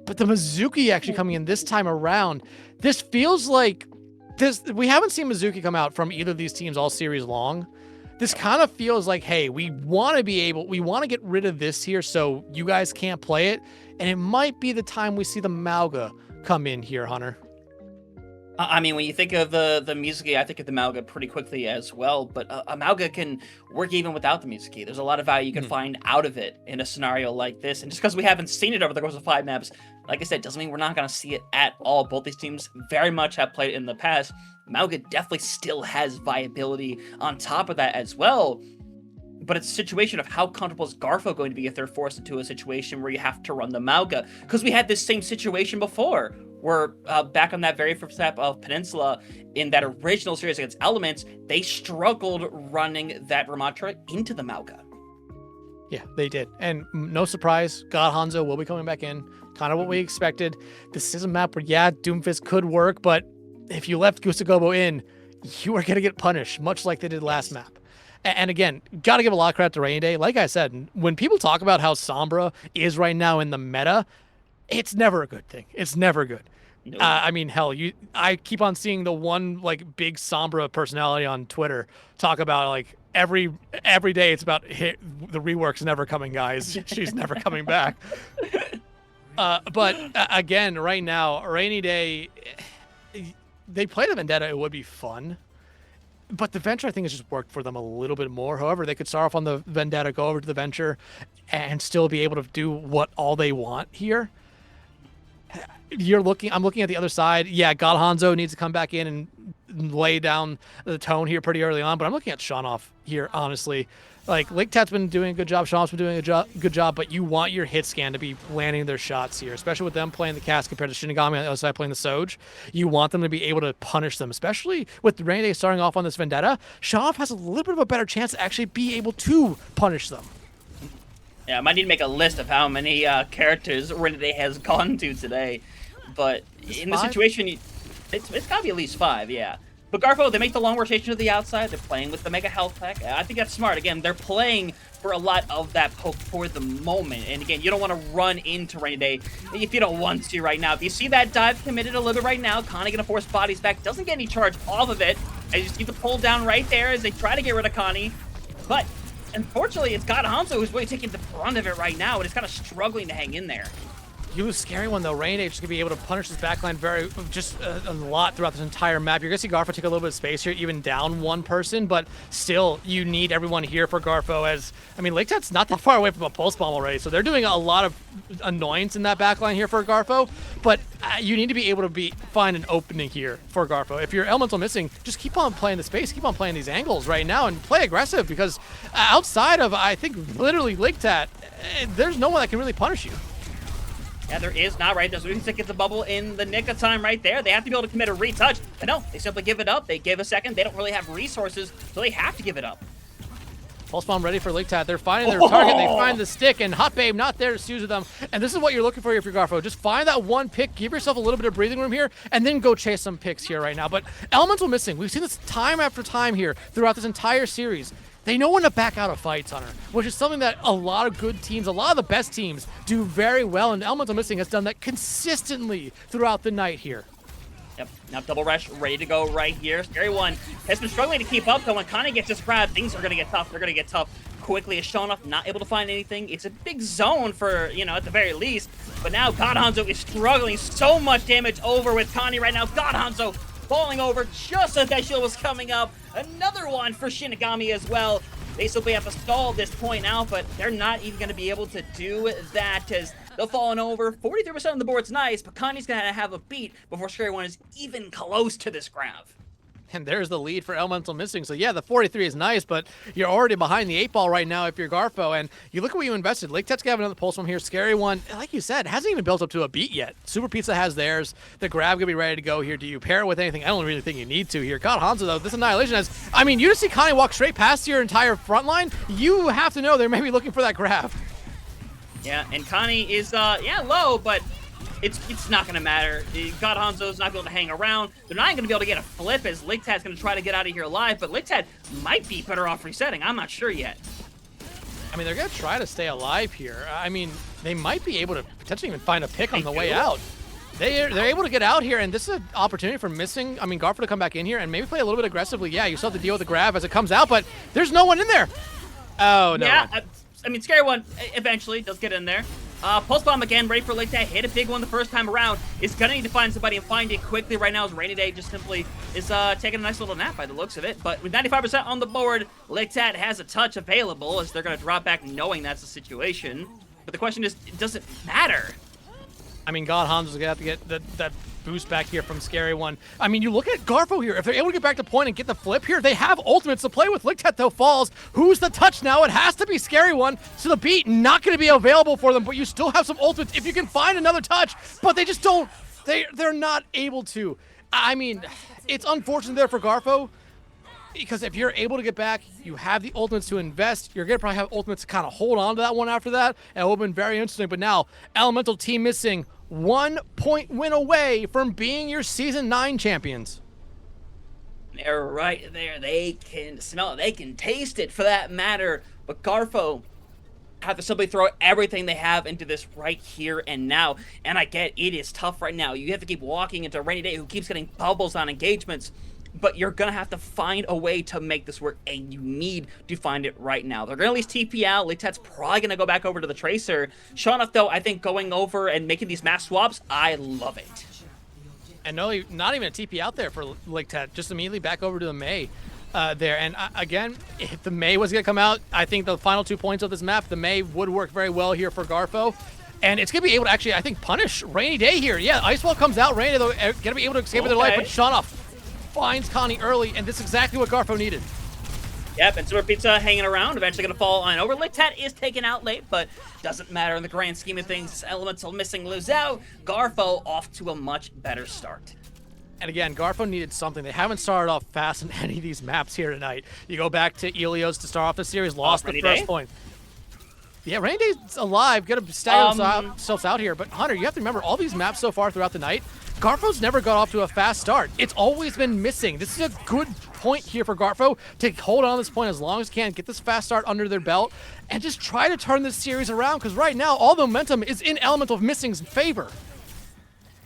but the Mizuki actually coming in this time around. This feels like we haven't seen Mizuki come out from either of these teams all series long. This kind of feels like, hey, we want to get rid of this here so you guys can't play it. And it might be the time we see the Mauga come in here, Hunter. I mean, when you think of the Mizuki, I think of the Mauga pretty quickly as well, but a Mauga can work even without the Mizuki. There's a lot of value you can find out of it in a scenario like this, and just because we haven't seen it over the course of 5 maps, like I said, doesn't mean we're not going to see it at all. Both these teams very much have played it in the past. Mauga definitely still has viability on top of that as well, but it's a situation of how comfortable is Garfo going to be if they're forced into a situation where you have to run the Mauga, because we had this same situation before. We're back on that very first step of Peninsula in that original series against Elements. They struggled running that Ramatra into the Mauga. Yeah, they did. And no surprise, God Hanzo will be coming back in. Kind of what we expected. This is a map where, yeah, Doomfist could work, but if you left Gusagobo in, you are going to get punished, much like they did last map. And again, got to give a lot of credit to Rainy Day. Like I said, when people talk about how Sombra is right now in the meta, it's never a good thing. It's never good. No. I mean, hell, I keep on seeing the one like big Sombra personality on Twitter talk about like every day it's about the rework's never coming, guys. She's never coming back. But again, right now, Rainy Day, they played a Vendetta. It would be fun. But the Venture, I think, has just worked for them a little bit more. However, they could start off on the Vendetta, go over to the Venture, and still be able to do what all they want here. I'm looking at the other side. Yeah, God Hanzo needs to come back in and lay down the tone here pretty early on, but I'm looking at Shanoff here, honestly. Like, Laketat's been doing a good job, Shanoff's been doing a good job, but you want your hit scan to be landing their shots here, especially with them playing the cast compared to Shinigami on the other side playing the Soj. You want them to be able to punish them, especially with Rainy Day starting off on this Vendetta. Shanoff has a little bit of a better chance to actually be able to punish them. Yeah, I might need to make a list of how many characters Rainy Day has gone to today. But in the situation, it's got to be at least 5, yeah. But Garfo, they make the long rotation to the outside. They're playing with the Mega Health Pack. I think that's smart. Again, they're playing for a lot of that poke for the moment. And again, you don't want to run into Rainy Day if you don't want to right now. If you see that dive committed a little bit right now, Connie going to force bodies back. Doesn't get any charge off of it. I just need to pull down right there as they try to get rid of Connie. But unfortunately, it's God Hanzo who's really taking the brunt of it right now, and it's kind of struggling to hang in there. He was a scary one, though. Rainy Day just going to be able to punish this backline a lot throughout this entire map. You're going to see Garfo take a little bit of space here, even down one person, but still, you need everyone here for Garfo as, I mean, Laketat's not that far away from a pulse bomb already, so they're doing a lot of annoyance in that backline here for Garfo, but you need to be able to find an opening here for Garfo. If you're Elemental Missing, just keep on playing the space, keep on playing these angles right now, and play aggressive, because outside of, I think, literally Laketat, there's no one that can really punish you. Yeah, there is not, right? There's Lucy that gets a bubble in the nick of time right there. They have to be able to commit a retouch, but no, they simply give it up. They give a second. They don't really have resources, so they have to give it up. Pulse Bomb ready for Lictat. They're finding their target. They find the stick, and Hot Babe not there to seize with them. And this is what you're looking for here for Garfo. Just find that one pick, give yourself a little bit of breathing room here, and then go chase some picks here right now. But Elemental missing. We've seen this time after time here throughout this entire series. They know when to back out of fights, Hunter, which is something that a lot of good teams, a lot of the best teams do very well, and Elemental Missing has done that consistently throughout the night here. Yep, now double rush ready to go right here. Scary One has been struggling to keep up, though. When Connie gets this grab, things are going to get tough. They're going to get tough quickly. As Shonoff not able to find anything. It's a big zone for, you know, at the very least. But now God Hanzo is struggling. So much damage over with Connie right now. God Hanzo falling over just as that shield was coming up. Another one for Shinigami as well. They simply have to stall this point out, but they're not even going to be able to do that as they're falling over. 43% on the board's nice, but Connie's going to have a beat before Scary One is even close to this grab. And there's the lead for Elemental Missing. So yeah, the 43 is nice, but you're already behind the 8-ball right now if you're Garfo. And you look at what you invested. Lake Tet's gonna have another pulse from here. Scary One, like you said, hasn't even built up to a beat yet. Super Pizza has theirs. The grab gonna be ready to go here. Do you pair it with anything? I don't really think you need to here. God Hanzo though, this Annihilation has, I mean, you just see Connie walk straight past your entire front line. You have to know they're maybe looking for that grab. Yeah, and Connie is, low, but it's not going to matter. God Hanzo's not going to hang around. They're not going to be able to get a flip as Lictad's going to try to get out of here alive, but Lictad might be better off resetting. I'm not sure yet. I mean, they're going to try to stay alive here. I mean, they might be able to potentially even find a pick on the way out. They're able to get out here, and this is an opportunity for Missing, I mean, Garfo to come back in here and maybe play a little bit aggressively. Yeah, you still have to deal with the grab as it comes out, but there's no one in there. Oh, no. Yeah, I mean, Scary One eventually does get in there. Pulse Bomb again, ready for Lictad. Hit a big one the first time around. Is going to need to find somebody and find it quickly right now as Rainy Day just simply is taking a nice little nap by the looks of it. But with 95% on the board, Lictad has a touch available as they're going to drop back knowing that's the situation. But the question is, does it matter? I mean, God Hanzo's gonna have to get that boost back here from Scary One. I mean, you look at Garfo here. If they're able to get back to point and get the flip here, they have ultimates to play with. Lictat though falls. Who's the touch now? It has to be Scary One. So the beat not going to be available for them, but you still have some ultimates if you can find another touch. But they just don't. They're not able to. I mean, it's unfortunate there for Garfo. Because if you're able to get back, you have the ultimates to invest. You're going to probably have ultimates to kind of hold on to that one after that. And it would have been very interesting. But now, Elemental Team Missing 1 point win away from being your Season 9 champions. They're right there. They can smell it. They can taste it for that matter. But Garfo have to simply throw everything they have into this right here and now. And I get it is tough right now. You have to keep walking into Rainy Day who keeps getting bubbles on engagements. But you're going to have to find a way to make this work, and you need to find it right now. They're going to at least TP out. Lictat's probably going to go back over to the Tracer. Shonoff, though, I think going over and making these mass swaps, I love it. And no, not even a TP out there for Lictat. Just immediately back over to the Mei there. And again, if the Mei was going to come out, I think the final 2 points of this map, the Mei would work very well here for Garfo. And it's going to be able to actually, I think, punish Rainy Day here. Yeah, Ice Wall comes out. Rainy Day, though, going to be able to escape with their life, but Shonoff finds Connie early, and this is exactly what Garfo needed. Yep, and Super Pizza hanging around, eventually going to fall on over. Lictat is taken out late, but doesn't matter in the grand scheme of things. Elemental Missing lose out. Garfo off to a much better start. And again, Garfo needed something. They haven't started off fast in any of these maps here tonight. You go back to Elios to start off the series, lost the first point. Yeah, Rainy Day's alive. Got to stagger themselves out here. But Hunter, you have to remember, all these maps so far throughout the night, Garfo's never got off to a fast start. It's always been missing. This is a good point here for Garfo to hold on to this point as long as can, get this fast start under their belt, and just try to turn this series around, because right now, all the momentum is in Elemental Missing's favor.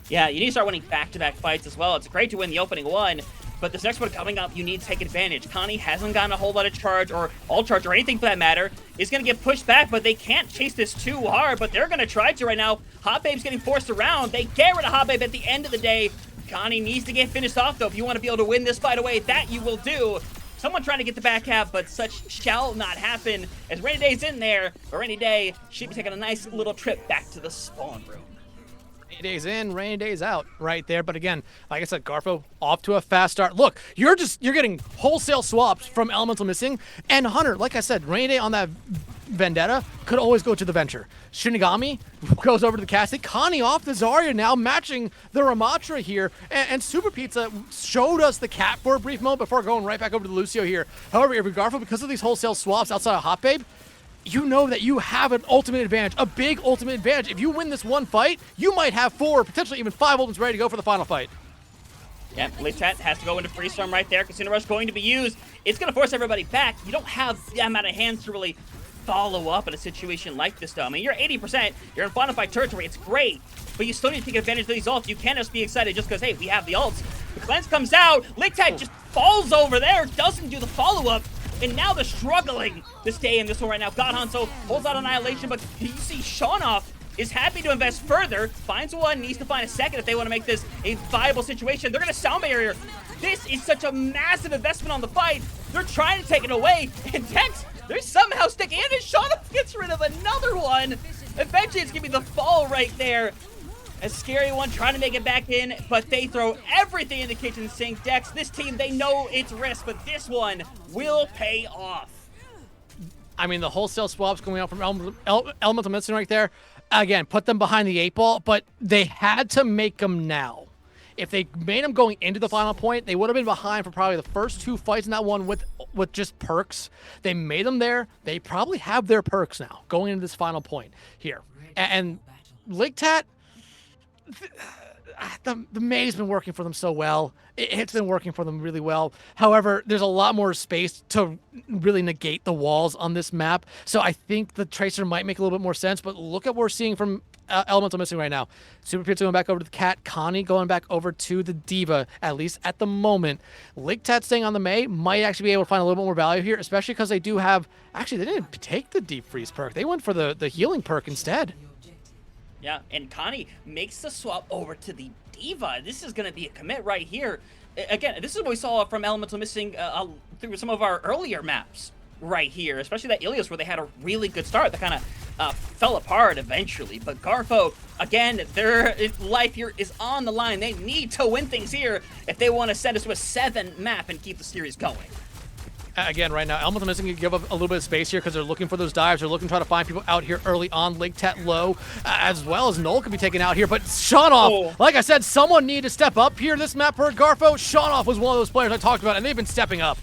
Yeah, you need to start winning back-to-back fights as well. It's great to win the opening one, but this next one coming up, you need to take advantage. Connie hasn't gotten a whole lot of charge, or all charge, or anything for that matter. Is going to get pushed back, but they can't chase this too hard, but they're going to try to right now. Hot Babe's getting forced around. They get rid of Hot Babe at the end of the day. Connie needs to get finished off, though. If you want to be able to win this fight away, that you will do. Someone trying to get the back half, but such shall not happen. As Rainy Day's in there, but Rainy Day should be taking a nice little trip back to the spawn room. Rainy Day's in, Rainy Day's out right there. But again, like I said, Garfo off to a fast start. Look, you're getting wholesale swaps from Elemental Missing. And Hunter, like I said, Rainy Day on that Vendetta could always go to the Venture. Shinigami goes over to the Cassie. Connie off the Zarya now, matching the Ramatra here. And Super Pizza showed us the Cat for a brief moment before going right back over to the Lucio here. However, if Garfo, because of these wholesale swaps outside of Hot Babe, you know that you have an ultimate advantage, a big ultimate advantage. If you win this one fight, you might have 4, potentially even 5 ultimates ready to go for the final fight. Yeah, Litat has to go into Freeze Storm right there. Casino Rush going to be used. It's going to force everybody back. You don't have the amount of hands to really follow up in a situation like this, though. I mean, you're 80%. You're in final fight territory. It's great. But you still need to take advantage of these ults. You can't just be excited just because, hey, we have the ults. The cleanse comes out. Litat just falls over there. Doesn't do the follow-up. And now they're struggling to stay in this one right now. God Hanzo pulls out Annihilation, but you see Shaunoff is happy to invest further, finds one, needs to find a second if they want to make this a viable situation. They're going to sound barrier. This is such a massive investment on the fight. They're trying to take it away, and Tex, they're somehow sticking in, and Shaunoff gets rid of another one. Eventually, it's going to be the fall right there. A scary one trying to make it back in, but they throw everything in the kitchen sink. Dex, this team, they know it's risk, but this one will pay off. I mean, the wholesale swaps going out from Elemental Missing right there, again, put them behind the 8 ball, but they had to make them now. If they made them going into the final point, they would have been behind for probably the first 2 fights in that one with just perks. They made them there. They probably have their perks now going into this final point here. And Ligtat, the May's been working for them so well. It's been working for them really well. However, there's a lot more space to really negate the walls on this map. So I think the Tracer might make a little bit more sense, but look at what we're seeing from Elemental Missing right now. Super Pizza going back over to the Cat. Connie going back over to the Diva, at least at the moment. Ligtat staying on the May might actually be able to find a little bit more value here, especially because they do have... Actually, they didn't take the Deep Freeze perk. They went for the healing perk instead. Yeah, and Connie makes the swap over to the Diva. This is going to be a commit right here. Again, this is what we saw from Elemental Missing through some of our earlier maps right here, especially that Ilios where they had a really good start that kind of fell apart eventually. But Garfo, again, their life here is on the line. They need to win things here if they want to send us to a 7 map and keep the series going. Again, right now, Elemental Missing can give up a little bit of space here because they're looking for those dives. They're looking to try to find people out here early on. Ligtat low, as well as Null could be taken out here. But Shaunoff, like I said, someone needed to step up here. This map for Garfo, Shaunoff was one of those players I talked about, and they've been stepping up.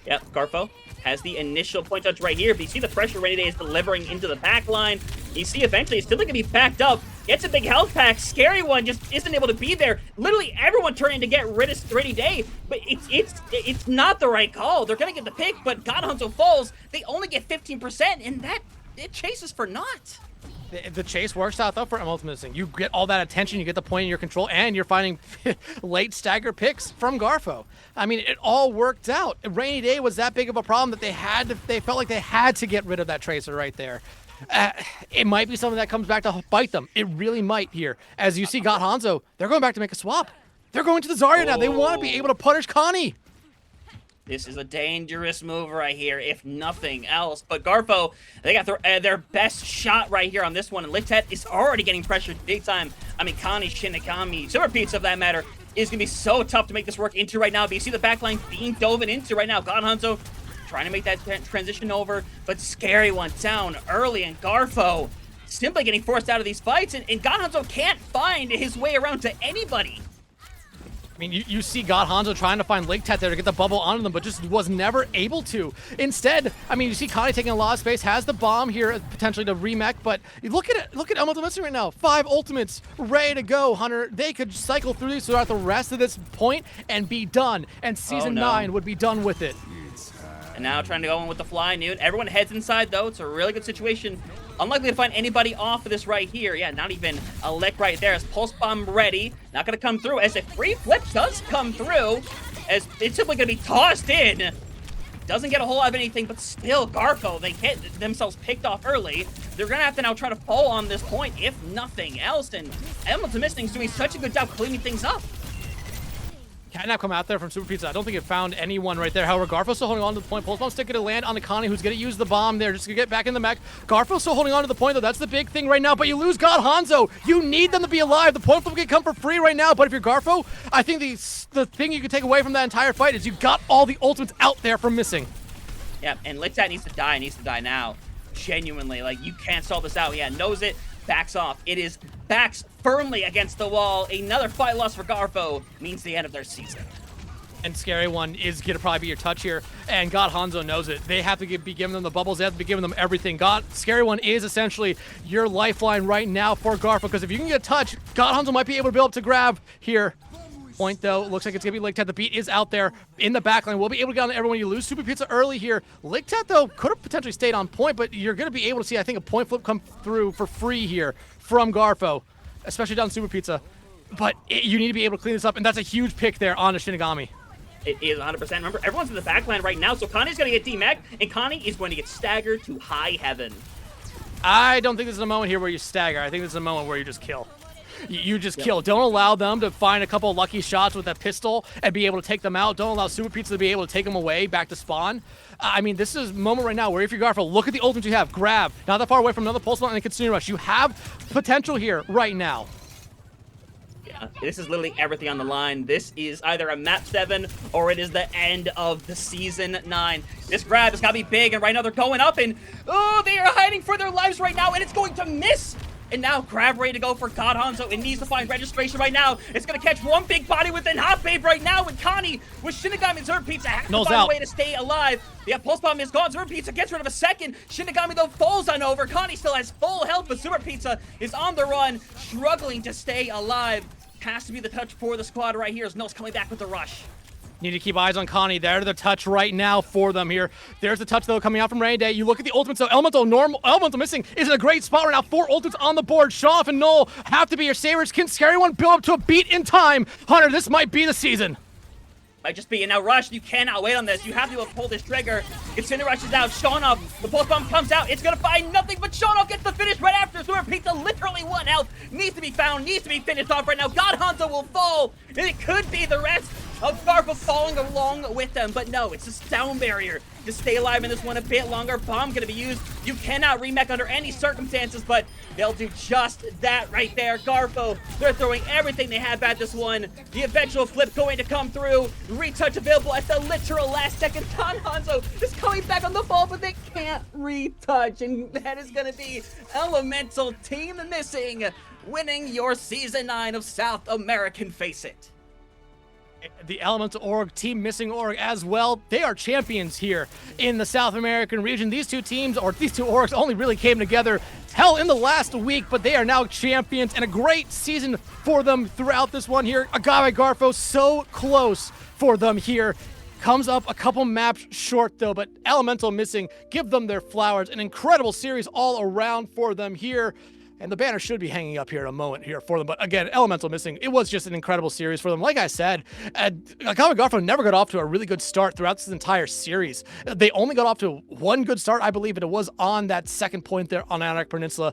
Yep, Garfo has the initial point touch right here, but you see the pressure Rainy Day is delivering into the back line. You see eventually it's still going to be backed up. Gets a big health pack. Scary one just isn't able to be there. Literally everyone turning to get rid of Rainy Day, but it's not the right call. They're going to get the pick, but God Hanzo falls. They only get 15%, and that it chases for naught. The chase works out though for Elemental Missing. You get all that attention, you get the point in your control, and you're finding late stagger picks from Garfo. I mean, it all worked out. Rainy Day was that big of a problem that they felt like they had to get rid of that Tracer right there. It might be something that comes back to bite them. It really might here. As you see, Got Hanzo, they're going back to make a swap. They're going to the Zarya now. They want to be able to punish Connie. This is a dangerous move right here, if nothing else. But Garfo, they got their best shot right here on this one. And Litet is already getting pressured big time. I mean, Connie, Shinigami, Super Pizza, of that matter, is going to be so tough to make this work into right now. But you see the backline being dove into right now. God Hanzo trying to make that transition over. But Scary one down early. And Garfo simply getting forced out of these fights. And God Hanzo can't find his way around to anybody. I mean, you see God Hanzo trying to find Ligtat there to get the bubble onto them, but just was never able to. Instead, I mean, you see Connie taking a lot of space, has the bomb here potentially to remech, but look at it. Look at Elemental Missing right now. 5 ultimates ready to go, Hunter. They could cycle through these throughout the rest of this point and be done, and Season 9 would be done with it. And now trying to go in with the fly Newt. Everyone heads inside, though. It's a really good situation. Unlikely to find anybody off of this right here. Yeah, not even a lick right there. As Pulse Bomb ready. Not going to come through. As a free flip does come through. As it's simply going to be tossed in. Doesn't get a whole lot of anything, but still, Garfo, they get themselves picked off early. They're going to have to now try to fall on this point, if nothing else. And Elemental Missing is doing such a good job cleaning things up. Catnap come out there from Super Pizza. I don't think it found anyone right there. However, Garfo's still holding on to the point. Pulse Bomb's still going to land on the Connie, who's going to use the bomb there just to get back in the mech. Garfo's still holding on to the point, though. That's the big thing right now. But you lose God Hanzo. You need them to be alive. The point flip can come for free right now. But if you're Garfo, I think the thing you can take away from that entire fight is you got all the ultimates out there from Missing. Yeah, and Litat needs to die now. genuinely. Like, you can't solve this out. Yeah, knows it, backs off. It is backs firmly against the wall. Another fight loss for Garfo means the end of their season. And Scary One is going to probably be your touch here. And God Hanzo knows it. They have to be giving them the bubbles. They have to be giving them everything. Scary One is essentially your lifeline right now for Garfo, because if you can get a touch, God Hanzo might be able to grab here. Point, though, looks like it's going to be Ligtat. The beat is out there in the backline. We'll be able to get on everyone. You lose Super Pizza early here. Ligtat, though, could have potentially stayed on point, but you're going to be able to see, I think, a point flip come through for free here from Garfo, especially down Super Pizza. But you need to be able to clean this up, and that's a huge pick there on the Shinigami. It is 100%. Remember, everyone's in the backline right now, so Connie's going to get DMAC, and Connie is going to get staggered to high heaven. I don't think this is a moment here where you stagger. I think this is a moment where you just kill. You just kill. Don't allow them to find a couple of lucky shots with that pistol and be able to take them out. Don't allow Super Pizza to be able to take them away back to spawn. I mean, this is a moment right now where if you're Garfo, look at the ultimates you have. Grab. Not that far away from another pulse bomb and a Kitsune Rush. You have potential here right now. This is literally everything on the line. This is either a map 7 or it is the end of the season 9. This grab has got to be big, and right now they're going up, and they are hiding for their lives right now, and it's going to miss. And now grab ready to go for God Hanzo. It needs to find registration right now. It's going to catch one big body within Hot Babe right now with Connie. With Shinigami and Zerb Pizza has to find a way to stay alive. Yeah, Pulse Bomb is gone. Zerb Pizza gets rid of a second. Shinigami, though, falls on over. Connie still has full health, but Super Pizza is on the run, struggling to stay alive. Has to be the touch for the squad right here as Nils coming back with the rush. Need to keep eyes on Connie. There's the touch right now for them here. There's the touch, though, coming out from Rainy Day. You look at the ultimates, though. Elemental missing is in a great spot right now. 4 ultimates on the board. Shoff and Null have to be your savers. Can Scary One build up to a beat in time? Hunter, this might be the season. Might just be, and now Rush, you cannot wait on this. You have to pull this trigger. Incineroar rushes out. Shaunov, the pulse bomb comes out. It's going to find nothing, but Shaunov gets the finish right after. Super Pizza, literally 1 health, needs to be found, needs to be finished off right now. God Hanzo will fall, and it could be the rest of Garfo falling along with them, but no, it's a sound barrier to stay alive in this one a bit longer. Bomb gonna be used. You cannot remech under any circumstances, but they'll do just that right there. Garfo, they're throwing everything they have at this one. The eventual flip going to come through. Retouch available at the literal last second. God Hanzo is coming back on the ball, but they can't retouch, and that is gonna be Elemental Team Missing, winning your Season 9 of South American Faceit. The Elemental Org, Team Missing Org as well. They are champions here in the South American region. These two teams, or these two orgs, only really came together, hell, in the last week, but they are now champions, and a great season for them throughout this one here. Agave Garfo, so close for them here. Comes up a couple maps short, though, but Elemental Missing, give them their flowers. An incredible series all around for them here. And the banner should be hanging up here in a moment here for them. But again, Elemental Missing, it was just an incredible series for them. Like I said, Agave Garfo never got off to a really good start throughout this entire series. They only got off to one good start, I believe, and it was on that second point there on Antarctic Peninsula.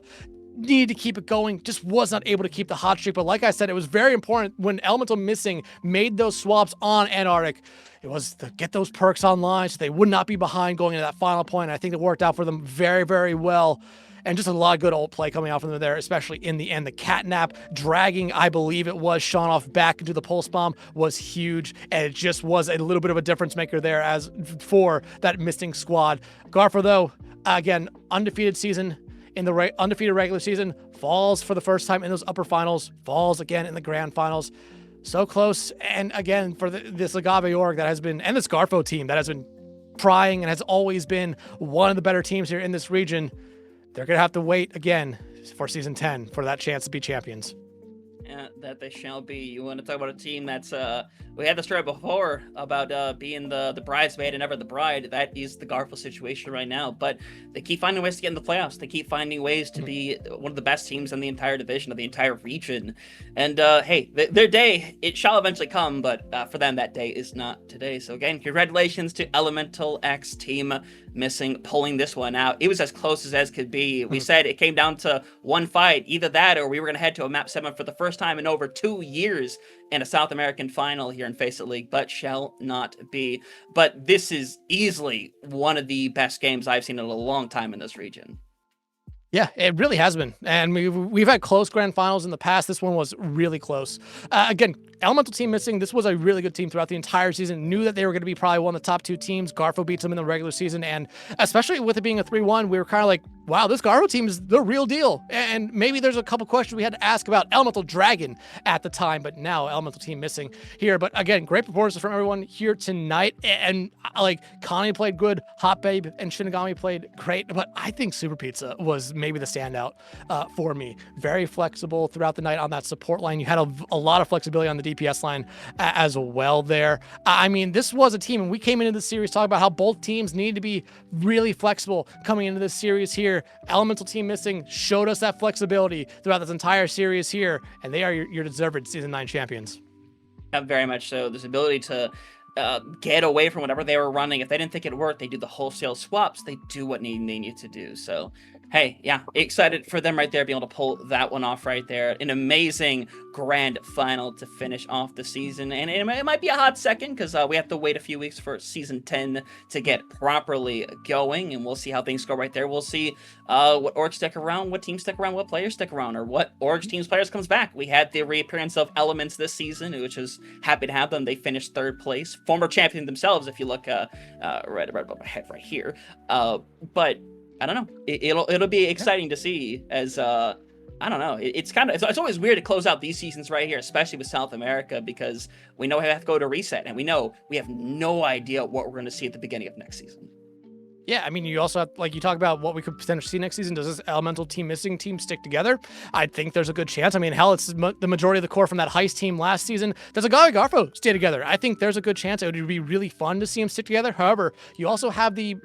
Needed to keep it going, just was not able to keep the hot streak. But like I said, it was very important when Elemental Missing made those swaps on Antarctic. It was to get those perks online so they would not be behind going into that final point. And I think it worked out for them very, very well. And just a lot of good old play coming out from them there, especially in the end. The catnap dragging, I believe it was, Shaunov back into the pulse bomb was huge. And it just was a little bit of a difference maker there as for that missing squad. Garfo, though, again, undefeated season in the undefeated regular season, falls for the first time in those upper finals, falls again in the grand finals. So close. And again, for this Agave org that has been, and this Garfo team that has been trying and has always been one of the better teams here in this region, they're going to have to wait again for Season 10 for that chance to be champions. Yeah, that they shall be. You want to talk about a team that's, we had the story before about being the bridesmaid and never the bride. That is the Garfo situation right now. But they keep finding ways to get in the playoffs. They keep finding ways to be one of the best teams in the entire division, of the entire region. And hey, their day, it shall eventually come, but for them, that day is not today. So again, congratulations to Elemental X Team Missing, pulling this one out. It was as close as could be. We said it came down to one fight, either that or we were going to head to a map 7 for the first time in over 2 years in a South American final here in Faceit League, but shall not be. But this is easily one of the best games I've seen in a long time in this region. Yeah, it really has been. And we've had close grand finals in the past. This one was really close. Again, Elemental team missing. This was a really good team throughout the entire season. Knew that they were going to be probably one of the top 2 teams. Garfo beats them in the regular season, and especially with it being a 3-1, we were kind of like, wow, this Garfo team is the real deal. And maybe there's a couple questions we had to ask about Elemental Dragon at the time, but now Elemental team missing here. But again, great performances from everyone here tonight. And like Connie played good, Hot Babe and Shinigami played great, but I think Super Pizza was maybe the standout for me. Very flexible throughout the night on that support line. You had a lot of flexibility on the DPS line as well there. I mean, this was a team, and we came into the series talking about how both teams need to be really flexible coming into this series here. Elemental team missing showed us that flexibility throughout this entire series here, and they are your deserved Season 9 champions. Very much so. This ability to get away from whatever they were running. If they didn't think it worked, they do the wholesale swaps. They do what they need to do. So, hey, yeah, excited for them right there, being able to pull that one off right there. An amazing grand final to finish off the season. And it might be a hot second because we have to wait a few weeks for Season 10 to get properly going. And we'll see how things go right there. We'll see what orgs stick around, what teams stick around, what players stick around, or what orgs teams players comes back. We had the reappearance of Elements this season, which is happy to have them. They finished 3rd place. Former champion themselves, if you look right above my head right here. But I don't know. It'll be exciting to see as I don't know. It's always weird to close out these seasons right here, especially with South America, because we know we have to go to reset, and we know we have no idea what we're going to see at the beginning of next season. Yeah, I mean, you also have, like, you talk about what we could potentially see next season. Does this Elemental team missing team stick together? I think there's a good chance. I mean, hell, it's the majority of the core from that Heist team last season. Does Agave Garfo stay together? I think there's a good chance. It would be really fun to see them stick together. However, you also have the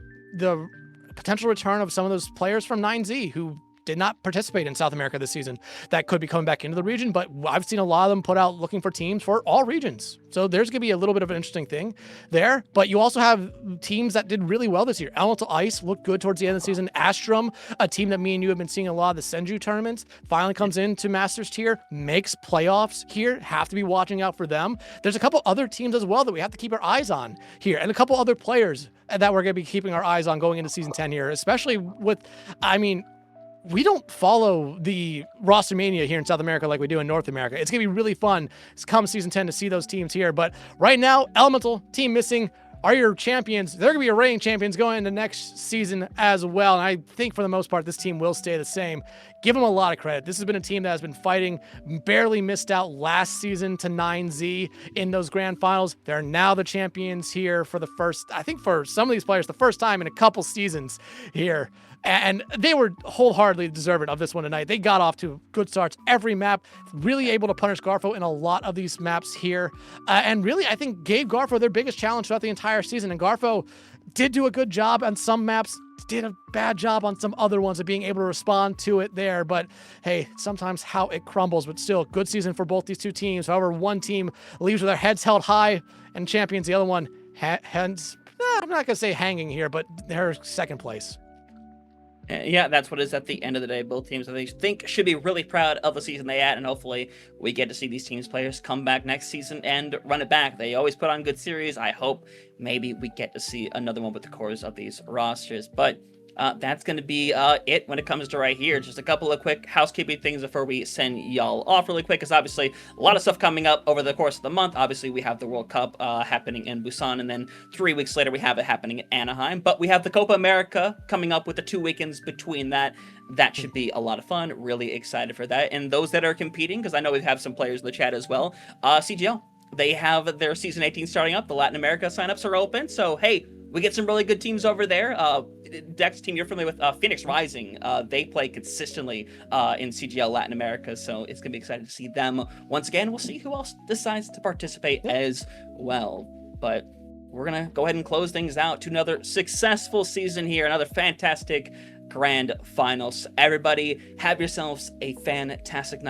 potential return of some of those players from 9Z who did not participate in South America this season that could be coming back into the region, but I've seen a lot of them put out looking for teams for all regions. So there's going to be a little bit of an interesting thing there, but you also have teams that did really well this year. Elemental Ice looked good towards the end of the season. Astrum, a team that me and you have been seeing a lot of the Senju tournaments, finally comes into Masters tier, makes playoffs here, have to be watching out for them. There's a couple other teams as well that we have to keep our eyes on here, and a couple other players that we're going to be keeping our eyes on going into Season 10 here, especially with, I mean, we don't follow the roster mania here in South America like we do in North America. It's going to be really fun come Season 10 to see those teams here. But right now, Elemental team missing are your champions. They're going to be your reigning champions going into next season as well. And I think for the most part, this team will stay the same. Give them a lot of credit. This has been a team that has been fighting, barely missed out last season to 9Z in those grand finals. They're now the champions here for the first, I think for some of these players, the first time in a couple seasons here. And they were wholeheartedly deserving of this one tonight. They got off to good starts every map, really able to punish Garfo in a lot of these maps here. And really, I think gave Garfo their biggest challenge throughout the entire season. And Garfo did do a good job on some maps, did a bad job on some other ones of being able to respond to it there. But hey, sometimes how it crumbles, but still good season for both these two teams. However, one team leaves with their heads held high and champions the other one heads, I'm not going to say hanging here, but they're second place. Yeah, that's what it is at the end of the day. Both teams, I think, should be really proud of the season they had, and hopefully we get to see these teams players come back next season and run it back. They always put on good series. I hope maybe we get to see another one with the cores of these rosters. But that's going to be it when it comes to right here. Just a couple of quick housekeeping things before we send y'all off really quick, because obviously a lot of stuff coming up over the course of the month. Obviously, we have the World Cup happening in Busan, and then 3 weeks later we have it happening in Anaheim. But we have the Copa America coming up with the 2 weekends between that. That should be a lot of fun. Really excited for that. And those that are competing, because I know we have some players in the chat as well, CGL. They have their Season 18 starting up. The Latin America signups are open. So, hey, we get some really good teams over there. Dex team you're familiar with, Phoenix Rising, they play consistently in CGL Latin America, so it's going to be exciting to see them once again. We'll see who else decides to participate as well. But we're going to go ahead and close things out to another successful season here, another fantastic grand finals. Everybody, have yourselves a fantastic night.